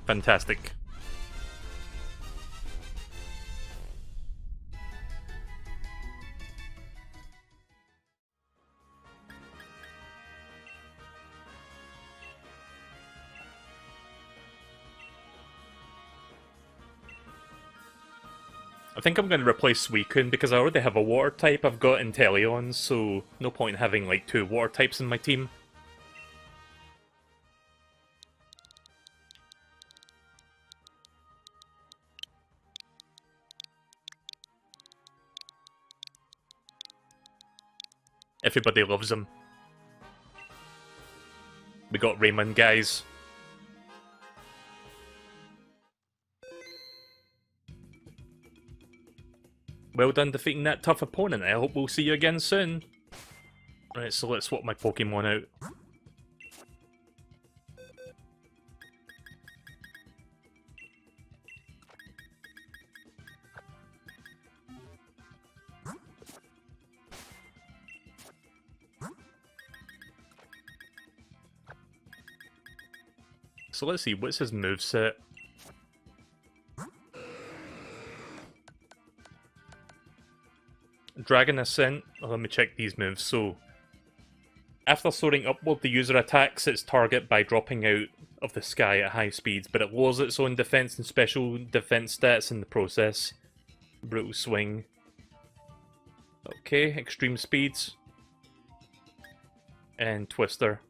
A: Fantastic. I think I'm going to replace Suicune because I already have a water type. I've got Inteleon, so no point in having like 2 water types in my team. Everybody loves him. We got Raymond, guys. Well done defeating that tough opponent. I hope we'll see you again soon. Right, so let's swap my Pokemon out. So let's see, what's his moveset? Dragon Ascent. Let me check these moves. So, after soaring upward, the user attacks its target by dropping out of the sky at high speeds, but it lowers its own defense and special defense stats in the process. Brutal Swing. Okay, extreme speeds. And Twister.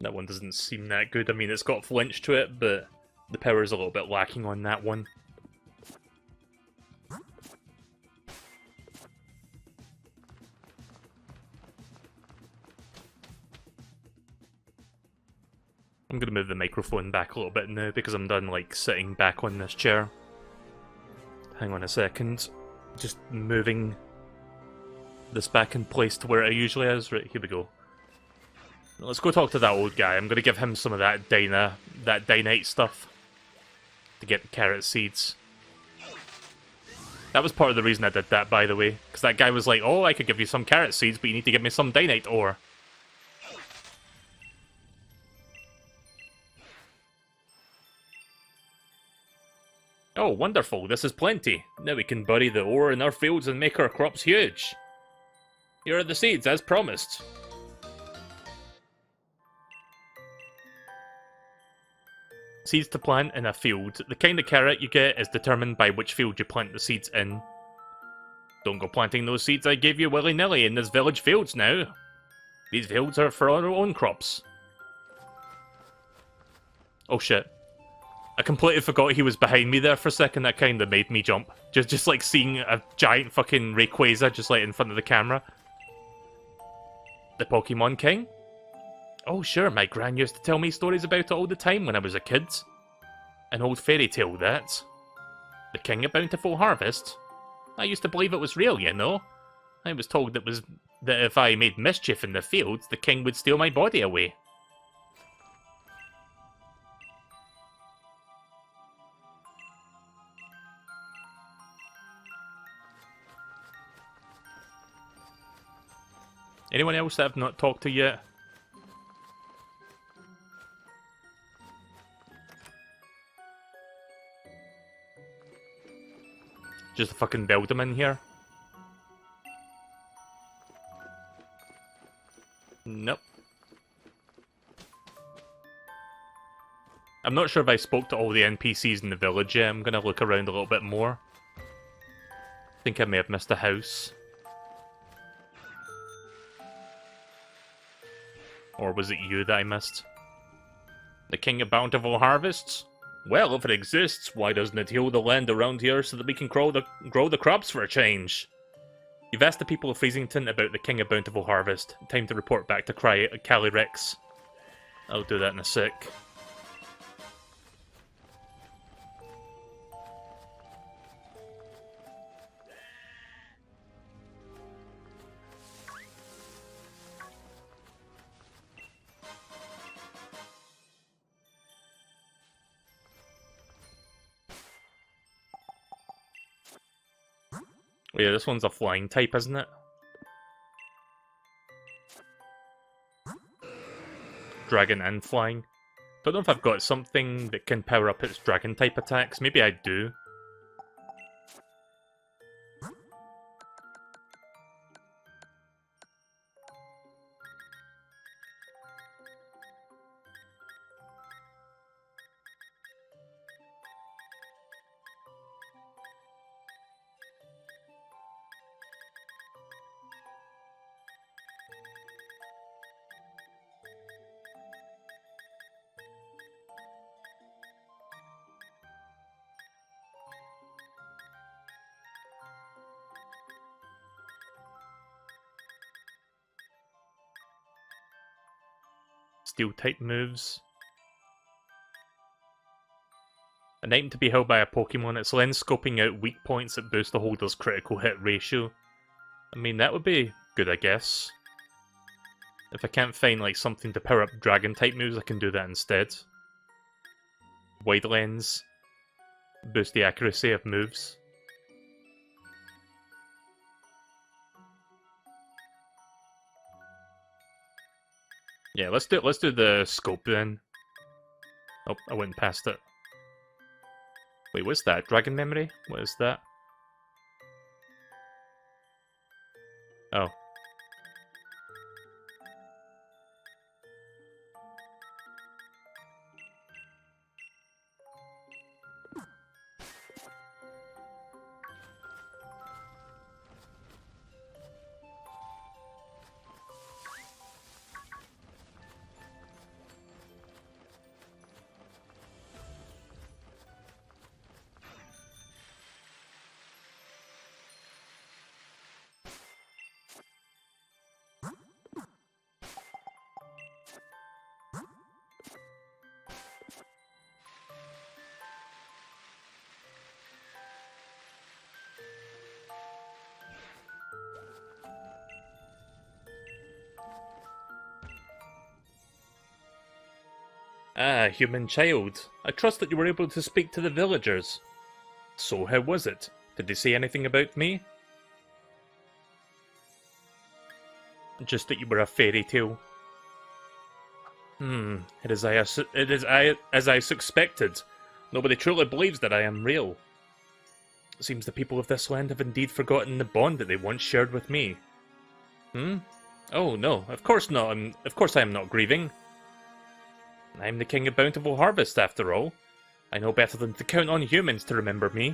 A: That one doesn't seem that good. I mean, it's got flinch to it, but the power is a little bit lacking on that one. I'm gonna move the microphone back a little bit now because I'm done, like, sitting back on this chair. Hang on a second. Just moving this back in place to where it usually is. Right, here we go. Let's go talk to that old guy. I'm gonna give him some of that Dynite stuff to get the carrot seeds. That was part of the reason I did that, by the way, because that guy was like, "Oh, I could give you some carrot seeds, but you need to give me some Dynite ore." Oh, wonderful, this is plenty. Now we can bury the ore in our fields and make our crops huge. Here are the seeds, as promised. Seeds to plant in a field. The kind of carrot you get is determined by which field you plant the seeds in. Don't go planting those seeds I gave you willy-nilly in this village fields now. These fields are for our own crops. Oh shit. I completely forgot he was behind me there for a second. That kind of made me jump. Just like seeing a giant fucking Rayquaza just like in front of the camera. The Pokemon King? Oh sure, my gran used to tell me stories about it all the time when I was a kid. An old fairy tale, that. The King of Bountiful Harvest? I used to believe it was real, you know. I was told that if I made mischief in the fields, the king would steal my body away. Anyone else that I've not talked to yet? Just fucking build them in here. Nope. I'm not sure if I spoke to all the NPCs in the village yet. I'm gonna look around a little bit more. I think I may have missed a house. Or was it you that I missed? The King of Bountiful Harvests? Well, if it exists, why doesn't it heal the land around here so that we can grow the crops for a change? You've asked the people of Freezington about the King of Bountiful Harvest. Time to report back to Calyrex. I'll do that in a sec. Oh yeah, this one's a flying type, isn't it? Dragon and flying. Don't know if I've got something that can power up its dragon type attacks. Maybe I do. Steel type moves. An item to be held by a Pokemon. It's lens scoping out weak points that boost the holder's critical hit ratio. I mean, that would be good, I guess. If I can't find like something to power up dragon type moves, I can do that instead. Wide lens. Boost the accuracy of moves. Yeah, let's do the scope then. Oh, I went past it. Wait, what's that? Dragon memory? What is that? Oh. Ah, human child. I trust that you were able to speak to the villagers. So how was it? Did they say anything about me? Just that you were a fairy tale. It is as I suspected. Nobody truly believes that I am real. It seems the people of this land have indeed forgotten the bond that they once shared with me. Oh no, of course not. Of course I am not grieving. I am the King of Bountiful Harvest, after all. I know better than to count on humans to remember me.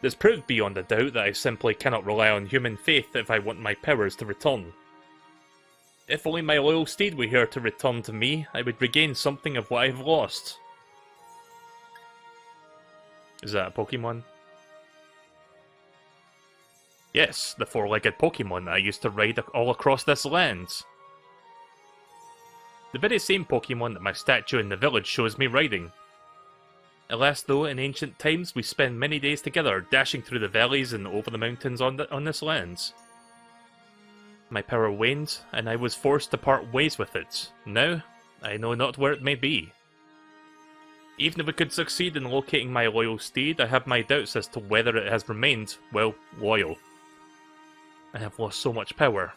A: It is proved beyond a doubt that I simply cannot rely on human faith if I want my powers to return. If only my loyal steed were here to return to me, I would regain something of what I have lost. Is that a Pokemon? Yes, the four-legged Pokemon that I used to ride all across this land. The very same Pokemon that my statue in the village shows me riding. Alas though, in ancient times we spent many days together dashing through the valleys and over the mountains on this land. My power waned, and I was forced to part ways with it. Now, I know not where it may be. Even if we could succeed in locating my loyal steed, I have my doubts as to whether it has remained, well, loyal. I have lost so much power.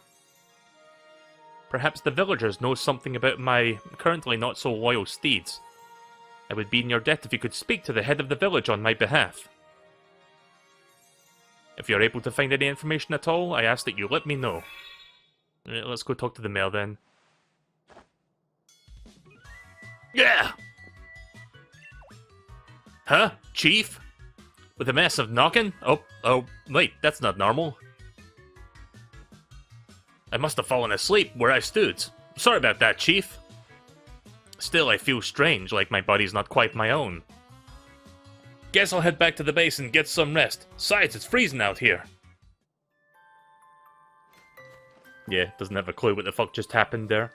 A: Perhaps the villagers know something about my currently not so loyal steeds. I would be in your debt if you could speak to the head of the village on my behalf. If you're able to find any information at all, I ask that you let me know. Let's go talk to the mayor then. Yeah! Huh? Chief? With a massive knocking? Oh, wait, that's not normal. I must have fallen asleep where I stood. Sorry about that, Chief. Still, I feel strange, like my body's not quite my own. Guess I'll head back to the base and get some rest. Besides, it's freezing out here. Yeah, doesn't have a clue what the fuck just happened there.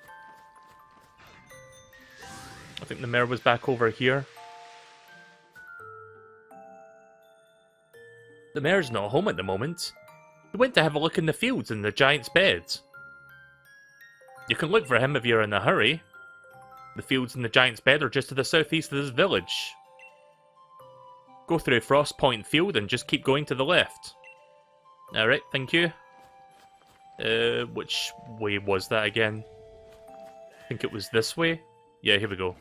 A: I think the mayor was back over here. The mayor's not home at the moment. He went to have a look in the fields and the giant's beds. You can look for him if you're in a hurry. The fields and the giant's bed are just to the southeast of this village. Go through Frost Point Field and just keep going to the left. Alright, thank you. Which way was that again? I think it was this way. Yeah, here we go.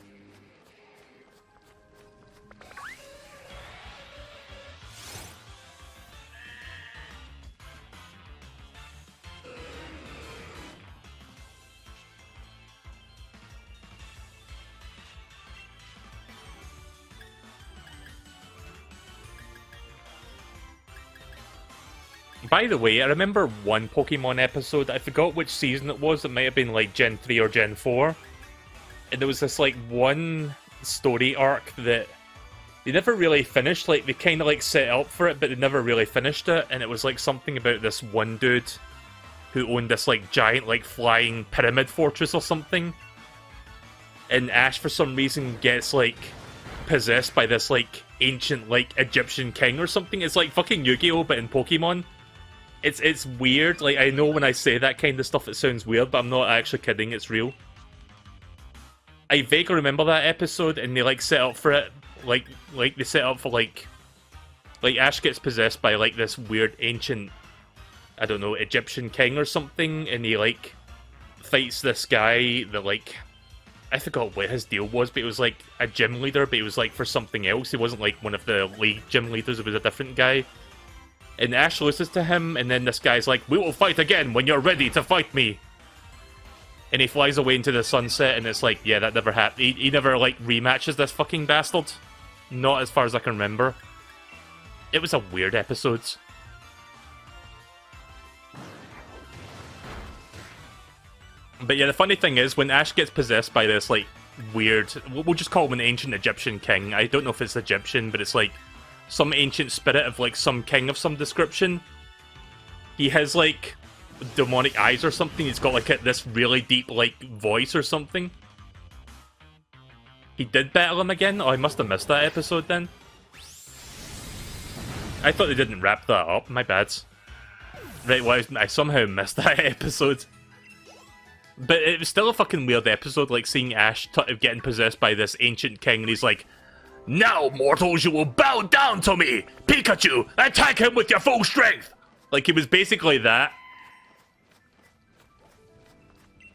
A: By the way, I remember one Pokemon episode, I forgot which season it was, it might have been like Gen 3 or Gen 4. And there was this like one story arc that they never really finished, like they kind of like set up for it, but they never really finished it. And it was like something about this one dude who owned this like giant like flying pyramid fortress or something. and Ash for some reason gets like possessed by this like ancient like Egyptian king or something. It's like fucking Yu-Gi-Oh but in Pokemon. It's weird. Like, I know when I say that kind of stuff it sounds weird, but I'm not actually kidding, it's real. I vaguely remember that episode, and they like set up for it, like they set up for like Ash gets possessed by like this weird ancient, I don't know, Egyptian king or something, and he like fights this guy that like, I forgot what his deal was, but it was like a gym leader, but it was like for something else. He wasn't like one of the league gym leaders, it was a different guy. And Ash loses to him, and then this guy's like, "We will fight again when you're ready to fight me." And he flies away into the sunset, and it's like, yeah, that never happened. He never, like, rematches this fucking bastard. Not as far as I can remember. It was a weird episode. But yeah, the funny thing is, when Ash gets possessed by this, like, weird... We'll just call him an ancient Egyptian king. I don't know if it's Egyptian, but it's like some ancient spirit of, like, some king of some description. He has, like, demonic eyes or something. He's got, like, this really deep, like, voice or something. He did battle him again? Oh, I must have missed that episode then. I thought they didn't wrap that up. My bad. Right, well, I somehow missed that episode. But it was still a fucking weird episode, like, seeing Ash getting possessed by this ancient king, and he's like, "Now, mortals, you will bow down to me! Pikachu, attack him with your full strength!" Like, he was basically that.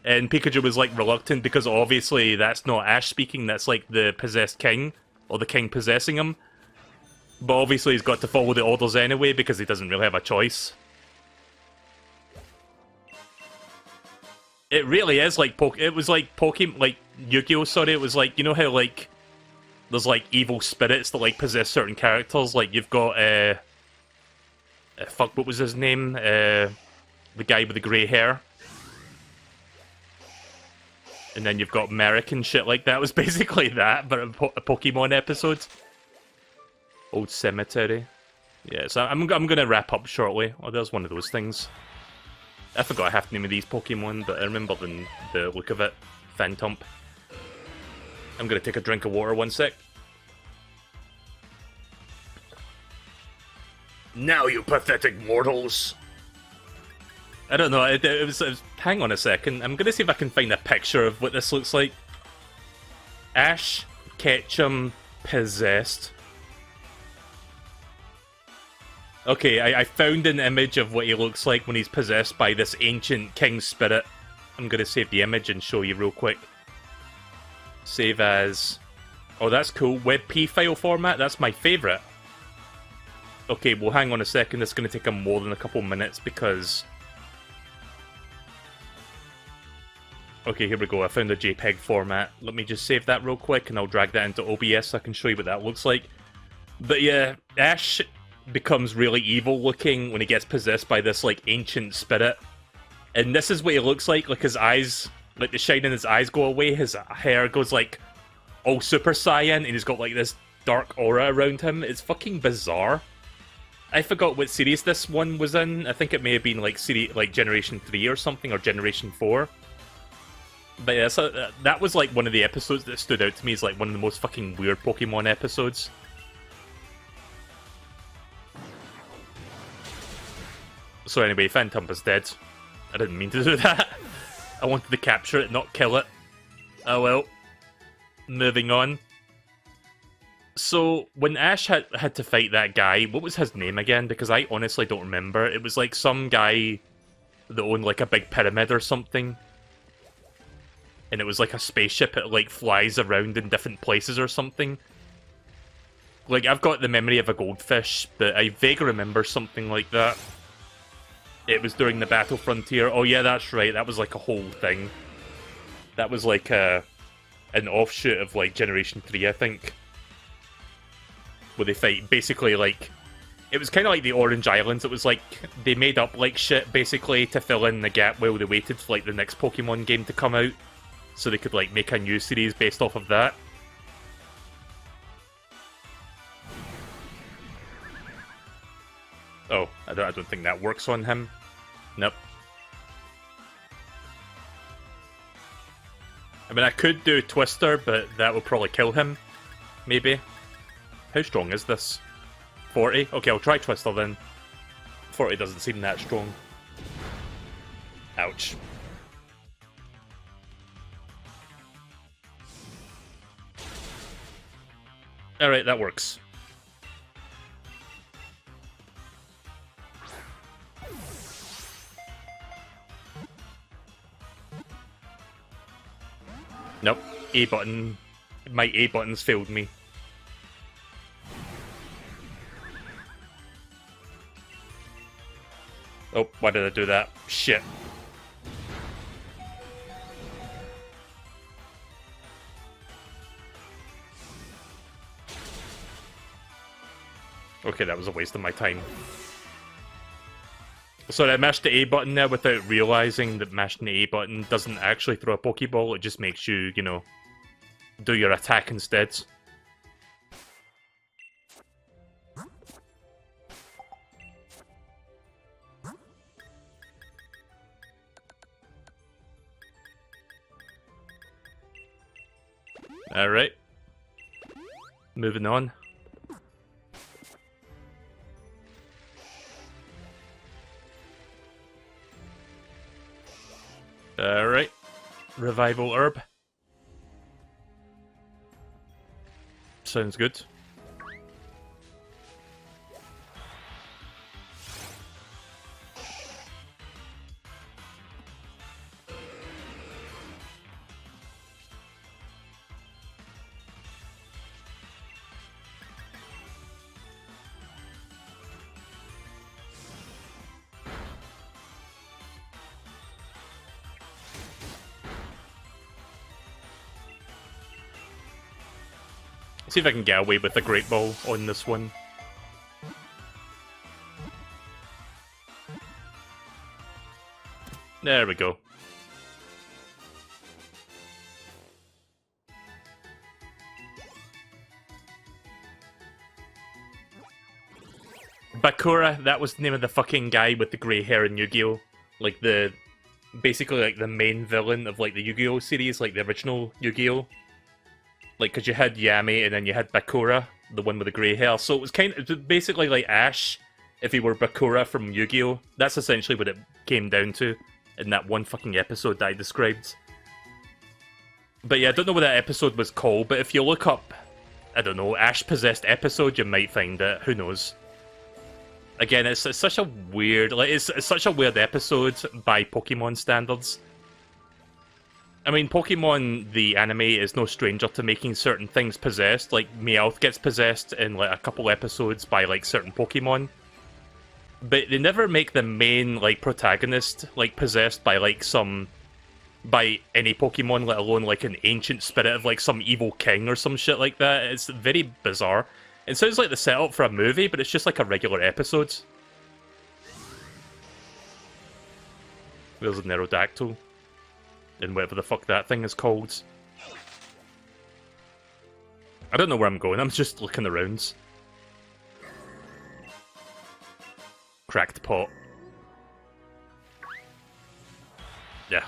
A: And Pikachu was, like, reluctant, because obviously that's not Ash speaking, that's, like, the possessed king, or the king possessing him. But obviously he's got to follow the orders anyway, because he doesn't really have a choice. It really is like it was like Pokemon, like Yu-Gi-Oh! Sorry, it was like, you know how like there's like evil spirits that like possess certain characters. Like you've got fuck, what was his name? The guy with the grey hair. And then you've got Merrick and shit like that. It was basically that, but a Pokemon episode. Old Cemetery. Yeah, so I'm gonna wrap up shortly. Oh, there's one of those things. I forgot half the name of these Pokemon, but I remember the look of it. Phantomp. I'm gonna take a drink of water, one sec. Now, you pathetic mortals! I don't know, it was... Hang on a second, I'm gonna see if I can find a picture of what this looks like. Ash Ketchum possessed. Okay, I found an image of what he looks like when he's possessed by this ancient king spirit. I'm gonna save the image and show you real quick. Save as... Oh, that's cool. WebP file format, that's my favourite. Okay, well hang on a second, it's gonna take him more than a couple minutes because... Okay, here we go, I found the JPEG format. Let me just save that real quick and I'll drag that into OBS so I can show you what that looks like. But yeah, Ash becomes really evil looking when he gets possessed by this like ancient spirit, and this is what he looks like his eyes, like the shine in his eyes go away, his hair goes like all super cyan, and he's got like this dark aura around him. It's fucking bizarre. I forgot what series this one was in. I think it may have been like series, like Generation 3 or something, or Generation 4. But yeah, so that was like one of the episodes that stood out to me as like one of the most fucking weird Pokemon episodes. So anyway, Phantomp is dead. I didn't mean to do that. I wanted to capture it, not kill it. Oh well. Moving on. So, when Ash had to fight that guy, what was his name again? Because I honestly don't remember. It was like some guy that owned like a big pyramid or something. And it was like a spaceship, it like flies around in different places or something. Like, I've got the memory of a goldfish, but I vaguely remember something like that. It was during the Battle Frontier. Oh yeah, that's right. That was like a whole thing. That was like an offshoot of like Generation 3, I think. Where they fight, basically like... It was kind of like the Orange Islands. It was like, they made up like shit, basically, to fill in the gap while they waited for like the next Pokemon game to come out. So they could like make a new series based off of that. Oh, I don't think that works on him. Nope. I mean, I could do Twister, but that would probably kill him. Maybe. How strong is this? 40? Okay, I'll try Twister then. 40 doesn't seem that strong. Ouch. Alright, that works. Nope. A button. My A buttons failed me. Oh, why did I do that? Shit. Okay, that was a waste of my time. So I mashed the A button there without realizing that mashing the A button doesn't actually throw a Pokeball, it just makes you, you know, do your attack instead. Alright. Moving on. Alright. Revival Herb. Sounds good. See if I can get away with the Great Ball on this one. There we go. Bakura, that was the name of the fucking guy with the grey hair in Yu-Gi-Oh! Like basically like the main villain of like the Yu-Gi-Oh! Series, like the original Yu-Gi-Oh! Like, because you had Yami and then you had Bakura, the one with the grey hair. So it was basically like Ash if he were Bakura from Yu-Gi-Oh! That's essentially what it came down to in that one fucking episode that I described. But yeah, I don't know what that episode was called, but if you look up, I don't know, Ash-possessed episode, you might find it. Who knows? Again, it's such a weird, like, it's such a weird episode by Pokemon standards. I mean, Pokemon, the anime, is no stranger to making certain things possessed. Like, Meowth gets possessed in, like, a couple episodes by, like, certain Pokemon. But they never make the main, like, protagonist, like, possessed by, like, by any Pokemon, let alone, like, an ancient spirit of, like, some evil king or some shit like that. It's very bizarre. It sounds like the setup for a movie, but it's just, like, a regular episode. There's an Aerodactyl. And whatever the fuck that thing is called. I don't know where I'm going, I'm just looking around. Cracked pot. Yeah.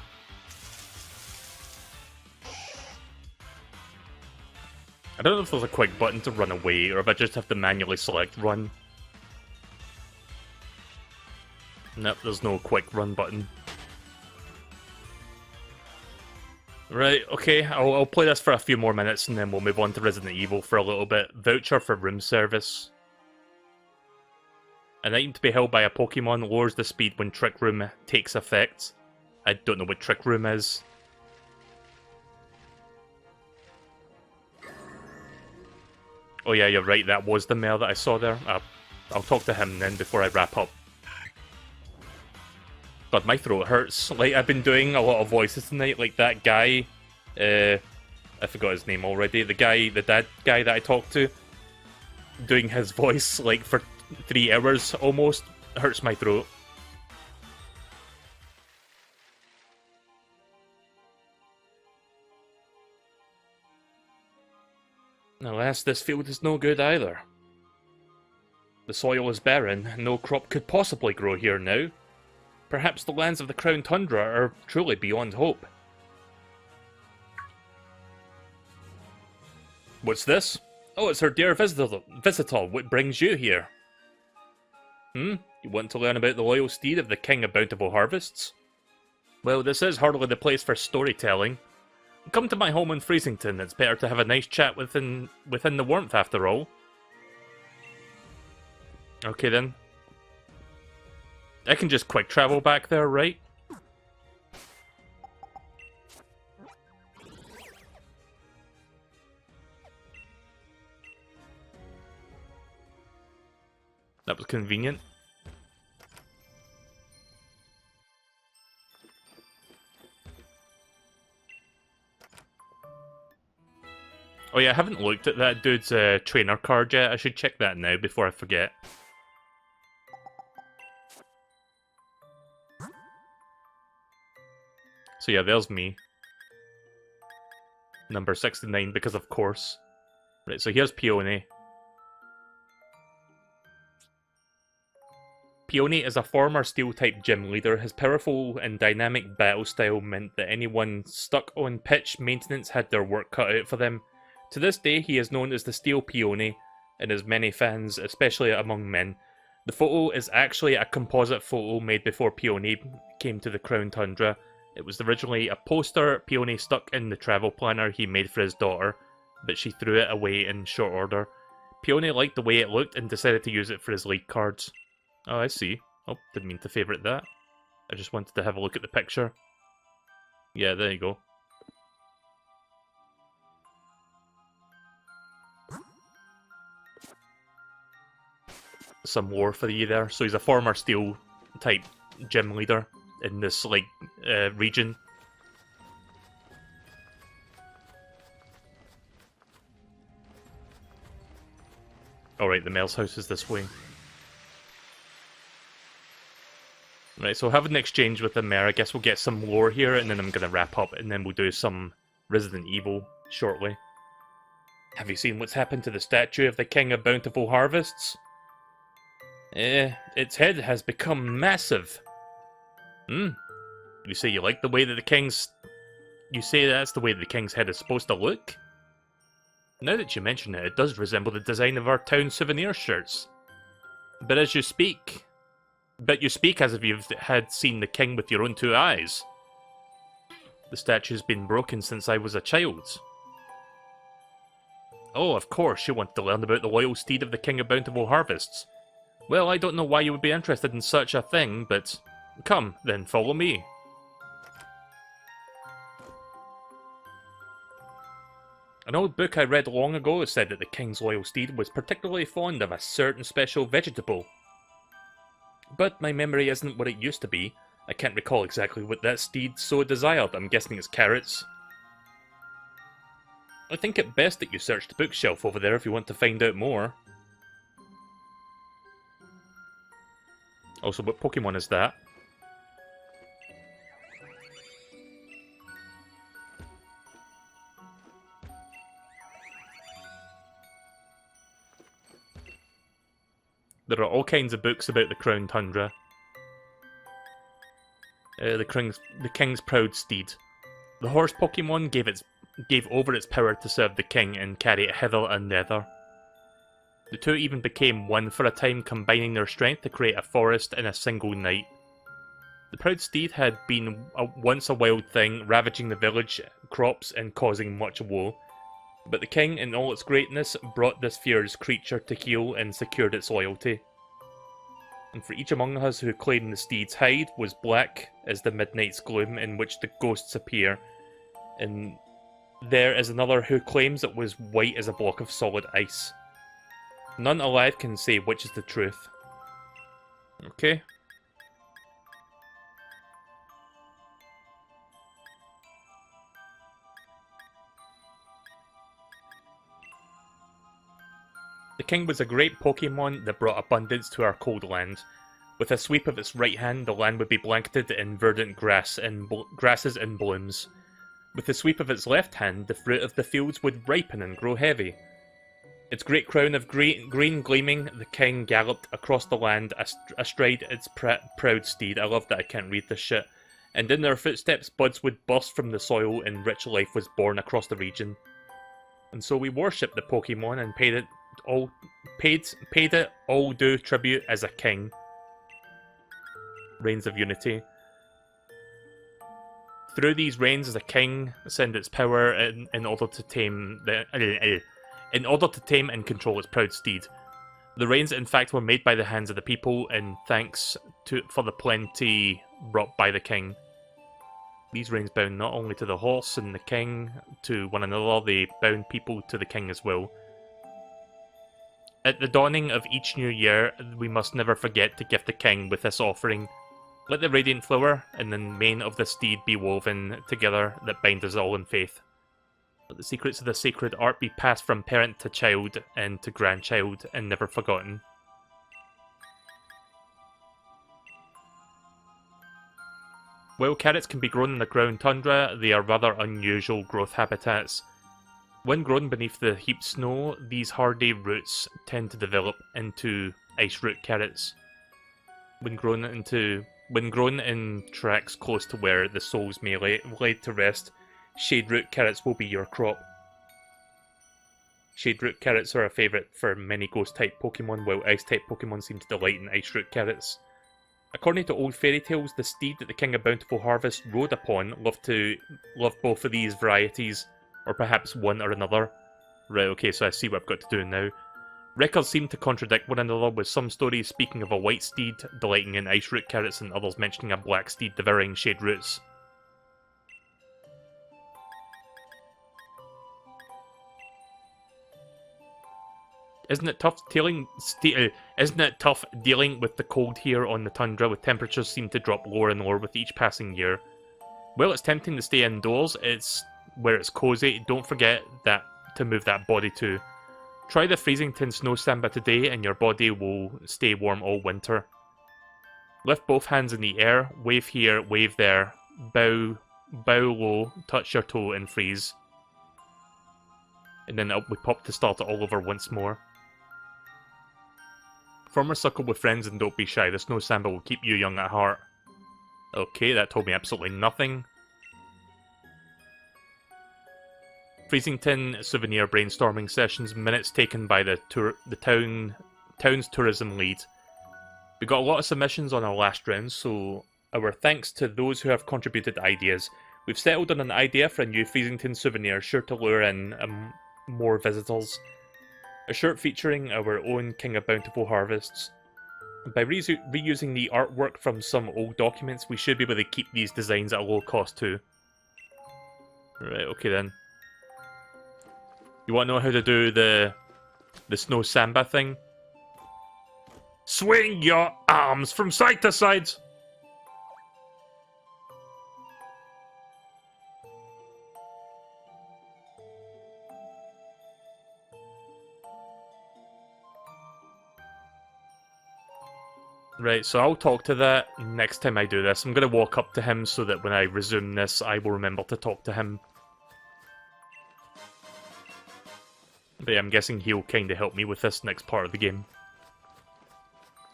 A: I don't know if there's a quick button to run away, or if I just have to manually select run. Nope, there's no quick run button. Right, okay, I'll play this for a few more minutes and then we'll move on to Resident Evil for a little bit. Voucher for room service. An item to be held by a Pokemon lowers the speed when Trick Room takes effect. I don't know what Trick Room is. Oh yeah, you're right, that was the mayor that I saw there. I'll talk to him then before I wrap up. God, my throat hurts. Like, I've been doing a lot of voices tonight, like that guy, I forgot his name already, the dad guy that I talked to, doing his voice, like, for 3 hours almost, hurts my throat. Alas, this field is no good either. The soil is barren, no crop could possibly grow here now. Perhaps the lands of the Crown Tundra are truly beyond hope. What's this? Oh, it's our dear visitor. What brings you here? You want to learn about the loyal steed of the King of Bountiful Harvests? Well, this is hardly the place for storytelling. Come to my home in Freezington. It's better to have a nice chat within the warmth, after all. Okay, then. I can just quick travel back there, right? That was convenient. Oh yeah, I haven't looked at that dude's trainer card yet. I should check that now before I forget. So yeah, there's me. Number 69, because of course. Right, so here's Peony. Peony is a former Steel-type gym leader. His powerful and dynamic battle style meant that anyone stuck on pitch maintenance had their work cut out for them. To this day, he is known as the Steel Peony, and has many fans, especially among men. The photo is actually a composite photo made before Peony came to the Crown Tundra. It was originally a poster Peony stuck in the travel planner he made for his daughter, but she threw it away in short order. Peony liked the way it looked and decided to use it for his league cards. Oh, I see. Oh, didn't mean to favourite that. I just wanted to have a look at the picture. Yeah, there you go. Some lore for you there. So he's a former Steel-type gym leader in this, like, region. Alright, the Mel's house is this way. Right, so have an exchange with the mayor. I guess we'll get some lore here, and then I'm gonna wrap up, and then we'll do some Resident Evil shortly. Have you seen what's happened to the statue of the King of Bountiful Harvests? Its head has become massive. You say you like the way that the king's... You say that's the way the king's head is supposed to look? Now that you mention it, it does resemble the design of our town souvenir shirts. But you speak as if you've had seen the king with your own two eyes. The statue's been broken since I was a child. Oh, of course, you want to learn about the loyal steed of the King of Bountiful Harvests. Well, I don't know why you would be interested in such a thing, but... Come, then follow me. An old book I read long ago said that the king's loyal steed was particularly fond of a certain special vegetable. But my memory isn't what it used to be. I can't recall exactly what that steed so desired. I'm guessing it's carrots. I think it best that you search the bookshelf over there if you want to find out more. Also, what Pokemon is that? There are all kinds of books about the Crown Tundra. The King's Proud Steed. The horse Pokemon gave over its power to serve the king and carry it hither and thither. The two even became one for a time, combining their strength to create a forest in a single night. The proud steed had been once a wild thing, ravaging the village, crops, and causing much woe. But the king, in all its greatness, brought this fierce creature to heel and secured its loyalty. And for each among us who claimed the steed's hide was black as the midnight's gloom in which the ghosts appear, and there is another who claims it was white as a block of solid ice. None alive can say which is the truth. Okay. The king was a great Pokemon that brought abundance to our cold land. With a sweep of its right hand, the land would be blanketed in verdant grass and grasses and blooms. With the sweep of its left hand, the fruit of the fields would ripen and grow heavy. Its great crown of green gleaming, the king galloped across the land astride its proud steed. I love that I can't read this shit. And in their footsteps, buds would burst from the soil and rich life was born across the region. And so we worshipped the Pokemon and paid it all due tribute as a king. Reigns of Unity. Through these reigns as a king, send its power in order to tame and control its proud steed. The reigns, in fact, were made by the hands of the people, and thanks for the plenty brought by the king. These reigns bound not only to the horse and the king to one another, they bound people to the king as well. At the dawning of each new year, we must never forget to gift the king with this offering. Let the radiant flower and the mane of the steed be woven together that bind us all in faith. Let the secrets of the sacred art be passed from parent to child and to grandchild and never forgotten. While carrots can be grown in the ground tundra, they are rather unusual growth habitats. When grown beneath the heaped snow, these hardy roots tend to develop into ice root carrots. When grown in tracks close to where the souls may lay to rest, shade root carrots will be your crop. Shade root carrots are a favourite for many ghost-type Pokemon, while ice-type Pokemon seem to delight in ice root carrots. According to old fairy tales, the steed that the King of Bountiful Harvest rode upon loved both of these varieties, or perhaps one or another. Right, okay, so I see what I've got to do now. Records seem to contradict one another, with some stories speaking of a white steed delighting in ice root carrots and others mentioning a black steed devouring shade roots. Isn't it tough dealing with the cold here on the tundra, with temperatures seem to drop lower and lower with each passing year? Well, it's tempting to stay indoors. It's where it's cozy. Don't forget that to move that body too. Try the Freezington Snow Samba today and your body will stay warm all winter. Lift both hands in the air, wave here, wave there, bow low, touch your toe and freeze. And then we pop to start it all over once more. Form a circle with friends and don't be shy. The Snow Samba will keep you young at heart. Okay, that told me absolutely nothing. Freezington souvenir brainstorming sessions, minutes taken by the town's tourism lead. We got a lot of submissions on our last round, so our thanks to those who have contributed ideas. We've settled on an idea for a new Freezington souvenir, sure to lure in more visitors. A shirt featuring our own King of Bountiful Harvests. By reusing the artwork from some old documents, we should be able to keep these designs at a low cost too. Right, okay then. You want to know how to do the Snow Samba thing? Swing your arms from side to side! Right, so I'll talk to that next time I do this. I'm going to walk up to him so that when I resume this, I will remember to talk to him. But yeah, I'm guessing he'll kind of help me with this next part of the game.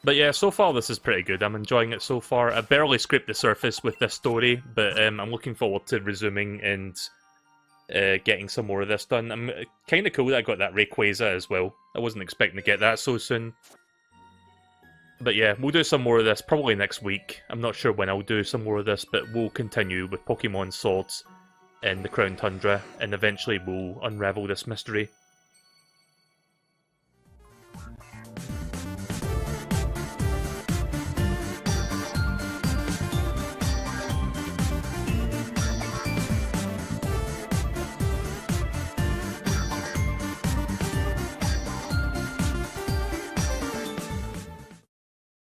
A: But yeah, so far this is pretty good. I'm enjoying it so far. I barely scraped the surface with this story, but I'm looking forward to resuming and getting some more of this done. I'm kind of cool that I got that Rayquaza as well. I wasn't expecting to get that so soon. But yeah, we'll do some more of this probably next week. I'm not sure when I'll do some more of this, but we'll continue with Pokemon Swords in the Crown Tundra, and eventually we'll unravel this mystery.